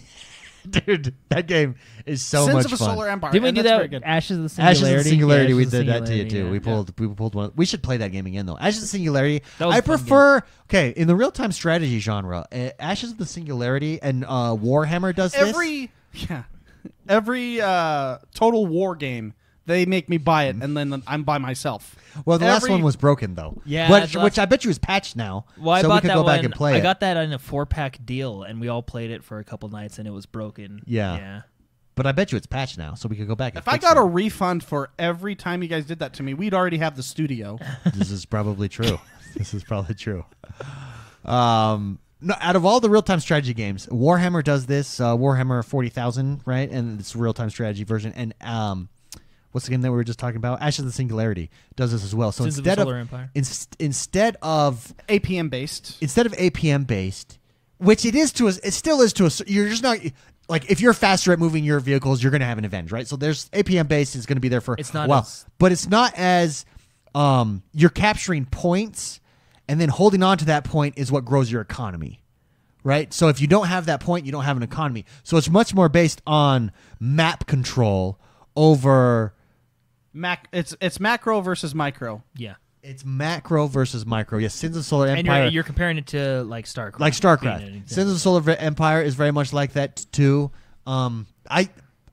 Dude, that game is so Sins much of a fun. Solar Empire. Didn't we and do that's very that? good. Ashes of the Singularity? Ashes of the Singularity, Yeah, we Ashes of did the that to you too. Singularity, We pulled one. We should play that game again though. Ashes of the Singularity. That was I a fun prefer in the real time strategy genre. Ashes of the Singularity and Warhammer does this. Every Total War game, they make me buy it, and then I'm by myself. Well, the last Every- one was broken though. Yeah, which, the last- which I bet you is patched now. Well, I so bought we could that go back one- and play I it. got that in a 4-pack deal, and we all played it for a couple nights, and it was broken. Yeah. But I bet you it's patched now, so we could go back. And If I fix got it. a refund for every time you guys did that to me, we'd already have the studio. This is probably true. This is probably true. No, out of all the real-time strategy games, Warhammer does this. Warhammer 40,000, right? And it's a real-time strategy version. And what's the game that we were just talking about? Ashes of the Singularity does this as well. So Sins of the instead of Solar Empire. instead of APM based. APM based, which it still is to a. You're just not. Like, if you're faster at moving your vehicles, you're going to have an advantage, right? So there's APM based is going to be there for It's not a while. as- But it's not as you're capturing points, and then holding on to that point is what grows your economy, right? So if you don't have that point, you don't have an economy. So it's much more based on map control over... It's macro versus micro. Yeah. It's macro versus micro. Yes, Sins of Solar And Empire... you're comparing it to, like, StarCraft. like being an StarCraft. example. Sins of the Solar Empire is very much like that too.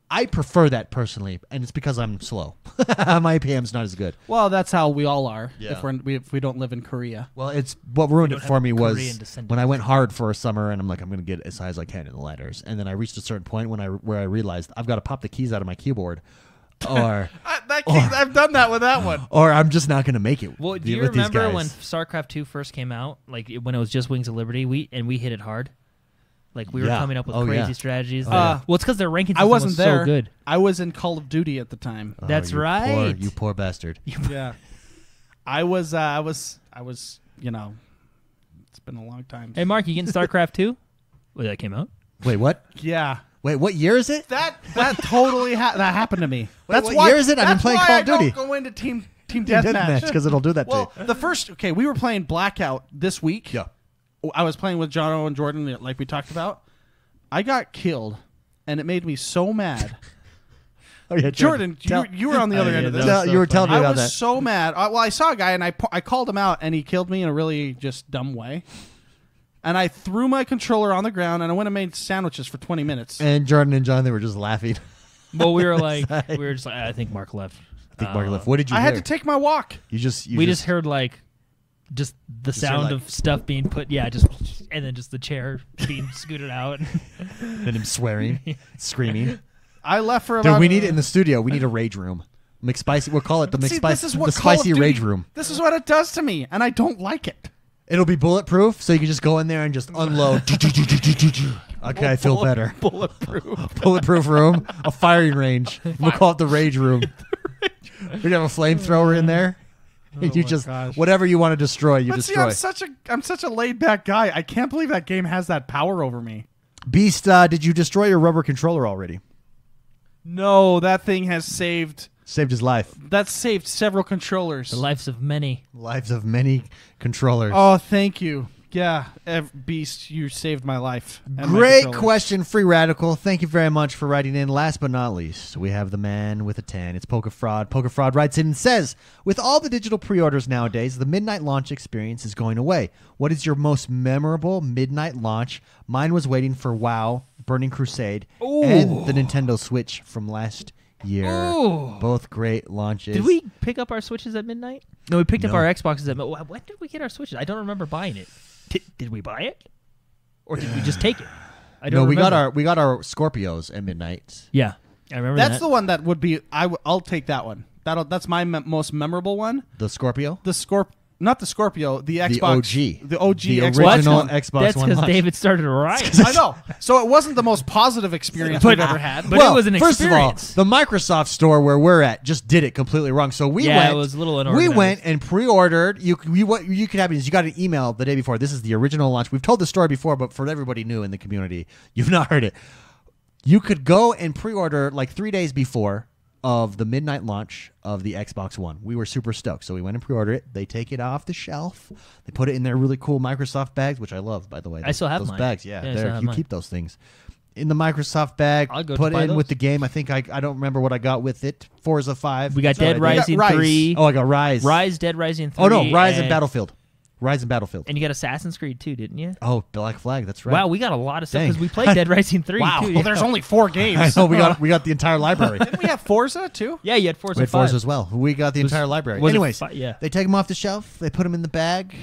I prefer that personally, and it's because I'm slow. My APM's not as good. Well, that's how we all are. Yeah. If we don't live in Korea. Well, it's what ruined don't it have for me was Korean descendants. when I went hard for a summer, and I'm like, I'm going to get as high as I can in the ladders, and then I reached a certain point where I realized I've got to pop the keys out of my keyboard or I've done that with that one. or I'm just not going to make it. Well, do you with these remember guys. when StarCraft 2 first came out? Like when it was just Wings of Liberty, we hit it hard. Like we were Yeah. coming up with Oh, crazy yeah. strategies. yeah. Well, it's because their ranking I system wasn't was there. so good. I was in Call of Duty at the time. Oh, That's you right. You poor bastard. Yeah, I was. You know, it's been a long time. Hey, Mark, you getting StarCraft 2? Well, that came out. Wait, what? Yeah, Wait, what year is it? that totally that happened to me. That's what why, year is it? I've been that's playing why Call I of Duty. Don't go into team deathmatch Because it'll do that Well, to you. the first we were playing Blackout this week. Yeah. I was playing with Jono and Jordan, like we talked about. I got killed, and it made me so mad. Oh yeah, Jordan, tell- you were on the other end of this. tell- you were telling me I about was that. so mad. Well, I saw a guy, and I called him out, and he killed me in a really just dumb way. And I threw my controller on the ground, and I went and made sandwiches for 20 minutes. And Jordan and John, they were just laughing. Well, we were just like, I think Mark left. I think Mark left. What did you I hear? had to take my walk. You just We just heard like just the sound like- of stuff being put. Yeah, just and then just the chair being scooted out. and him swearing, screaming. I left for about. Dude, we need it in the studio. We need a rage room. McSpicy. We'll call it the See, this is McSpicy, what the Call of spicy Duty- rage room. This is what it does to me, and I don't like it. It'll be bulletproof, so you can just go in there and just unload. Okay, I feel better. Bulletproof. Bulletproof room, a firing range. We'll call it the rage room. We'd have a flamethrower in there. You my just gosh. whatever you want to destroy, you But see, destroy. I'm such a laid back guy. I can't believe that game has that power over me. Beast, did you destroy your rubber controller already? No, that thing has saved. Saved his life. That's saved several controllers. The lives of many. Lives of many controllers. Oh, thank you. Yeah, Beast, you saved my life. and my Great controller. question, Free Radical. Thank you very much for writing in. Last but not least, we have the man with a 10. It's Poker Fraud. Poker Fraud writes in and says, with all the digital pre-orders nowadays, the midnight launch experience is going away. What is your most memorable midnight launch? Mine was waiting for WoW, Burning Crusade, and the Nintendo Switch from last year. Ooh. Both great launches. Did we pick up our Switches at midnight? No, we picked up No. our Xboxes at midnight. When did we get our Switches? I don't remember buying it. Did we buy it, or did we just take it? I don't. No, we remember. got our Scorpios at midnight. Yeah, I remember That's that. the one that would be. I'll take that one. That's my most memorable one. The Scorpio? Not the Scorpio. The Xbox. The OG. The OG The Xbox original one. Xbox That's One because launch. David started a riot. I know. So it wasn't the most positive experience we've ever had. But it was an first experience. of all, the Microsoft store where we're at just did it completely wrong. So we Yeah, went. it was a little We unorganized. went and pre-ordered. What you could happen is you got an email the day before. This is the original launch. We've told the story before, but for everybody new in the community, you've not heard it. You could go and pre-order like 3 days before of the midnight launch of the Xbox One. We were super stoked. So we went and pre-ordered it. They take it off the shelf. They put it in their really cool Microsoft bags, which I love, by the way. I still have those mine. bags. Yeah, Yeah, I still have you mine. keep those things. In the Microsoft bag, I'll go put buy in those. with the game. I think I don't remember what I got with it. Forza 5. We got Is that Dead what I did? Rising Rise. 3. Oh, I got Rise. Rise, Dead Rising 3. Oh, no, Rise and Battlefield. Rise and Battlefield. And you got Assassin's Creed too, didn't you? Oh, Black Flag. That's right. Wow, we got a lot of stuff Dang. because we played Dead Rising 3 Wow. too. Well, Well, there's only 4 games. I know we got the entire library. Didn't we have Forza too? Yeah, you had Forza We had 5. Forza as well. We got the Was- entire library. was it Anyways, yeah. they take them off the shelf. They put them in the bag.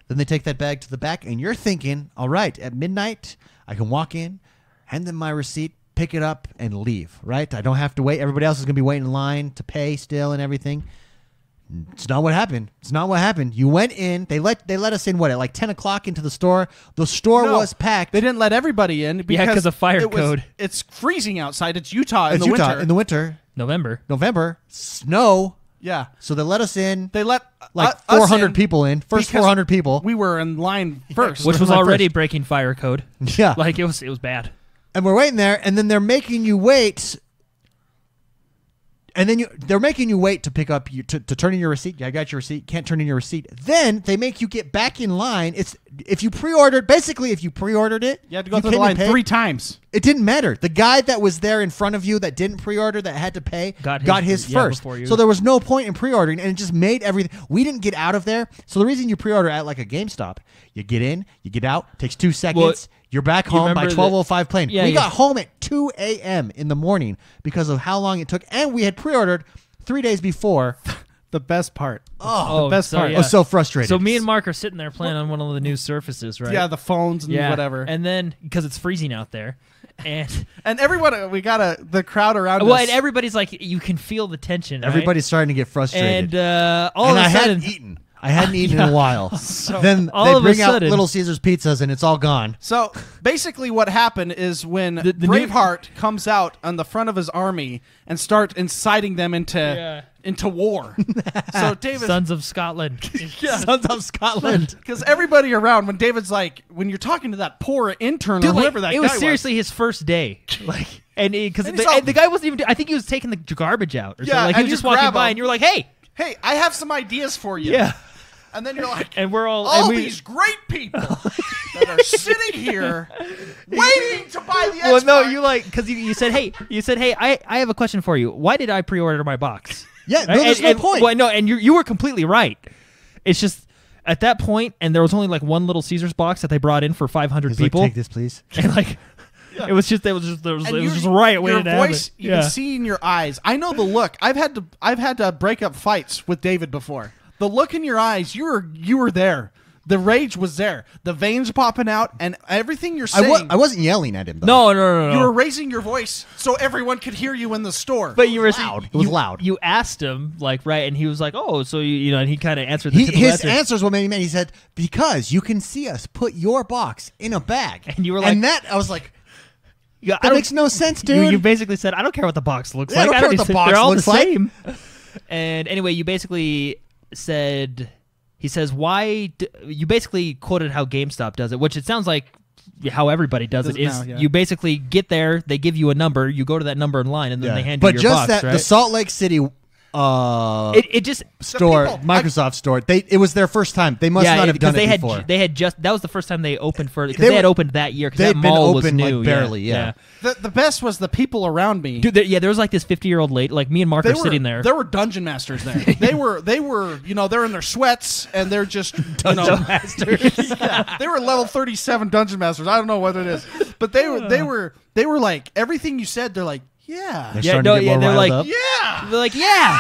Then they take that bag to the back, and you're thinking, all right, at midnight, I can walk in, hand them my receipt, pick it up, and leave, right? I don't have to wait. Everybody else is going to be waiting in line to pay still and everything. It's not what happened. It's not what happened. You went in. They let us in, what, at like 10 o'clock into the store? The store No, was packed. They didn't let everybody in because 'cause of fire it was- code. It's freezing outside. It's Utah in It's the Utah winter. in the winter, November. November, snow. yeah. So they let us in. They let Like us 400 in people in. First because 400 people. We were in line first. Which was Line already first. breaking fire code. Yeah. Like it was bad. And we're waiting there, and then they're making you wait. And then they're making you wait to pick up to turn in your receipt. Yeah, I got your receipt. Can't turn in your receipt. Then they make you get back in line. It's if you pre-ordered. Basically, if you pre-ordered it, You had to go through came the and line paid. 3 times. It didn't matter. The guy that was there in front of you that didn't pre-order that had to pay Got his yeah, first. before you. So there was no point in pre-ordering, and it just made everything. We didn't get out of there. So the reason you pre-order at like a GameStop, you get in, you get out, takes 2 seconds. You're back you home by remember 12:05 plane. Yeah, we yeah. got home at 2 a.m. in the morning because of how long it took, and we had pre-ordered 3 days before. The best part. Oh, the best so, part. yeah. I was so frustrated. So me and Mark are sitting there playing on one of the new Surfaces, right? Yeah, the phones and Yeah. whatever. And then because it's freezing out there, And everyone, the crowd around well, us. and everybody's like, you can feel the tension. Right? Everybody's starting to get frustrated. And all and of a I sudden, hadn't eaten. I hadn't eaten in a while. Then all they of a bring out sudden- Little Caesars pizzas, and it's all gone. So basically, what happened is when The new- Braveheart comes out on the front of his army and start inciting them into war. So David, Sons of Scotland. Sons of Scotland. because everybody around, when David's like, when you're talking to that poor intern or whoever that it guy was seriously his first day. Like, and because And he's all- the guy wasn't even. I think he was taking the garbage out or Yeah, something. Like he and was just you walking grab by, him. and you were like, "Hey, hey, I have some ideas for you. yeah." And then you're like, And we're all all and we, these great people that are sitting here waiting to buy the Xbox. Well, no, you like because you said, "Hey, I have a question for you. Why did I pre-order my box?" Yeah, no, Right? there's no point. Well, no, and you were completely right. It's just at that point, and there was only like one Little Caesars box that they brought in for 500 He's like, people, take this, please. and like it was just a riot waiting to your happen. voice, you can see in your eyes. I know the look. I've had to break up fights with David before. The look in your eyes, you were there. The rage was there. The veins popping out, and everything you're saying. I wasn't yelling at him, though. No. You were raising your voice so everyone could hear you in the store. But you were loud. It was loud. You asked him like right, and he was like, "Oh, so you know," and he kind of answered the typical His answer. answers were many, many. He said, because you can see us put your box in a bag. And you were like- and that, I was like, Yeah, that makes no sense, dude. You basically said, "I don't care what the box looks Yeah, I like. don't care what the box they're all looks the like." same." And anyway, you basically said, he says, you basically quoted how GameStop does it, which it sounds like how everybody does it. Is now, yeah. you basically get there, they give you a number, you go to that number in line, and then they hand you but your just box. that right? the Salt Lake City it just store, people- Microsoft store, it was their first time. They must not have done they it had before. they had just that was the first time they opened for because They they had were- opened that year because they'd that been mall was open, like, new, barely, yeah. the best was the people around me. Dude, there was like this 50-year-old lady, like me and Mark are sitting there. There were dungeon masters there. They were, they're in their sweats and they're just dungeon masters. Yeah, they were level 37 dungeon masters. I don't know what it is, but they were like everything you said. They're like, yeah, They're starting to get more they're riled like, up. yeah, they're like, yeah,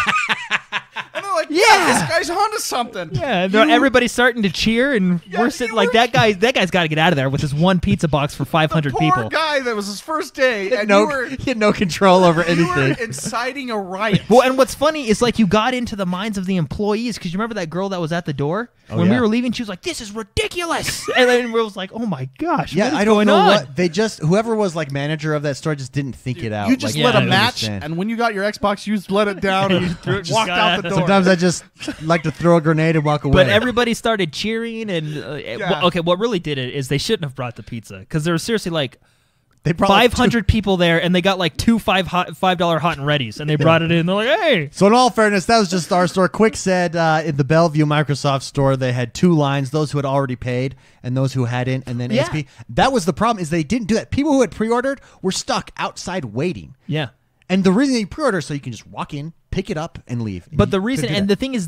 and they're like, Yeah. this guy's onto something. yeah. Everybody's starting to cheer, and we're sitting like that guy. That guy's got to get out of there with his one pizza box for 500 Poor people. guy that was his first day, and He had no control over you were anything. inciting a riot. Well, and what's funny is like you got into the minds of the employees because you remember that girl that was at the door when we yeah. were leaving. She was like, "This is ridiculous," and then we was like, "Oh my gosh, Yeah, what is I don't going know on?" what they just. Whoever was like manager of that store just didn't think it out. You just Like, let yeah, a I match, understand. and when you got your Xbox, you just let it down and walked got out the out. door. Sometimes I just like to throw a grenade and walk away. But everybody started cheering, and okay, what really did it is they shouldn't have brought the pizza because there was seriously like they brought like 500 people there, and they got like two $5 hot and readies, and they brought it in. They're like, "Hey." So in all fairness, that was just our store. Quick said in the Bellevue Microsoft store, they had two lines, those who had already paid and those who hadn't, and then Yeah. ASP. That was the problem, is they didn't do that. People who had pre-ordered were stuck outside waiting. Yeah. And the reason they pre-order is so you can just walk in, pick it up, and leave. And But you the reason, couldn't do and that. the thing is,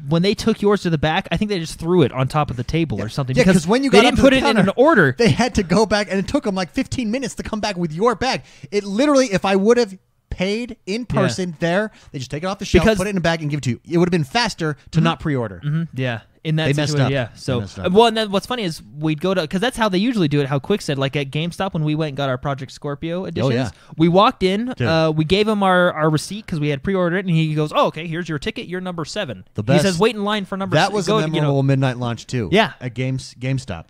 when they took yours to the back, I think they just threw it on top of the table or something. Yeah, because when you they got up didn't to put the it in counter, an order. they had to go back, and it took them like 15 minutes to come back with your bag. It literally, if I would have paid in person there, they just take it off the shelf, Because- put it in a bag, and give it to you. It would have been faster to not pre-order. Yeah, in that They messed situation, up. yeah. They So, messed up. well, and then what's funny is we'd go to because that's how they usually do it. How Quick said, like at GameStop when we went and got our Project Scorpio editions, yeah. we walked in, Dude. we gave him our receipt because we had pre-ordered it, and he goes, "Oh, okay, here's your ticket. You're number 7." The He best- says, "Wait in line for number." That was go, a memorable midnight launch too. Yeah. at GameStop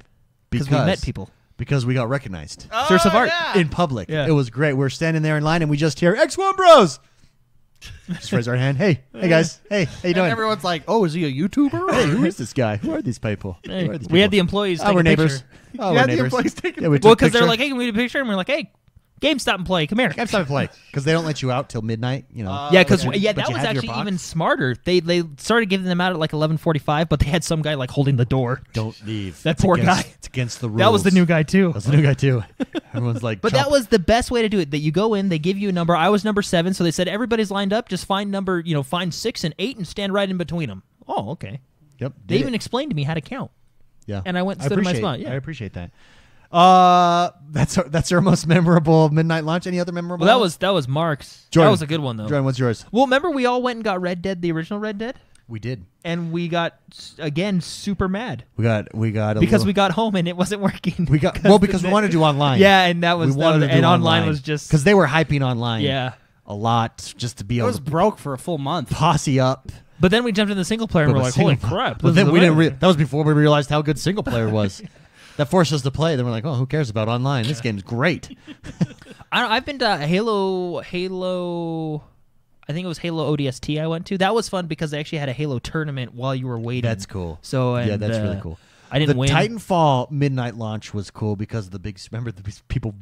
because we met people. because we got recognized Source of art. yeah. in public. Yeah. It was great. We're standing there in line and we just hear XoneBros. Just raise our hand. Hey guys. Hey, how you And doing? everyone's like, "Oh, is he a YouTuber?" Hey, who is this guy? Who are these people? Hey, Who are these we had the people? employees. Oh, take we're a neighbors. picture. Oh, You we're had the neighbors. employees taking Yeah, we Well, took because they're picture. like, "Hey, can we get a picture?" And we're like, "Hey, GameStop and play. Come here." GameStop and play because they don't let you out till midnight. You know. Yeah, because But you that was have your actually box. even smarter. They started giving them out at like 11:45, but they had some guy like holding the door. Don't leave. That It's poor against- guy. It's against the rules. That was the new guy too. That's the new guy too. Everyone's like, But that was the best way to do it. That you go in, they give you a number. I was number 7, so they said everybody's lined up. Just find find 6 and 8 and stand right in between them. Oh, okay. Yep. They even explained to me how to count. Yeah. and I went and stood in my spot, yeah. I appreciate that. That's our most memorable midnight launch. Any other memorable? Well, that was Mark's. Jordan. That was a good one though. Jordan, what's yours? Well, remember we all went and got Red Dead, the original Red Dead. We did. and we got again super mad We got a because little, we got home and it wasn't working. we got because we wanted to do online. Yeah, and that was, We wanted to do and online was just because they were hyping online. yeah. A lot just to be It able was to broke for a full month. posse up. But then we jumped in the single player and But we're the like, holy single- crap! But this then is we didn't. amazing. That was before we realized how good single player was. That forced us to play. Then we're like, oh, who cares about online? This game's great. I've been to Halo. I think it was Halo ODST I went to. That was fun because they actually had a Halo tournament while you were waiting. That's cool. So yeah, and, that's really cool. I didn't the win. Titanfall midnight launch was cool because of the big. Remember the people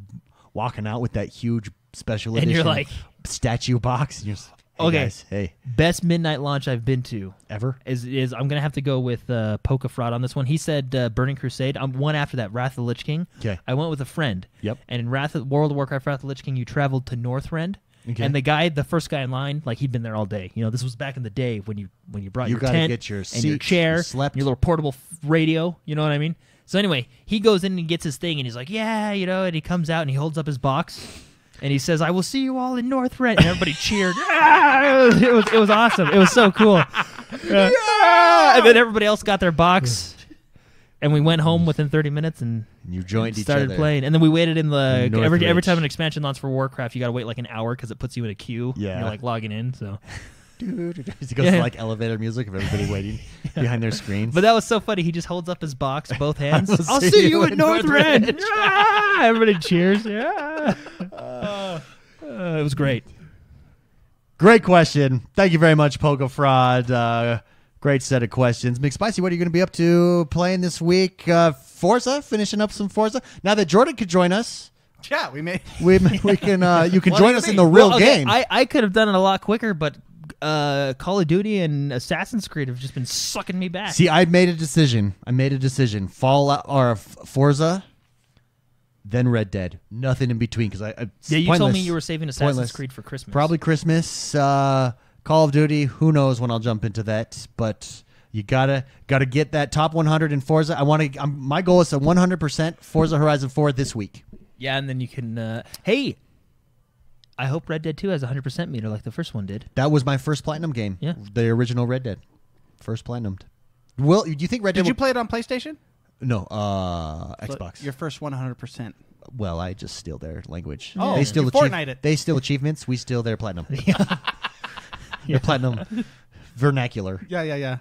walking out with that huge special And edition you're like- statue box. And you're just, hey Okay. guys, hey, Best midnight launch I've been to ever? is I'm gonna have to go with Poke Fraud on this one. He said Burning Crusade. One after that, Wrath of the Lich King. 'Kay. I went with a friend. Yep. And in World of Warcraft Wrath of the Lich King, you traveled to Northrend. Okay. And the first guy in line, like he'd been there all day. You know, this was back in the day when you brought You your gotta tent get your and your seat, chair, you slept. and your little portable radio. You know what I mean? So anyway, he goes in and gets his thing, and he's like, "Yeah, you know," and he comes out and he holds up his box, and he says, "I will see you all in Northrend," and everybody cheered. It was awesome. It was so cool. Yeah. And then everybody else got their box, and we went home within 30 minutes and You joined each started other. playing. And then we waited in the every Northridge. time an expansion launches for Warcraft, you got to wait like an hour because it puts you in a queue. Yeah. And you're like logging in. So, He goes Yeah. to like elevator music of everybody waiting behind their screens. but that was so funny. He just holds up his box, both hands. will I'll see see you you at in Northrend. Northridge. Yeah! Everybody cheers. Yeah. It was great. Great question. Thank you very much, Pogo Fraud. Great set of questions. McSpicy, what are you going to be up to playing this week? Forza, finishing up some Forza. Now that Jordan could join us, Yeah, we made. we can you can What join do us you in the mean? real Well, okay, game. I could have done it a lot quicker, but Call of Duty and Assassin's Creed have just been sucking me back. See, I made a decision. Fallout or Forza, then Red Dead. Nothing in between because I yeah, you told pointless. me you were saving Assassin's Pointless. Creed for Christmas. Probably Christmas. Call of Duty. Who knows when I'll jump into that? But you gotta get that top 100 in Forza. My goal is a 100% Forza Horizon 4 this week. Yeah, and then you can. Hey, I hope Red Dead 2 has a 100% meter like the first one did. That was my first platinum game. Yeah. The original Red Dead, first platinumed. Well, do you think Red Dead? Did you play it on PlayStation? No, Xbox. Your first 100%. Well, I just steal their language. Oh, they steal you Fortnite it. They steal achievements. We steal their platinum. Yeah. Their platinum vernacular. Yeah.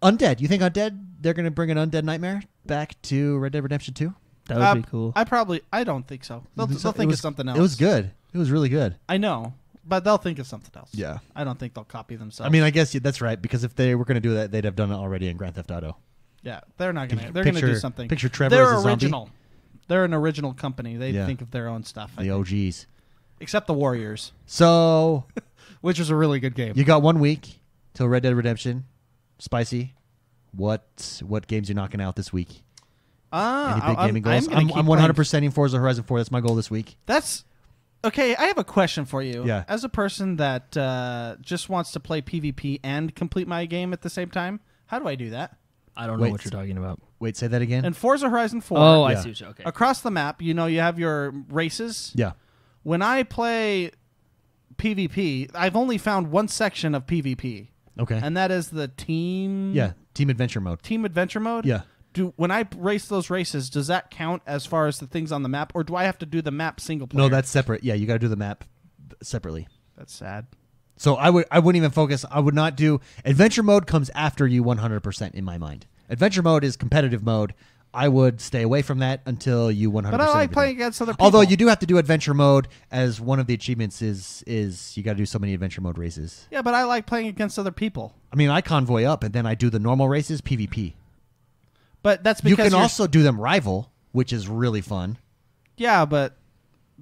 Undead. You think Undead? They're going to bring an Undead Nightmare back to Red Dead Redemption 2? That would be cool. I don't think so. They'll think it's something else. It was good. It was really good. I know, but they'll think it's something else. Yeah. I don't think they'll copy themselves. I mean, I guess that's right because if they were going to do that, they'd have done it already in Grand Theft Auto. yeah, they're not gonna. They're gonna do something. Picture Trevor They're as a zombie. original. They're an original company. They Yeah. think of their own stuff. I The think. OGs. Except the Warriors, So which was a really good game. you got 1 week till Red Dead Redemption. Spicy. What games you knocking out this week? Any big gaming goals? I'm 100%ing Forza Horizon 4. That's my goal this week. That's okay. I have a question for you. Yeah. As a person that just wants to play PvP and complete my game at the same time, how do I do that? I don't know Wait, what you're talking about. Wait, say that again? In Forza Horizon 4, Oh, I Yeah. see what you're okay. across the map, you have your races. Yeah. When I play PvP, I've only found one section of PvP, Okay. and that is the team. Yeah. Team Adventure Mode. Team adventure mode. Yeah. When I race those races, does that count as far as the things on the map, or do I have to do the map single player? No, that's separate. Yeah, you got to do the map separately. That's sad. So I wouldn't even focus. I would not do adventure mode comes after you 100% in my mind. Adventure mode is competitive mode. I would stay away from that until you 100%. But I like everything. playing against other people. Although you do have to do adventure mode as one of the achievements is you got to do so many adventure mode races. Yeah, but I like playing against other people. I mean, I convoy up and then I do the normal races PvP. But that's You because can you're- also do them rival, which is really fun, Yeah, but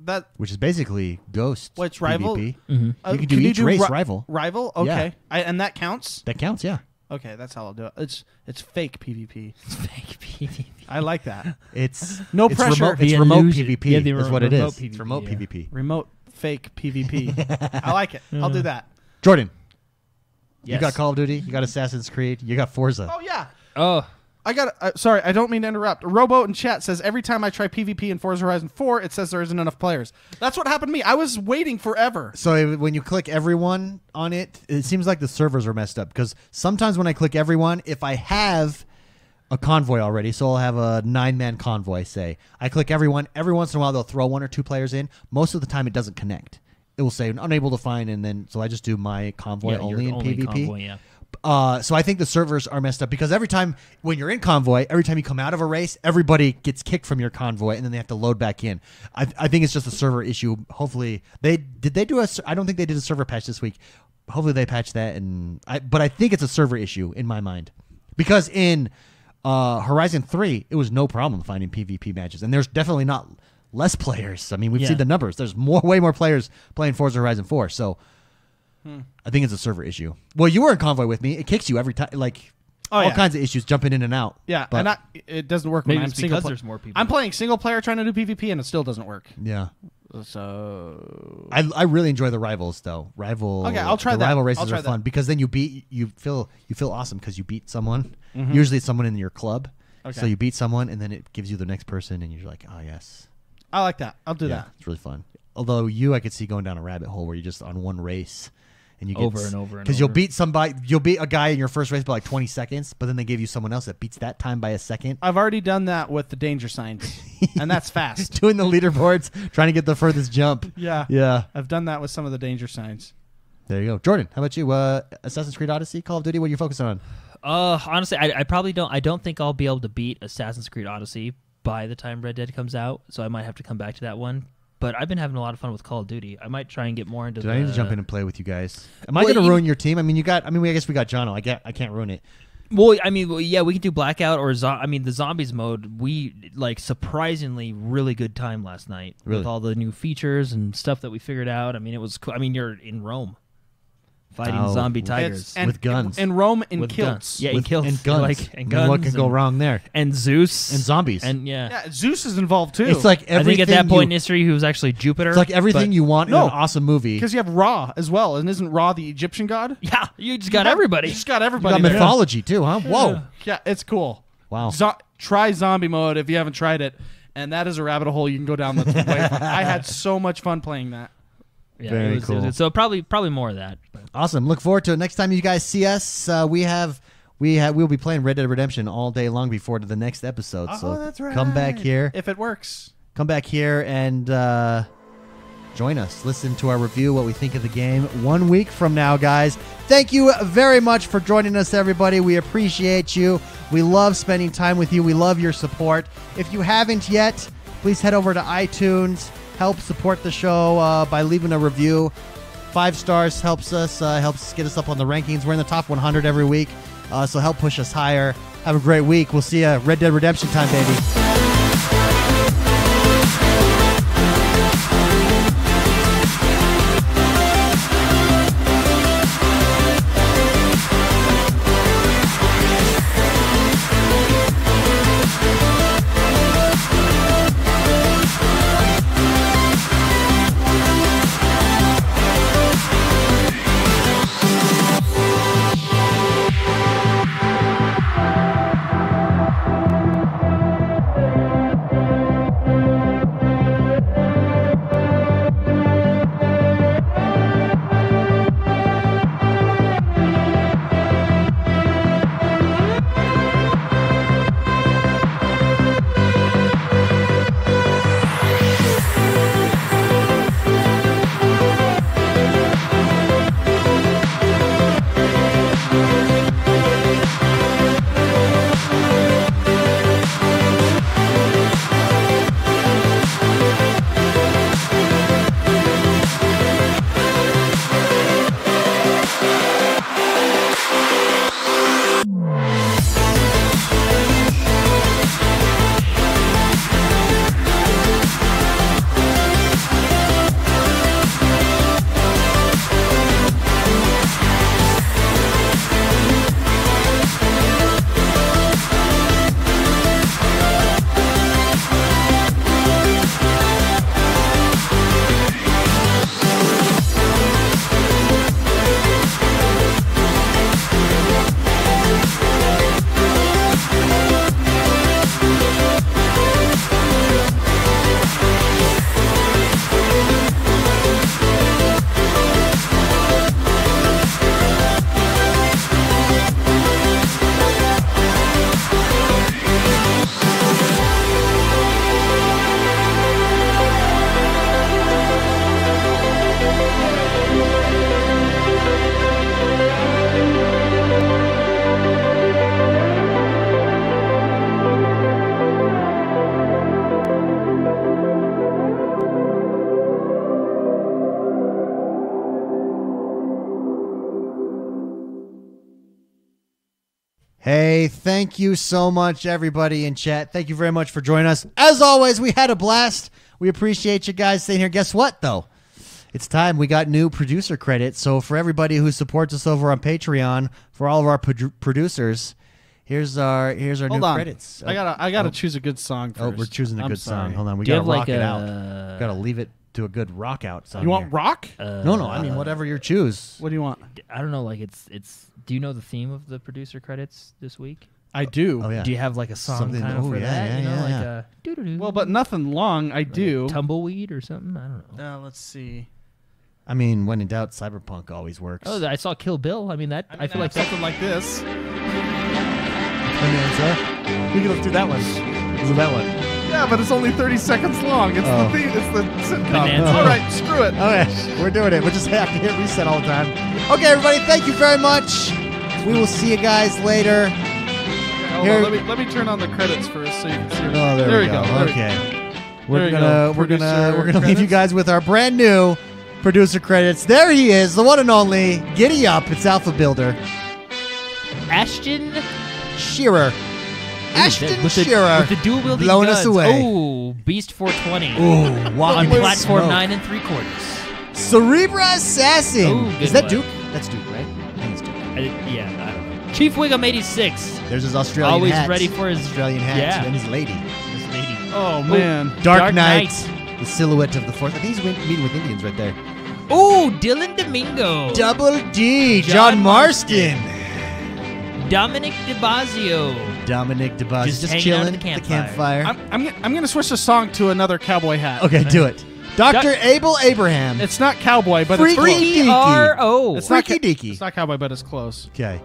that which is basically Ghost. What's rival? PvP. Mm-hmm. You can do each race rival. Rival? Yeah. Okay. And that counts? That counts, yeah. Okay, that's how I'll do it. It's fake PvP. Fake PvP. I like that. It's No it's pressure. Remote, The it's remote illusion. PvP. Yeah, the is what it remote is. PvP, It's remote yeah. PvP. Remote fake PvP. I like it. I'll do that. Jordan, Yes. you got Call of Duty. You got Assassin's Creed. You got Forza. Oh, yeah. Oh, I got. Sorry, I don't mean to interrupt. Rowboat in chat says every time I try PvP in Forza Horizon 4, it says there isn't enough players. That's what happened to me. I was waiting forever. So when you click everyone on it, it seems like the servers are messed up because sometimes when I click everyone, if I have a convoy already, so I'll have a 9-man convoy, say. I click everyone. Every once in a while, they'll throw 1 or 2 players in. Most of the time, it doesn't connect. It will say unable to find, and then so I just do my convoy only in PvP. Convoy, yeah. So I think the servers are messed up because every time when you're in convoy, every time you come out of a race, everybody gets kicked from your convoy and then they have to load back in. I think it's just a server issue. Hopefully they do I don't think they did a server patch this week. Hopefully they patch that, but I think it's a server issue in my mind because in Horizon 3 it was no problem finding PvP matches, and there's definitely not less players. I mean, we've seen the numbers. There's way more players playing Forza Horizon 4. So. I think it's a server issue. Well, you were in convoy with me. It kicks you every time, like all kinds of issues jumping in and out. Yeah, but and it doesn't work Maybe when I'm it's single because player. there's more people. I'm playing single player trying to do PvP, and it still doesn't work. Yeah. So I really enjoy the rivals though. Okay, I'll try the that. rival I'll races try are fun that. because then you feel awesome because you beat someone. Usually it's someone in your club. Okay. So you beat someone and then it gives you the next person and you're like, oh yes. I like that. I'll do Yeah, that. it's really fun. Although I could see going down a rabbit hole where you're just on one race. And you get Over and over and because you'll over. beat somebody, you'll beat a guy in your first race by like 20 seconds, but then they give you someone else that beats that time by a second. I've already done that with the danger signs, and that's fast. Doing the leaderboards, trying to get the furthest jump. Yeah. Yeah. I've done that with some of the danger signs. There you go. Jordan, how about you? Assassin's Creed Odyssey, Call of Duty, what are you focusing on? Honestly, I probably don't. I don't think I'll be able to beat Assassin's Creed Odyssey by the time Red Dead comes out, so I might have to come back to that one. But I've been having a lot of fun with Call of Duty. I might try and get more into. I need to jump in and play with you guys. Am I going to ruin your team? I guess we got Jono. I can't ruin it. Well, yeah, we could do Blackout or the Zombies mode. We surprisingly really good time last night with all the new features and stuff that we figured out. It was cool. You're in Rome. Fighting zombie tigers with guns. In Rome, in with kilts. Guns. Yeah, in kilts. And guns. And guns. What could go wrong there? And Zeus. And zombies. And Yeah, Zeus is involved too. It's like everything. I think at that point in history, he was actually Jupiter. It's like everything you want in an awesome movie. Because you have Ra as well, and isn't Ra the Egyptian god? Yeah, you just got everybody. You just got You everybody. got there. mythology too, huh? Whoa. Yeah, it's cool. Wow. Try zombie mode if you haven't tried it, and that is a rabbit hole you can go down. That's way fun. I had so much fun playing that. Yeah, Very it was cool. so probably more of that. Awesome. Look forward to it. Next time you guys see us, we'll be playing Red Dead Redemption all day long before to the next episode. So that's right. come back here. If it works. Come back here and join us. Listen to our review, what we think of the game 1 week from now, guys. Thank you very much for joining us, everybody. We appreciate you. We love spending time with you. We love your support. If you haven't yet, please head over to iTunes. Help support the show by leaving a review. 5 stars helps us get us up on the rankings. We're in the top 100 every week, so help push us higher. Have a great week. We'll see you Red Dead Redemption time, baby. Hey, thank you so much, everybody in chat. Thank you very much for joining us. As always, we had a blast. We appreciate you guys staying here. Guess what, though? It's time. We got new producer credits. So for everybody who supports us over on Patreon, for all of our producers, here's our new credits. I gotta choose a good song first. Oh, we're choosing a good song. Hold on, we Do you gotta have, rock like, it out. Gotta leave it to a good rock out song. You want here. rock? No, I mean whatever you choose. What do you want? I don't know. Like it's. Do you know the theme of the producer credits this week? I do. Oh yeah. Do you have like a song Something- kind of for yeah, that? yeah, Like yeah. a doo-doo-doo. Well, but nothing long. I do. Tumbleweed or something. I don't know. Let's see. I mean, when in doubt, cyberpunk always works. Oh, I saw Kill Bill. I mean that. I feel like that's something like this. Bonanza. We can look through that one. Is it that one? Yeah, but it's only 30 seconds long. It's Oh. the theme. It's the sitcom. Bonanza. All right, screw it. Okay, we're doing it. We'll just have to hit reset all the time. Okay, everybody, thank you very much. We will see you guys later. Hold Here- on, let me turn on the credits first so you can see. Oh, there we go. There we Okay. There you go. We're gonna Producer leave you credits. guys with our brand new producer credits. There he is, the one and only Giddy Up. It's Alpha Builder. Ashton Shearer. Ashton with Shearer. with the dual wielding blowing guns. us away. Oh, Beast 420 Ooh, wow. on Holy platform smoke. 9 3/4. Cerebra Assassin. Ooh, good Is that one. Duke? That's Duke, right? I think it's Duke. Yeah, I don't know. Chief Wiggum 86. There's his Australian Always hat. ready for his Australian hat Yeah. and his lady. This lady. Oh man. Dark Knight. The silhouette of the Force. I think he's meeting with Indians right there. Oh, Dylan Domingo. Double D. John John Marston. Dominic DeBazio. Dominic DeBus. Just hanging out chilling at the at campfire. I'm gonna switch the song to another cowboy hat. Okay, do it. Dr. Abel Abraham. It's not cowboy, but Freaky it's close. Deaky. E-R-O. It's not Freaky Deaky. It's not cowboy, but it's close. Okay.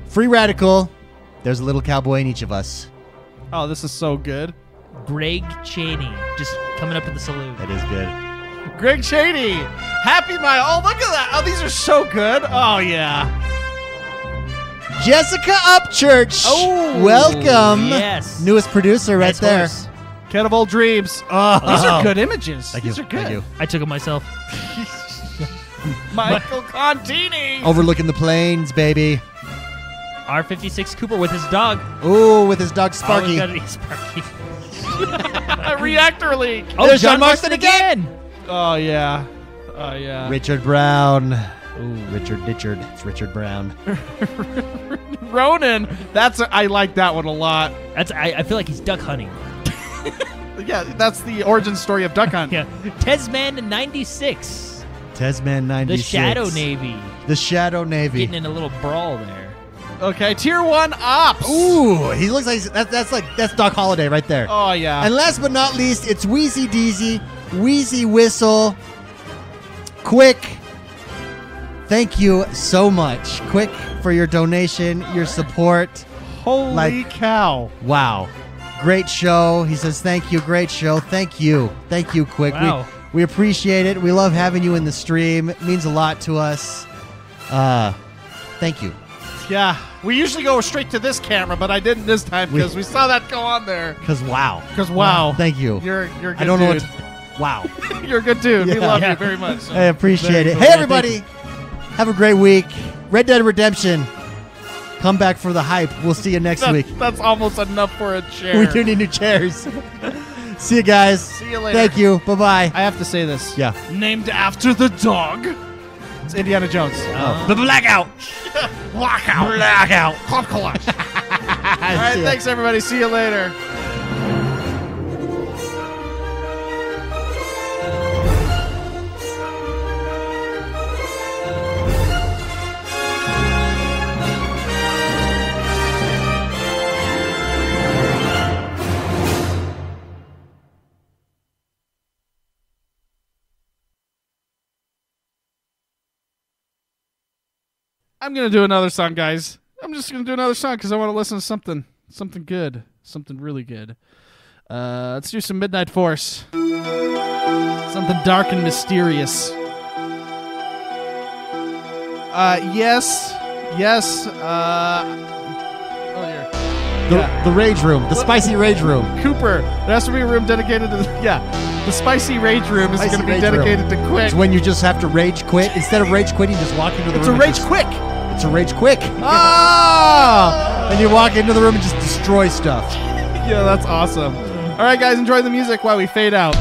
Free Radical. There's a little cowboy in each of us. Oh, this is so good. Greg Cheney. Just coming up in the saloon. That is good. Greg Cheney. Happy My. Oh, look at that. Oh, these are so good. Oh yeah. Jessica Upchurch. Oh, welcome. yes. Newest producer right Nice there. horse. Cat of Old Dreams. Oh, These are good images. Thank These you. are good. Thank you. I took it myself. Michael Contini. Overlooking the plains, baby. R56 Cooper with his dog. Ooh, with his dog Sparky. Always gotta be Sparky. Reactor League. Oh, There's John John Marston Marston again. Oh yeah. Oh yeah. Richard Brown. Ooh, Richard. It's Richard Brown. Ronan. I like that one a lot. I feel like he's duck hunting. Yeah, that's the origin story of Duck Hunt. Yeah. Tesman 96. Tesman 96. The Shadow Navy. The Shadow Navy. Getting in a little brawl there. Okay, Tier 1 Ops. Ooh, he looks like that's Doc Holliday right there. Oh yeah. And last but not least, it's Wheezy Deezy, Wheezy Whistle. Quick. Thank you so much, Quick, for your donation, your support. Holy cow. Wow. Great show. He says, thank you. Great show. Thank you. Thank you, Quick. Wow. We appreciate it. We love having you in the stream. It means a lot to us. Thank you. Yeah, we usually go straight to this camera, but I didn't this time because we saw that go on there. Because wow. Because wow. Thank you. You're a good I don't know dude. what. Wow. You're a good dude. We Yeah. love Yeah. you very much. I appreciate it. Very Hey, cool. everybody. Have a great week. Red Dead Redemption. Come back for the hype. We'll see you next week. That's almost enough for a chair. We do need new chairs. See you guys. See you later. Thank you. Bye-bye. I have to say this. Yeah. Named after the dog. It's Indiana Jones. The blackout. Blackout. Blackout. Club Clutch. All right, thanks, everybody. See you later. I'm going to do another song, guys. I'm just going to do another song because I want to listen to something good, something really good. Let's do some Midnight Force. Something dark and mysterious. Yes. Oh, here. The Rage Room. The Spicy Rage Room. Cooper. There has to be a room dedicated to the Spicy Rage Room is Spicy going to be Rage dedicated Room. to Quick. It's when you just have to rage quit. Instead of rage quitting, just walk into the It's room. a and Rage just- Quick. It's a rage quick. Oh! and you walk into the room and just destroy stuff. Yeah, that's awesome. All right, guys, enjoy the music while we fade out.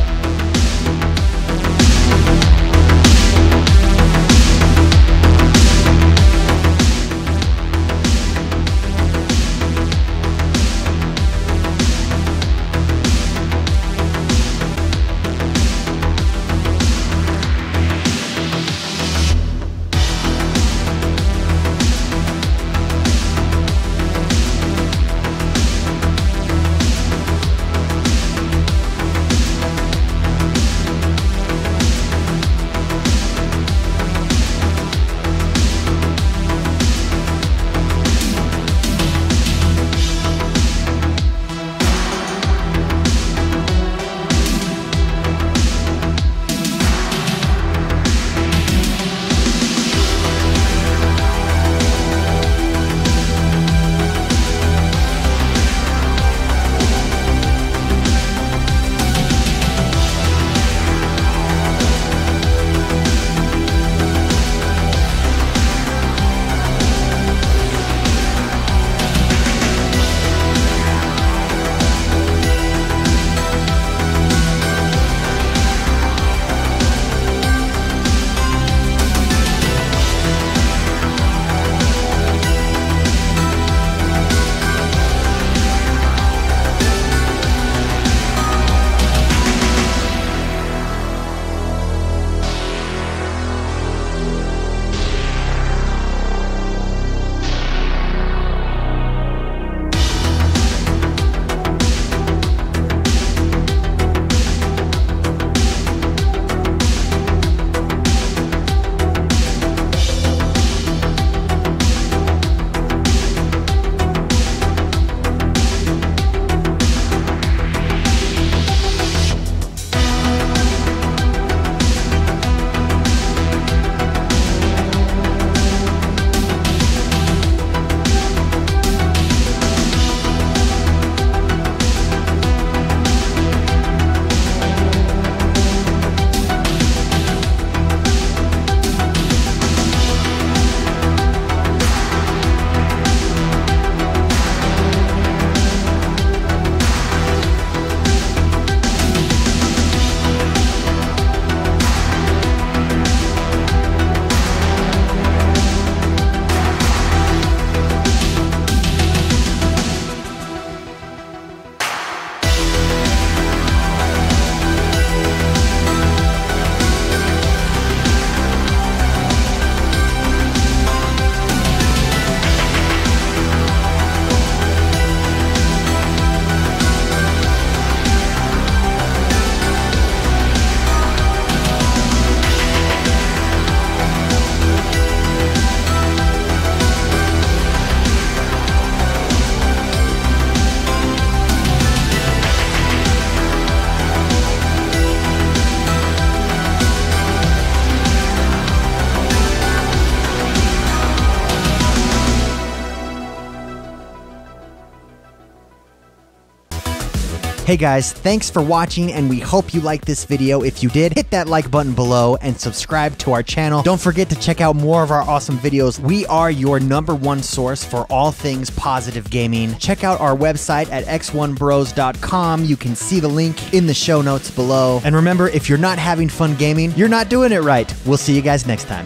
Hey guys, thanks for watching, and we hope you liked this video. If you did, hit that like button below and subscribe to our channel. Don't forget to check out more of our awesome videos. We are your #1 source for all things positive gaming. Check out our website at XoneBros.com. You can see the link in the show notes below. And remember, if you're not having fun gaming, you're not doing it right. We'll see you guys next time.